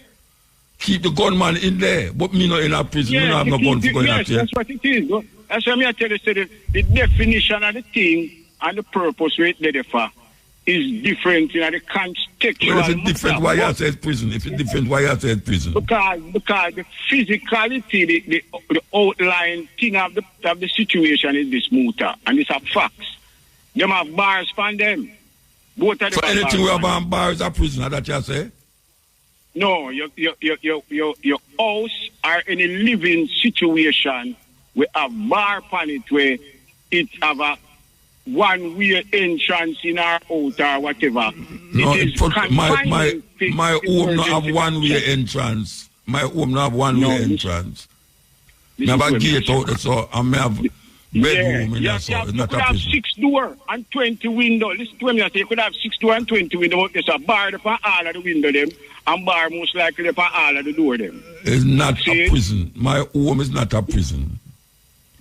Speaker 1: Keep the gunman in there, but me not in a prison.
Speaker 8: Yeah,
Speaker 1: me not have no gun for going out there.
Speaker 8: That's what it is. That's why I tell you, say the definition of the thing and the purpose where it's there for is different in the contextual.
Speaker 1: Well, if it's different, why you say prison? If it's different, why you say prison?
Speaker 8: Because the physicality, the outline thing of the situation is this muta, and it's a facts. Them have bars for them. Both of them.
Speaker 1: So anything we have on bars are prison, that you say?
Speaker 8: No, your house or in a living situation, we have bar on it where it have a one-way entrance in our out or whatever.
Speaker 1: No, my home not have one-way entrance. My home not have one-way entrance. I have a gate out there, so I may have bedroom in there, so it's not a prison.
Speaker 8: You could have 6 doors and 20 windows. Listen to me, you could have 6 doors and 20 windows, but there's a bar upon all of the windows them, and bar most likely upon all of the door them.
Speaker 1: It's not a prison. My home is not a prison.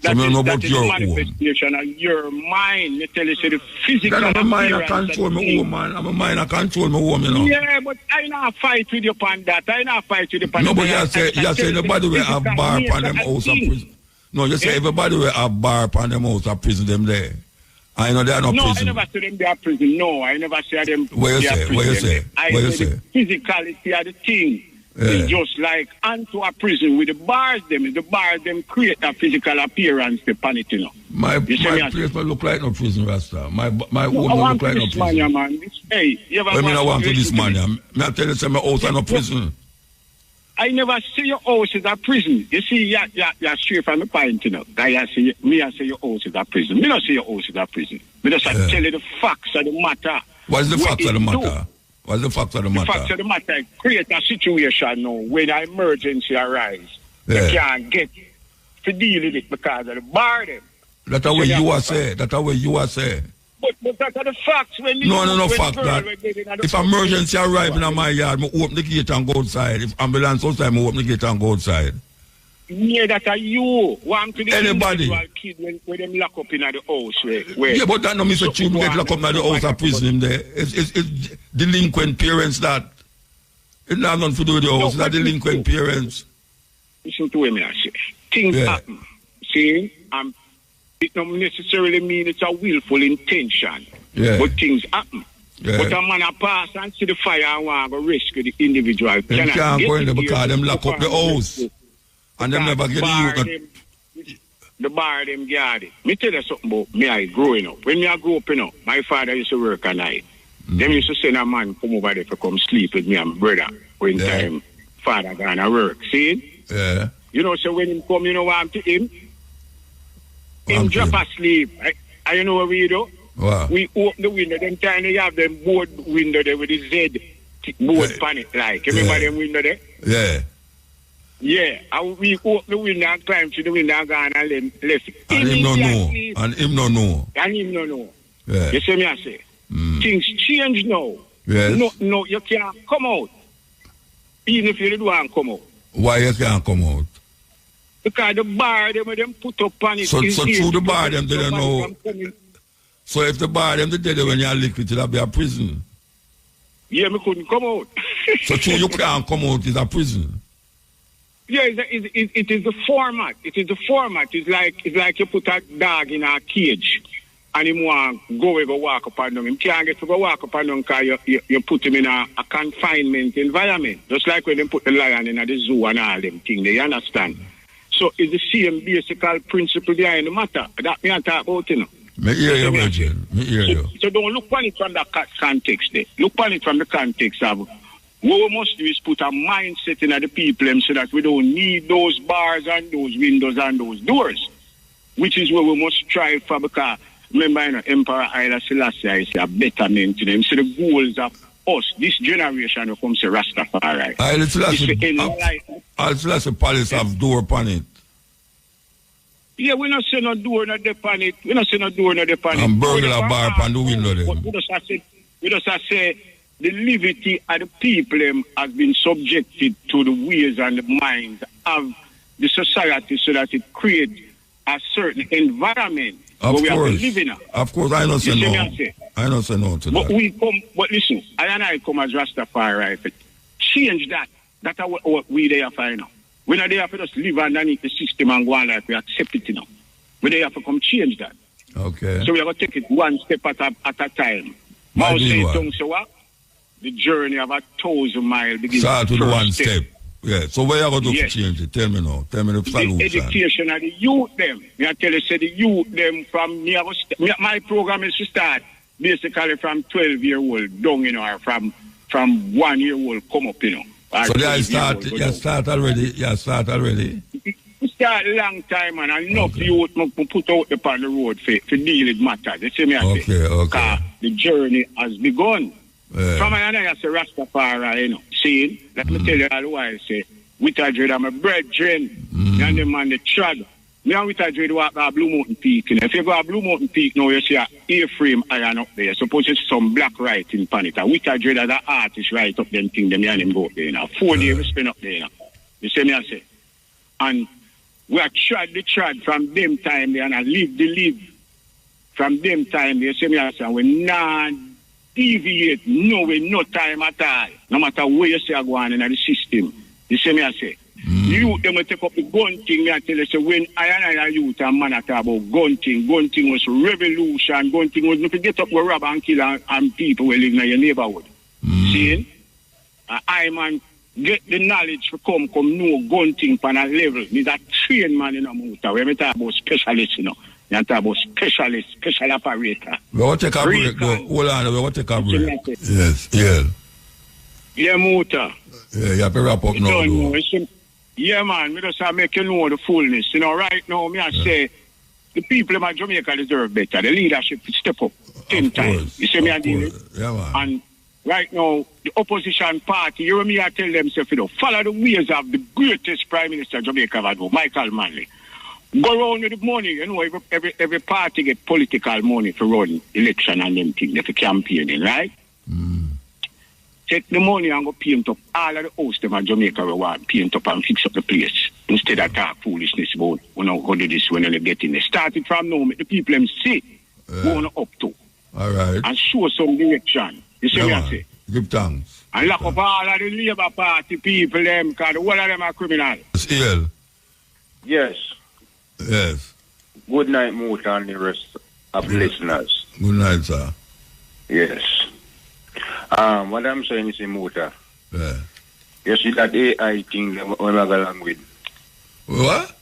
Speaker 8: That
Speaker 1: so
Speaker 8: is
Speaker 1: your
Speaker 8: manifestation of your mind. You tell you, say the physical.
Speaker 1: I'm a mind I control my home, man. I'm a mind I control my home, you know.
Speaker 8: Yeah, but I not fight with you upon that. I not fight with you upon that.
Speaker 1: No, but you say everybody will have bar upon them house of prison. No, you say everybody will have bar upon them house of prison, them there. I know they are not prison.
Speaker 8: No, I never say them they are prison. No, I never say them
Speaker 1: what you
Speaker 8: they
Speaker 1: say?
Speaker 8: are prison.
Speaker 1: What you say?
Speaker 8: I
Speaker 1: what you
Speaker 8: say
Speaker 1: say?
Speaker 8: The physicality of the thing It's just like onto a prison with the bars them. The bars them create a physical appearance upon it, you know.
Speaker 1: My place will look like no prison, Rasta. My home will look like no prison.
Speaker 8: Man. Hey, you ever
Speaker 1: I want to this man, I tell you, say my house is no prison.
Speaker 8: I never see your house is a prison. You see, you're straight from the point, you know. I say your house is a prison. Me not say your house is a prison. Me just tell you the facts of the matter.
Speaker 1: What's the facts of the matter? What's the facts of the matter?
Speaker 8: The facts of the matter create a situation now when an emergency arises. You can't get to deal with it because of the bar them.
Speaker 1: That's the way you are saying. That's the way you are saying.
Speaker 8: But that's the facts. When
Speaker 1: no fact that if emergency arrive in my yard, I open the gate and go outside. If ambulance outside, I open the gate and go outside.
Speaker 8: Yeah, that's a you. Want to the
Speaker 1: anybody
Speaker 8: kid when them lock up in the house. Where
Speaker 1: yeah, but that no means a children get locked up in the house or prison him there. It's delinquent parents that. It's not nothing to do with the house. It's not delinquent parents.
Speaker 8: Listen to what I say. Things happen. See, it don't necessarily mean it's a willful intention.
Speaker 1: Yeah.
Speaker 8: But things happen.
Speaker 1: Yeah.
Speaker 8: But a man a pass and see the fire and want to rescue the individual.
Speaker 1: They can't go in there because them lock up the house. And them never get the youth.
Speaker 8: The bar them guard it. Me tell you something about me I growing up. When me I grew up, you know, my father used to work at night. Them used to send a man come over there to come sleep with me and brother when time father gonna work. See?
Speaker 1: Yeah.
Speaker 8: You know, so when him come, you know what I'm to him? Him drop asleep. You know what we do?
Speaker 1: Wow.
Speaker 8: We open the window, them time they have them board window there with the Z board pan it like. Remember them window there?
Speaker 1: Yeah.
Speaker 8: Yeah. And we open the window and climb to the window and go and left.
Speaker 1: And him no know. And him no know.
Speaker 8: And him no know.
Speaker 1: Yeah.
Speaker 8: You see me I say? Things change now.
Speaker 1: Yes.
Speaker 8: No, you can't come out. Even if you don't want to come out.
Speaker 1: Why you can't come out?
Speaker 8: Because the bar them put up on it.
Speaker 1: So through the bar them they don't know. So if the bar them they did when you're liquid, it'll be a prison.
Speaker 8: Yeah, me couldn't come out.
Speaker 1: So through you can't come out, it's a prison.
Speaker 8: Yeah, it is the format. It is the format. It's like you put a dog in a cage and him want go walk up and down. Him can't get to go walk up and down because you put him in a confinement environment. Just like when they put the lion in the zoo and all them things, they understand. So it's the same basic principle behind the matter. That me I talk about, you know.
Speaker 1: Me hear you, Virgin. Me hear you.
Speaker 8: So don't look on it from the context there. Look on it from the context of what we must do is put a mindset in the people so that we don't need those bars and those windows and those doors, which is what we must strive for because remember, you know, Emperor Haile Selassie is a betterment to them. So the goals of us, this generation who comes to Rastafari.
Speaker 1: Haile Selassie palace have door upon it.
Speaker 8: Yeah, we not say no door, no dep on it. We not say no door, no dep on it.
Speaker 1: And burglar bar upon the window there.
Speaker 8: We just say the liberty of the people has been subjected to the ways and the minds of the society so that it creates a certain environment where we have to live in.
Speaker 1: Of course, I don't say no. I don't say no to that.
Speaker 8: But listen, I come as Rastafari, right? Change that. That's what we there for now. We're not there for just live underneath the system and go on like we accept it now. We're there for come change that.
Speaker 1: Okay.
Speaker 8: So we have to take it one step at a time. Mao Zedong say what? The journey of 1,000 miles begins.
Speaker 1: Start with one step. Yeah. So where you going to change it? Tell me now. Tell me the solution.
Speaker 8: The education of the youth them. I tell you, say the youth them from me. My program is to start basically from 12-year-old down, you know, or from 1-year-old come up, you know.
Speaker 1: So you start already? You start already?
Speaker 8: We start a long time and enough youth put out upon the road for deal with matters. You see me?
Speaker 1: Okay.
Speaker 8: The journey has begun.
Speaker 1: Yeah.
Speaker 8: From I say Rastafari, you know. See, let me tell you all why I say, with a dread, I'm a brethren, and the man, the trad. Me and with a dread walk at Blue Mountain Peak. You know. If you go to Blue Mountain Peak now, you see a A-frame iron up there. Suppose you see some black writing on it. With a dread as an artist write up them thing, them and them go up there, you know. 4 days we spend up there, you know. You see me, I say. And we are trad the trad from them time there, and I live the live from them time there. You see me, I say, we not deviate, no time at all. No matter where you say I go on in the system. You see me, I say. You them take up the gun thing, me I tell you, say, when I and youth and man talk about gun thing was revolution, gun thing was not to get up with rob and kill and people who live in your neighborhood. See? I man get the knowledge to come know gun thing on a level. He's a trained man in a motor. When we talk about specialist, you know. You talk about specialist, special operator.
Speaker 1: We want to take a break, though. Hold on, we want to take a break. Yes, yeah.
Speaker 8: Yeah, motor.
Speaker 1: Yeah, you have to wrap up now, though.
Speaker 8: Yeah, man, we just make you know the fullness. You know, right now, me I say, the people in Jamaica deserve better. The leadership step up 10 times. You see me I deal with?
Speaker 1: Yeah, man.
Speaker 8: And right now, the opposition party, you hear me I tell themselves, you know, follow the ways of the greatest Prime Minister Jamaica ever do, Michael Manley. Go around with the money, you know, every party get political money to run election and them things, for campaigning, right? Take the money and go paint up all of the house them in Jamaica we want paint up and fix up the place. Instead of talk foolishness about when I go do this when I get in there. Start it from now, make the people them see going up to.
Speaker 1: All right.
Speaker 8: And show some direction. You see what I say?
Speaker 1: Give thanks.
Speaker 8: And lock up all of the Labour Party people them, because all of them are criminals.
Speaker 1: Ill.
Speaker 9: Yes.
Speaker 1: Yes.
Speaker 9: Good night, Moota, and the rest of the listeners.
Speaker 1: Good night, sir.
Speaker 9: Yes. What I'm saying is, Moota.
Speaker 1: Yeah.
Speaker 9: You see that AI thing them when I go along with.
Speaker 1: What?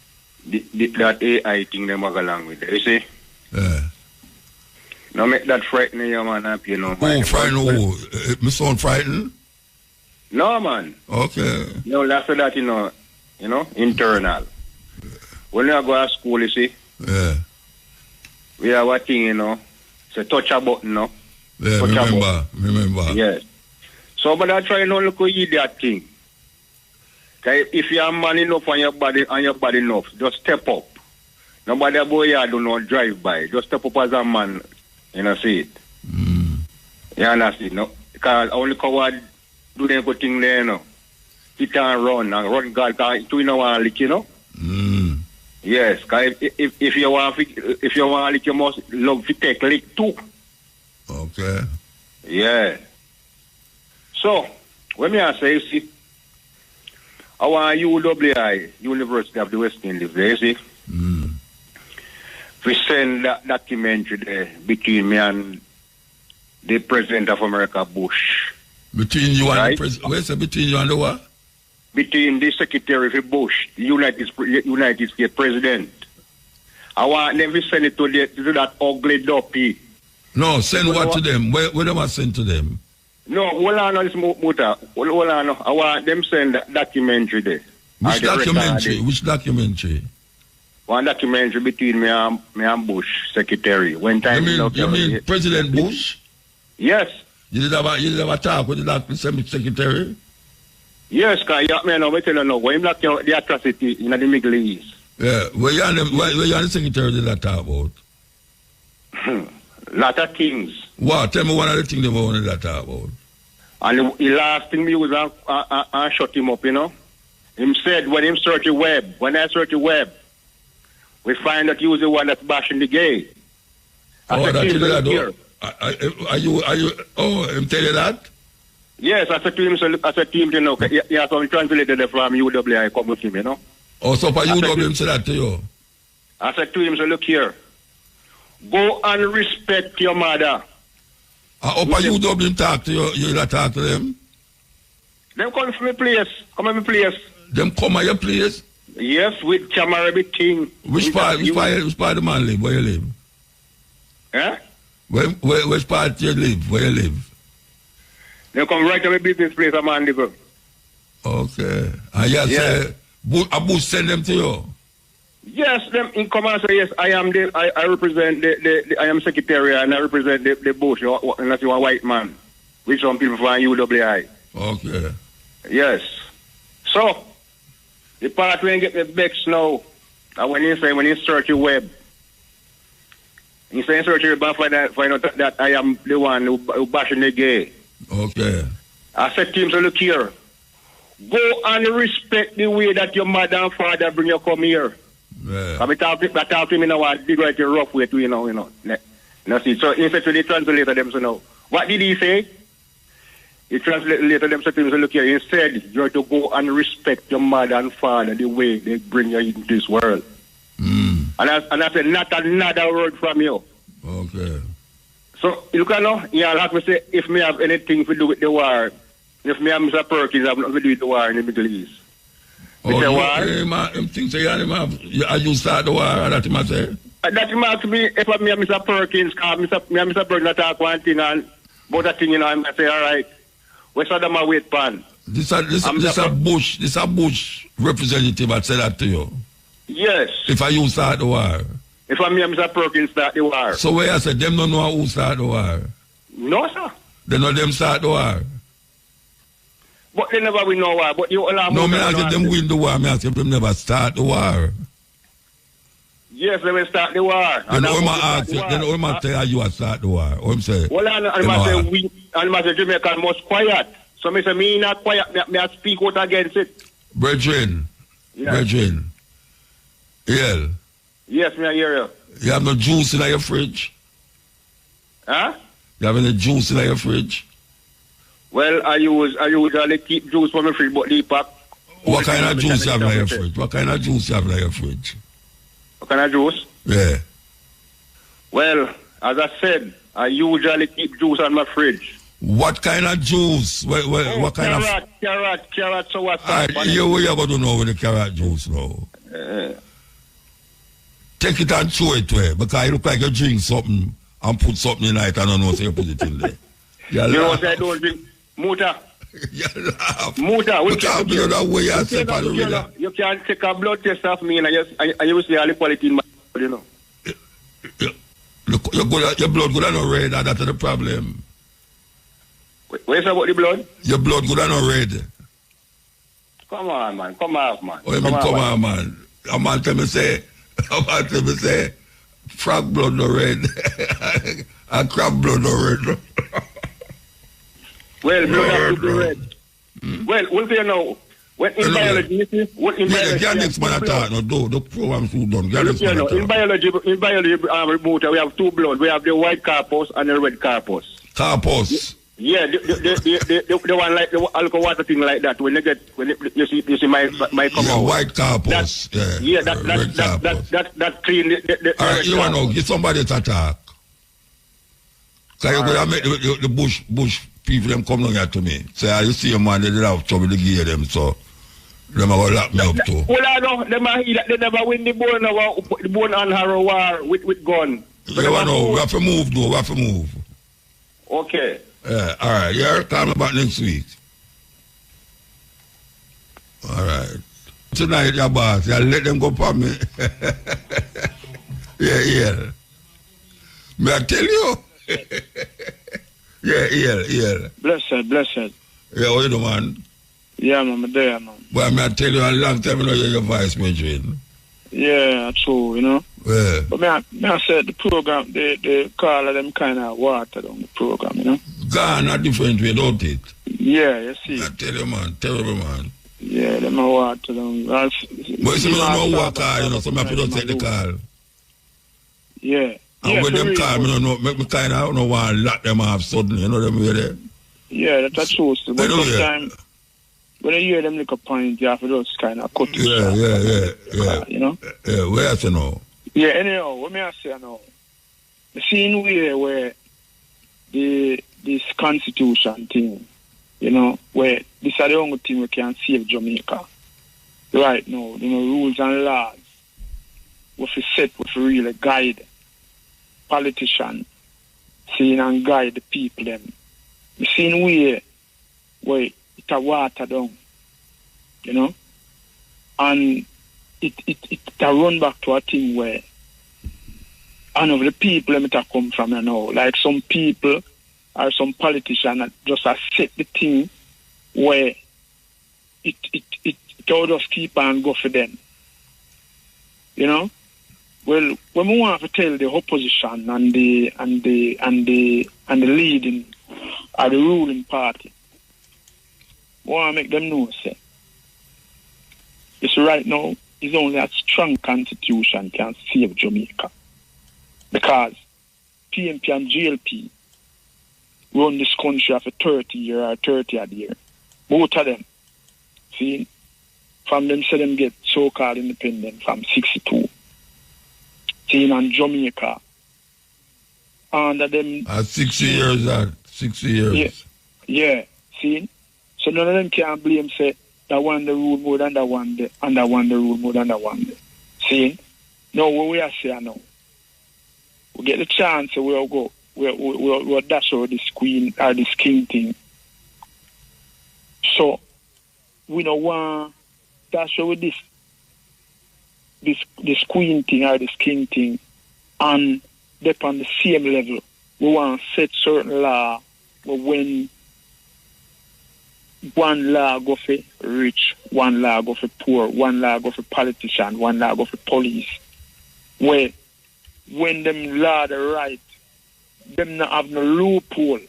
Speaker 9: That AI thing them I go along with. You see?
Speaker 1: Yeah.
Speaker 9: Now make that frighten you, man, up, you know.
Speaker 1: Oh, frighten who? Me sound frightened?
Speaker 9: No, man.
Speaker 1: Okay.
Speaker 9: No, after that, you know, internal. When you go to school, you see?
Speaker 1: Yeah.
Speaker 9: We have a thing, you know. It's a touch a button, no?
Speaker 1: Yeah, remember.
Speaker 9: Yes. So, but I try not to look at that thing. Okay, if you have man enough on your body enough, just step up. Nobody boy you do not drive by. Just step up as a man, you know, see it. You understand, no? Because only coward do them good thing there, you know. He can run God, because you know, you know? Yes, because if you want lick, you must love to take lick too.
Speaker 1: Okay.
Speaker 9: Yeah. So, when me I say, you see, our UWI, University of the West Indies, you see, we send that documentary there between me and the President of America, Bush.
Speaker 1: Between you and the President? Where's it between you and the what?
Speaker 9: Between the Secretary of Bush, the United States President. I want them to send it to that ugly duppy.
Speaker 1: No, send what to them? Where them I send to them?
Speaker 9: No, hold on, this Muta. Hold on, I want them send that documentary there.
Speaker 1: Which documentary? Which documentary?
Speaker 9: One documentary between me and Bush, Secretary. When time
Speaker 1: you mean President Bush?
Speaker 9: Yes.
Speaker 1: You did have a talk with the Secretary?
Speaker 9: Yes, because I tell you now, when not the atrocity in the Middle East.
Speaker 1: Yeah, where you and the Secretary did that talk about?
Speaker 9: Lot of things.
Speaker 1: What? Tell me one of the things they wanted to talk about.
Speaker 9: And the last thing me was I shut him up, you know. Him said when him search the web, when I search the web, we find that he was the one that's bashing the gay.
Speaker 1: Are you him tell you that?
Speaker 9: Yes, I said to him, you know, he has some translated from UWI come with him, you know.
Speaker 1: Oh, so for UWI said that to you?
Speaker 9: I said to him, so look here. Go and respect your mother.
Speaker 1: Up at UW talk to you not talk to them?
Speaker 9: Them come from my place. Come at my place.
Speaker 1: Them come at your place?
Speaker 9: Yes, with camera, everything.
Speaker 1: Which part of the man live? Where you live?
Speaker 9: Eh?
Speaker 1: Which part you live? Where you live?
Speaker 9: They come right to my business place, a man live.
Speaker 1: Okay. And you say, Abu send them to you?
Speaker 9: Yes, them in come and say, yes, I represent I am secretary and I represent the Bush, and that's a white man, with some people from UWI.
Speaker 1: Okay.
Speaker 9: Yes. So, the part when you get the Bex now, and when you search your web, you say search your web find out that I am the one who bashing the gay.
Speaker 1: Okay.
Speaker 9: I said to him, so look here, go and respect the way that your mother and father bring you come here.
Speaker 1: Yeah.
Speaker 9: I talk to him in a big right rough way too, you know. See. So he said to the translator them, so now, what did he say? He translated them, so to him, so look here, he said, you have to go and respect your mother and father the way they bring you into this world. And I said, not another word from you.
Speaker 1: Okay.
Speaker 9: So, you can know, yeah, like we say, if me have anything to do with the war, If me and Mr. Perkins have nothing to do with the war in the Middle East.
Speaker 1: Oh, him think say you start the war, that him say?
Speaker 9: That him ask me if me and Mr. Perkins, Mr. Perkins talk one thing and about a thing, I say, all right, where's them a wait pan?
Speaker 1: This a Bush representative that said that to you?
Speaker 9: Yes.
Speaker 1: If you start the war?
Speaker 9: If me and Mr. Perkins start the war.
Speaker 1: So where I said, them don't know who start the war?
Speaker 9: No, sir.
Speaker 1: They know them start the war?
Speaker 9: But they never win no war. But you all
Speaker 1: no, me ask if them win the war. Me ask if them never start the war.
Speaker 9: Yes, they will start the war.
Speaker 1: Then I ask you, then I tell you I start the war. What say?
Speaker 9: Well, I say Jamaica most quiet. So me say me not quiet. Me I speak out against it.
Speaker 1: Brethren.
Speaker 9: Yes.
Speaker 1: Brethren. Yeah.
Speaker 9: Yes, me I hear you.
Speaker 1: You have no juice in your fridge?
Speaker 9: Huh?
Speaker 1: You have any juice in your fridge?
Speaker 9: Well, I usually keep juice from my fridge, but the pack.
Speaker 1: What kind of juice you have in your fridge? What kind of juice you have in your fridge?
Speaker 9: What kind of juice?
Speaker 1: Yeah.
Speaker 9: Well, as I said, I usually keep juice on my fridge.
Speaker 1: What kind of juice? What kind
Speaker 9: carrot, so what's
Speaker 1: that? You are going to know with the carrot juice now. Take it and throw it away, because you look like you drink something and put something in it and I don't know, so you put it in there.
Speaker 9: You know what I don't drink? Muta. Muta. You can't take a blood test of me and I will see all the quality in my blood, you know.
Speaker 1: Your blood good and not red, and that's the problem.
Speaker 9: Where's about the blood?
Speaker 1: Your blood good and not red.
Speaker 9: Come on, man. Come on, man.
Speaker 1: Oh, you mean come on, man. A man tell me say, frog blood no red. And crab blood no red.
Speaker 9: Well, blood have to be red. Well, we'll say now. When in biology, you see, in biology, remote, we have two blood. We have the white corpus and the red corpus.
Speaker 1: Corpus.
Speaker 9: Yeah, the one like the alcohol water thing like that. When you see my come out.
Speaker 1: White corpus.
Speaker 9: That clean.
Speaker 1: All right, you want to give somebody to talk. Because you're going to make the bush people them come down here to me. Say, you see a man, they did have trouble to give them, so them are going to lock me up too.
Speaker 9: Well, I know, they never win the bone and harrow war with gun.
Speaker 1: You know, we have to move though, we have to move.
Speaker 9: Okay.
Speaker 1: Yeah, all right. Yeah, call me back next week. All right. Tonight, your boss, you let them go for me. Yeah. May I tell you? Yeah.
Speaker 10: Blessed.
Speaker 1: Yeah, what you do, man?
Speaker 10: Yeah, man, I'm there, man.
Speaker 1: Well, may I tell you, a long time you know your voice, my dream.
Speaker 10: Yeah, true, you know.
Speaker 1: Yeah.
Speaker 10: But may I say the program, they call them kind of water down the program, you know.
Speaker 1: Gone a different way, don't it?
Speaker 10: Yeah, you see.
Speaker 1: I tell you, man, terrible, man.
Speaker 10: Yeah, them are water down.
Speaker 1: But you see, me don't know what car, you know, so I don't take the car.
Speaker 10: Yeah.
Speaker 1: And when them call, me kind of don't want to lock them off suddenly, you know them way there.
Speaker 10: Yeah, that's true. But sometimes, when you hear them like a point, you have to just kind of cut it.
Speaker 1: Yeah.
Speaker 10: You know?
Speaker 1: Yeah, where you know?
Speaker 10: Yeah, anyhow, what may I say now? The scene where this constitution thing, you know, where this is the only thing we can save Jamaica. Right now, you know, rules and laws, what we set, what we really guide politicians, seeing and guide the people them. The scene where it's a water down, you know, and it run back to a thing where none of the people let me come from, you know, like some people or some politician that just set the thing where it all just keep on go for them, you know. Well, when we want to tell the opposition and the leading or the ruling party, we want to make them know, say, it's right now, it's only a strong constitution can save Jamaica. Because PNP and GLP run this country for 30 years or 30 odd years. Both of them, see, from them say them get so-called independent from 62. See, in Jamaica, under them...
Speaker 1: 60 years, 60 years.
Speaker 10: Yeah, see, So none of them can blame say that one the rule more than that one there, and that one the rule more than that one there. See? No, what we are saying now. We get the chance, so we'll go. We'll dash over this queen or this king thing. So we don't want dash over this queen thing or this king thing and they're on the same level. We want to set certain law when one law go for rich, one law go for poor, one law go for politician, one law go for police. Where when them law the right, them not have no loophole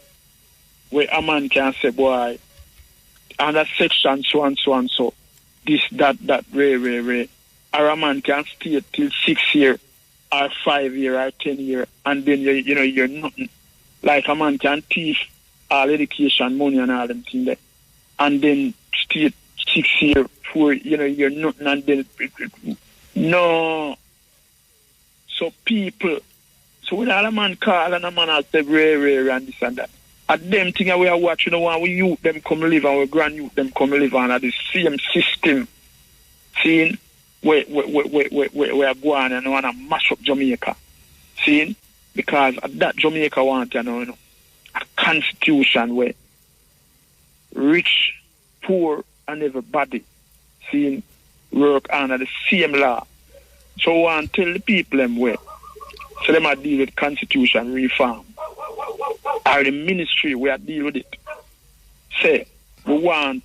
Speaker 10: where a man can say, boy, under section so and so and so, this, that, rare. Or a man can stay till 6 years, or 5 years, or 10 years, and then you're nothing. Like a man can thief all education, money and all them things there. And then stay 6 years, 4, you're nothing, and then no. So people, so when all a man call and a man has said rare and this and that. At them thing we are watching, when we youth them come live and we grand youth them come live and at the same system, seeing where are going and want to mash up Jamaica, seeing because that Jamaica want a constitution where rich, poor, and everybody seeing work under the same law. So I want to tell the people them where, so them are deal with constitution reform. Or the ministry we are deal with it. Say we want.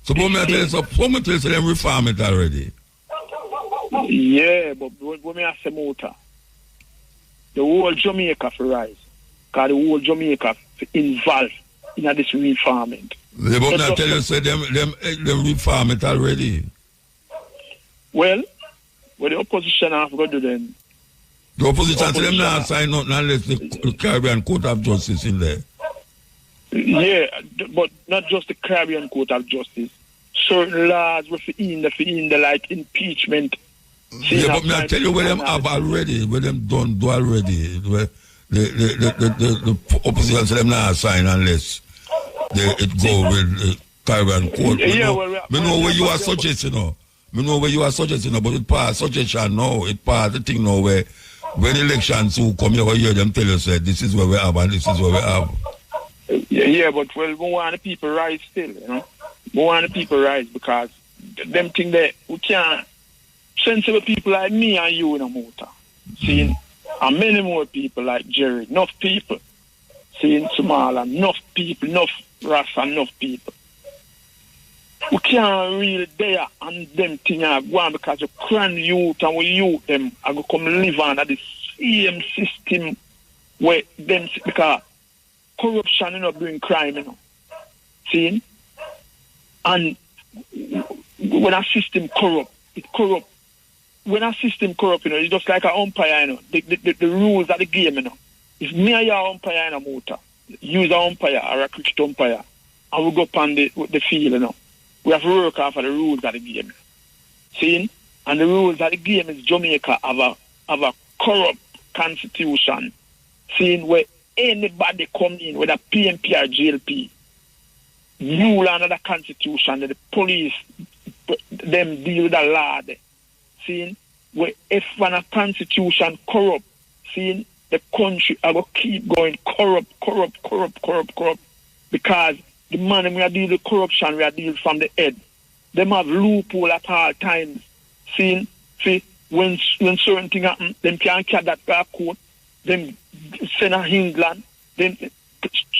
Speaker 1: So what me tell you, them reform it already.
Speaker 10: Yeah, but when me say Muta, the whole Jamaica for rise, because the whole Jamaica involved in this reforming.
Speaker 1: Yeah, but me tell you, say them reform it already.
Speaker 10: Well, the opposition have got to do then.
Speaker 1: The opposition to them not sign nothing unless the Caribbean Court of Justice in there.
Speaker 10: Yeah, but not just the Caribbean Court of Justice. Certain laws were in the like impeachment.
Speaker 1: Yeah, but me I tell you where them have already, where them do already. Where the opposition to them not sign unless it go with the Caribbean Court. Me know where you are suggesting, Me know where you are suggesting, but it pass suggestion now. It pass the thing now where when elections will come, you will hear them tell you, say, this is where we have and this is where we have.
Speaker 10: Yeah, but we want the people rise still, We want the people rise because them think that we can't, sensible people like me and you in a motor, seeing, and many more people like Jerry, enough people, seeing Somali, enough people, enough Rasta, enough people. We can't really there and them thing are going because the grand youth and we youth them are going to come live under the same system where them, because corruption bring crime, See? And when a system corrupt, it corrupt. When a system corrupt, it's just like an umpire, the rules of the game, If me and your umpire in a motor, use an umpire or a cricket umpire, and we go up on the field, we have to work off of the rules of the game. See? And the rules of the game is Jamaica have a corrupt constitution. Seeing where anybody come in with a PMP or GLP, rule under the constitution, the police, them deal with the law. Seeing where if when a constitution corrupt, seeing the country I will keep going corrupt. Because the money we are dealing with corruption, we are dealing from the head. Them have loophole at all times. See, when certain things happen, them can't catch that back court. Them send a England. Them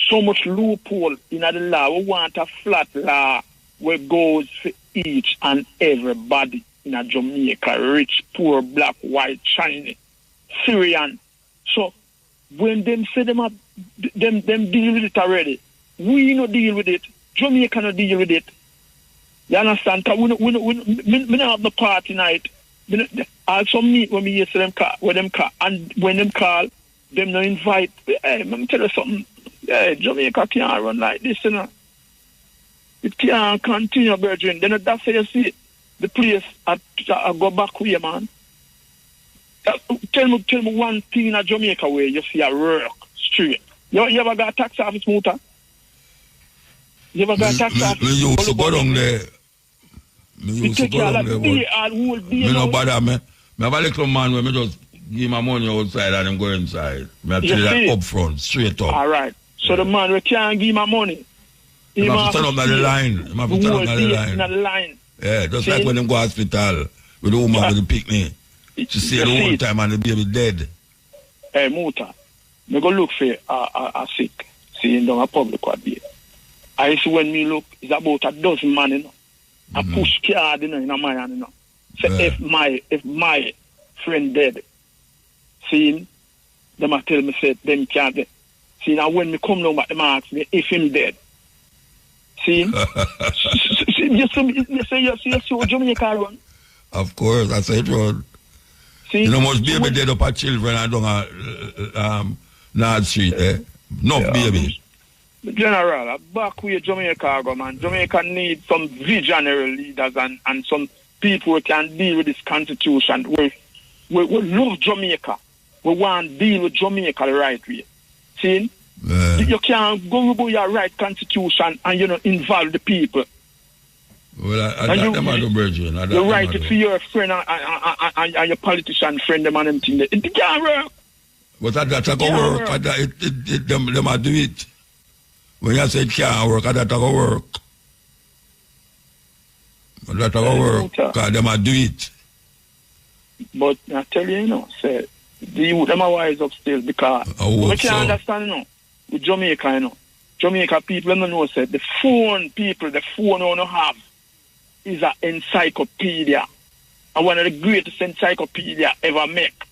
Speaker 10: so much loophole in the law. We want a flat law where goes for each and everybody in a Jamaica, rich, poor, black, white, Chinese, Syrian. So when them say them deal with it already, we no deal with it. Jamaica no deal with it. You understand? Cause we don't have no party night. Also meet when we hear them call, and when them call, them no invite. Hey, let me tell you something. Hey, Jamaica can't run like this, It can't continue, brethren. Then that's how you see the place I go back way, man. Tell me one thing in Jamaica where you see a work straight. You ever got a tax office motor? You ever got tax off?
Speaker 1: Me used to go down there. Me used to go down there. Me no bother me. Me have a little man where me just give my money outside and him go inside. Me have to tell you that up front, straight up.
Speaker 10: All right. So the man we can't give my money.
Speaker 1: He have to stand up on the line. He have to stand up on the line. Yeah, just like when them go hospital with the woman with the picnic. She see the whole time and the baby dead.
Speaker 10: Hey, Muta, me go look for a sick. See him down a public quad there. I see when me look, it's about a dozen man, you know. I push card, you know, in my hand, you know. So if my friend dead, see him, them a tell me say them can't dead. See now when me come down back, them ask me if him dead. See him? You see Jamaica run?
Speaker 1: Of course, that's it run. See? You know, most baby dead up at children and down Nard Street, eh? No baby.
Speaker 10: General, back where Jamaica go, man. Jamaica needs some visionary leaders and some people who can deal with this constitution. We love Jamaica. We want to deal with Jamaica the right way. See? You can't go about your right constitution and, you know, involve the people.
Speaker 1: Well, I them are the virgin.
Speaker 10: You write it for your friend and your politician friend, them and them thing. It can't work.
Speaker 1: But that's going to work. Them are do it. When you say it can't work, that's going to work. But that's going to work, because them are do it.
Speaker 10: But I tell you, you know, say, the youth, them are wise up still, because we can't understand, you know, with Jamaica, you know. Jamaica people, them know, say, the phone people, the phone they have is an encyclopedia. And one of the greatest encyclopedia ever make.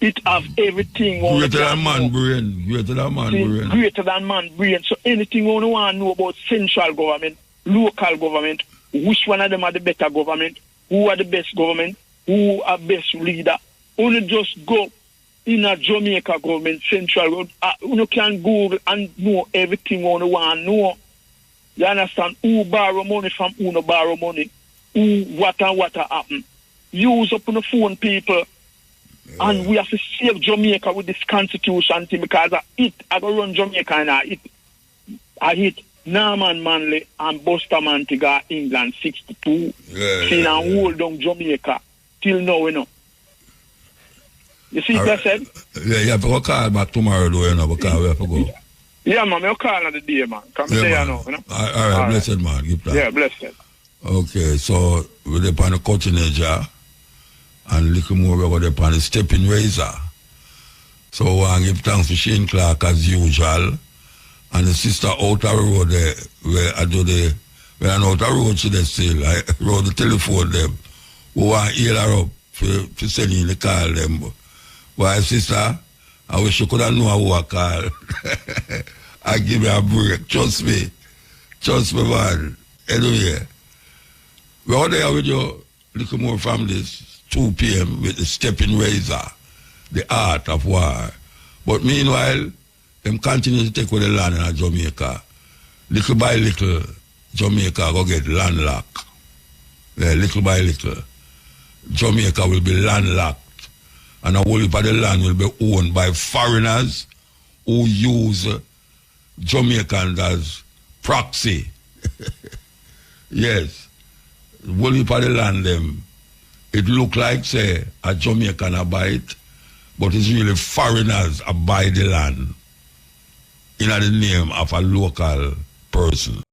Speaker 10: It have everything.
Speaker 1: Greater than man brain. Greater than man brain.
Speaker 10: Greater than man brain. So anything we want to know about central government, local government, which one of them are the better government, who are the best government, who are best leader, only just go in a Jamaica government, central, you can Google and know everything we want to know. You understand? Who borrow money from who no borrow money, who what happen. Use up on the phone, people. And we have to save Jamaica with this constitution thing, because I go run Jamaica and I hit Norman Manley and Buster Mantiga, England, 62. See, now hold on Jamaica till now, you know. You see what I said?
Speaker 1: Yeah, you have to go call back tomorrow, though, you know, because we have to go.
Speaker 10: Yeah, man, I'll call on the day, man. Come say you know, you know.
Speaker 1: All right, blessed, man. Give that.
Speaker 10: Yeah, blessed.
Speaker 1: Okay, so we're upon the cutting edge, and little more we're going upon the stepping razor. So I give thanks to Shane Clark as usual, and the sister out the road there, where I do where I know the road she there still. I wrote the telephone them, who want to heal her up for sending the call them. Why, sister, I wish you could have known who I call. I give you a break. Trust me, man. Anyway, we're out there with your little more families. 2 p.m. with the stepping razor, the art of war. But meanwhile, them continue to take with the land in Jamaica. Little by little, Jamaica will get landlocked. Yeah, little by little, Jamaica will be landlocked. And a whole heap of the land will be owned by foreigners who use Jamaicans as proxy. Yes. The whole heap of the land, them, it look like, say, a Jamaican buy it, but it's really foreigners buy the land in the name of a local person.